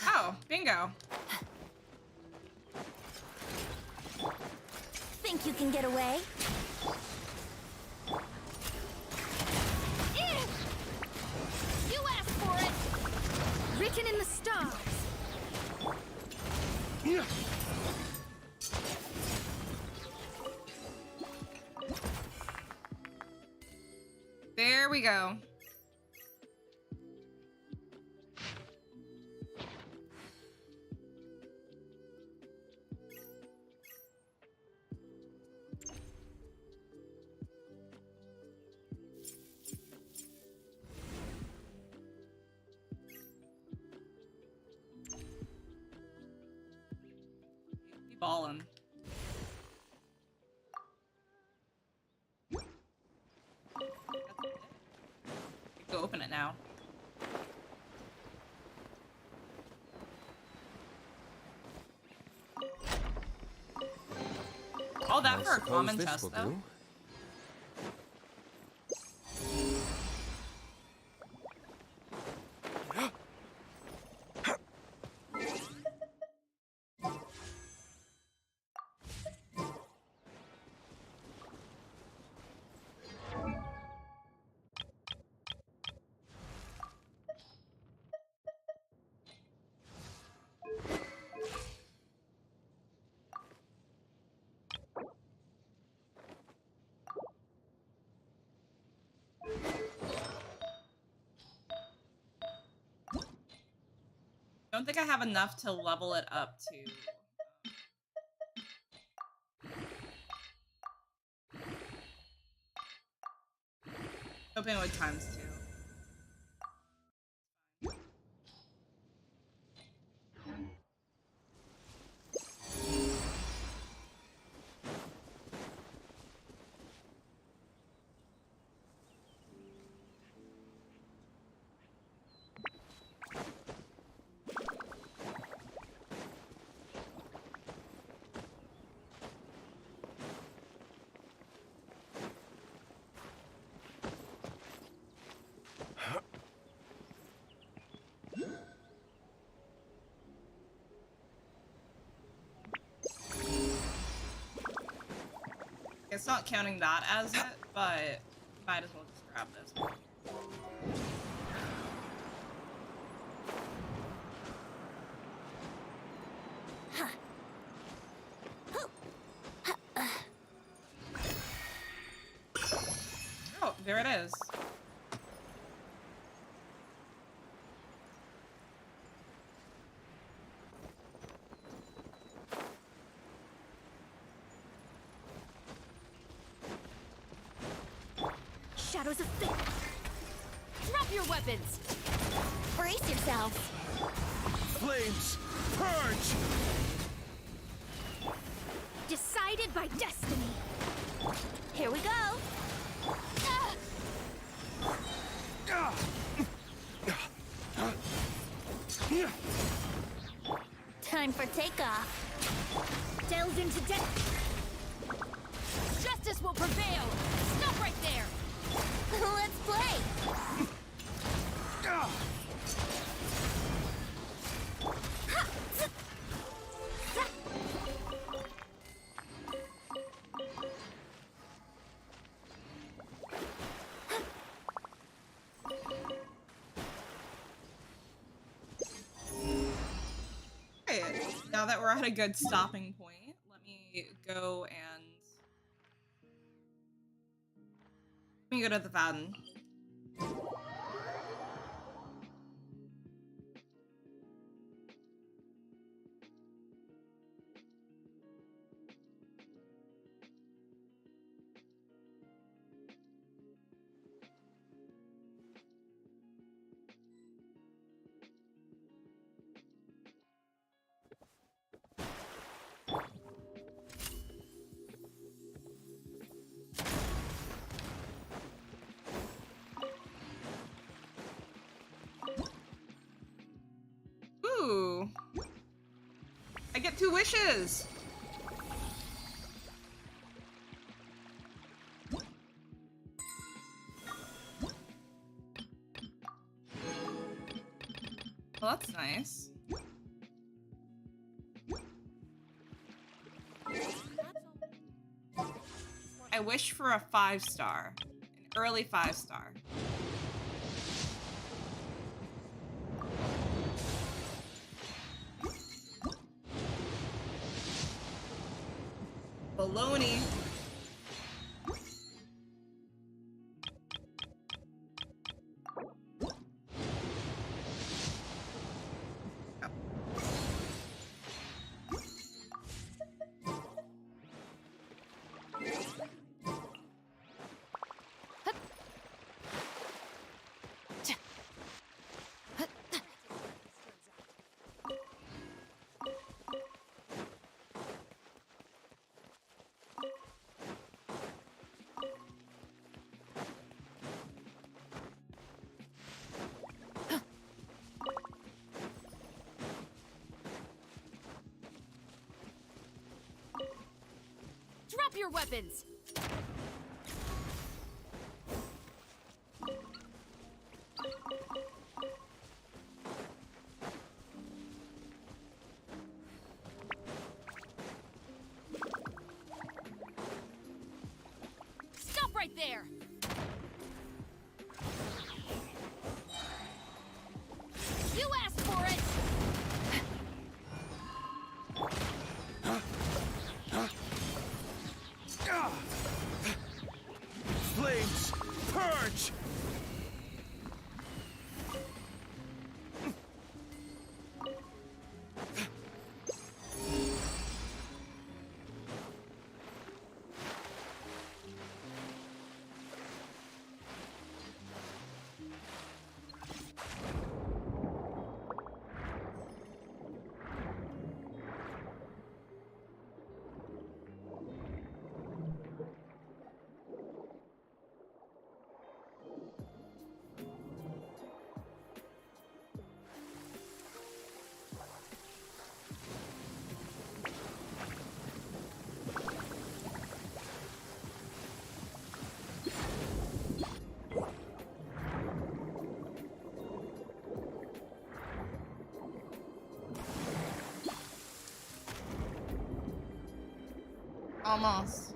Oh, bingo. Think you can get away? You asked for it! Written in the stars! There we go. Be ballin'. Go open it now. All that for a common test, though. I don't think I have enough to level it up to. Hoping it would times 2. It's not counting that as it, but might as well just grab this. Oh, there it is. Shadows of fate! Drop your weapons! Brace yourself. Flames, purge! Decided by destiny! Here we go. Time for takeoff. Delve into death! Justice will prevail! Stop right there! Let's play. Okay, now that we're at a good stopping point, let me go and let me go to the fountain. Ooh. I get 2 wishes. Well, that's nice. I wish for a 5-star. An early 5-star. Baloney. Drop your weapons! Stop right there! You asked for it! Flames, purge! Almost.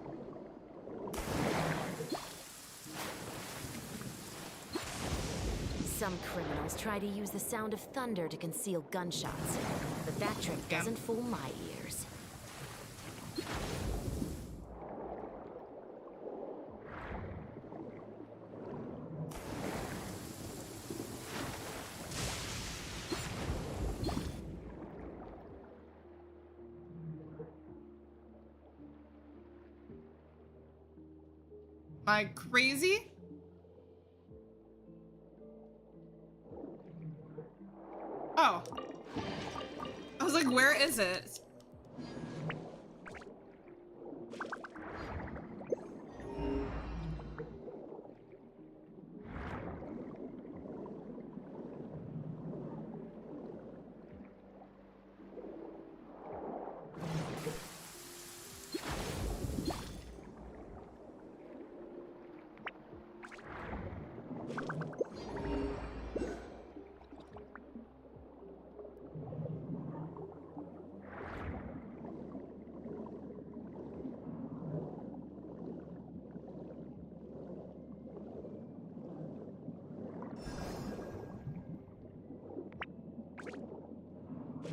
Some criminals try to use the sound of thunder to conceal gunshots, but that trick doesn't fool my ears. Am I crazy? Oh. I was like, where is it?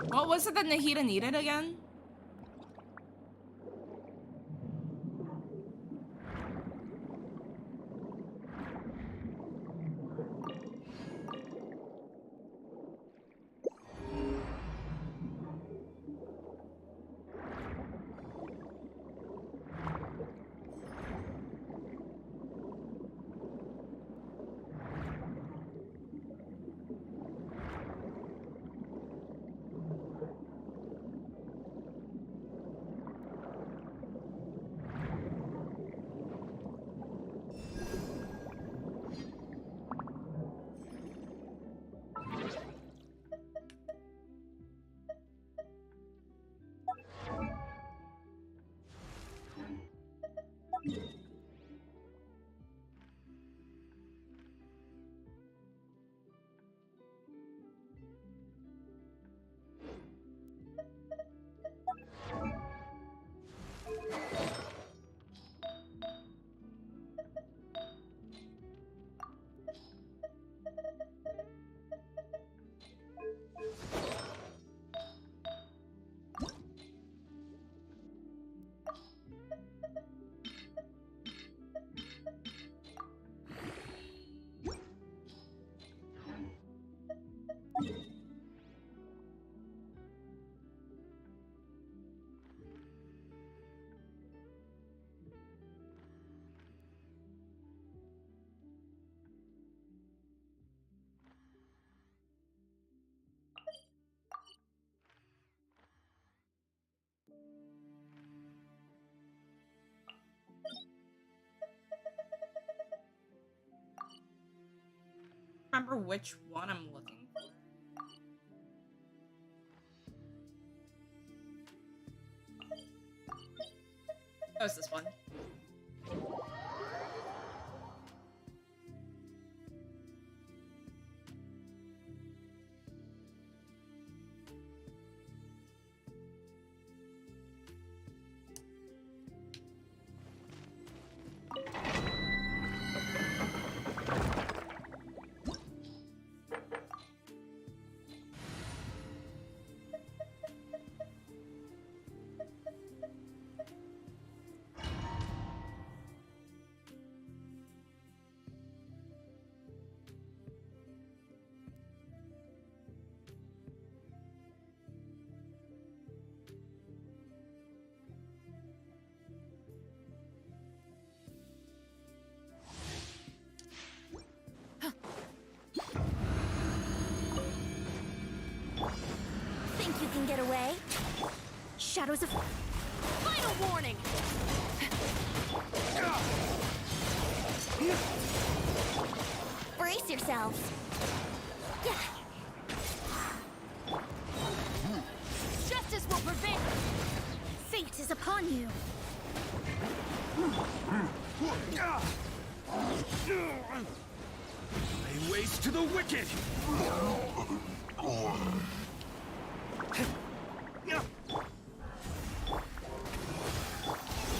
What was it that Nahida needed again? Remember which one I'm looking for. Oh, it's this one. Think you can get away? Shadows of... Final warning! Brace yourselves. Justice will prevail! Fate is upon you! Lay waste to the wicked!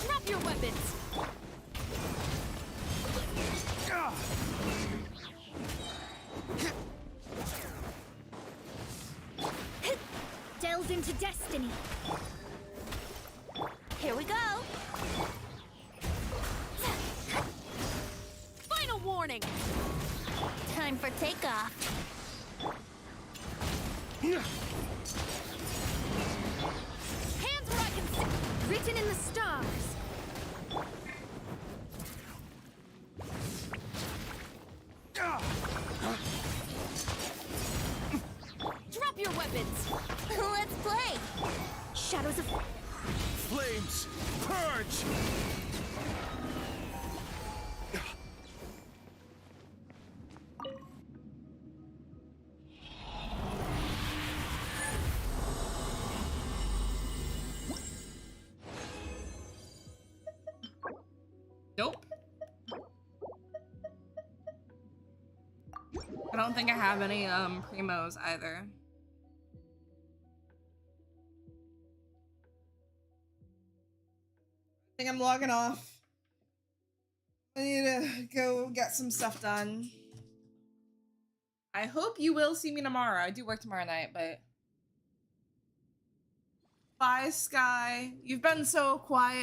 Drop your weapons! Delve into destiny! Here we go. Final warning! Time for takeoff. Hands where I can see! Written in the stars! Drop your weapons! Let's play. Shadows of... Flames, purge! Nope. I don't think I have any primos either. I think I'm logging off. I need to go get some stuff done. I hope you will see me tomorrow. I do work tomorrow night, but bye, Sky. You've been so quiet.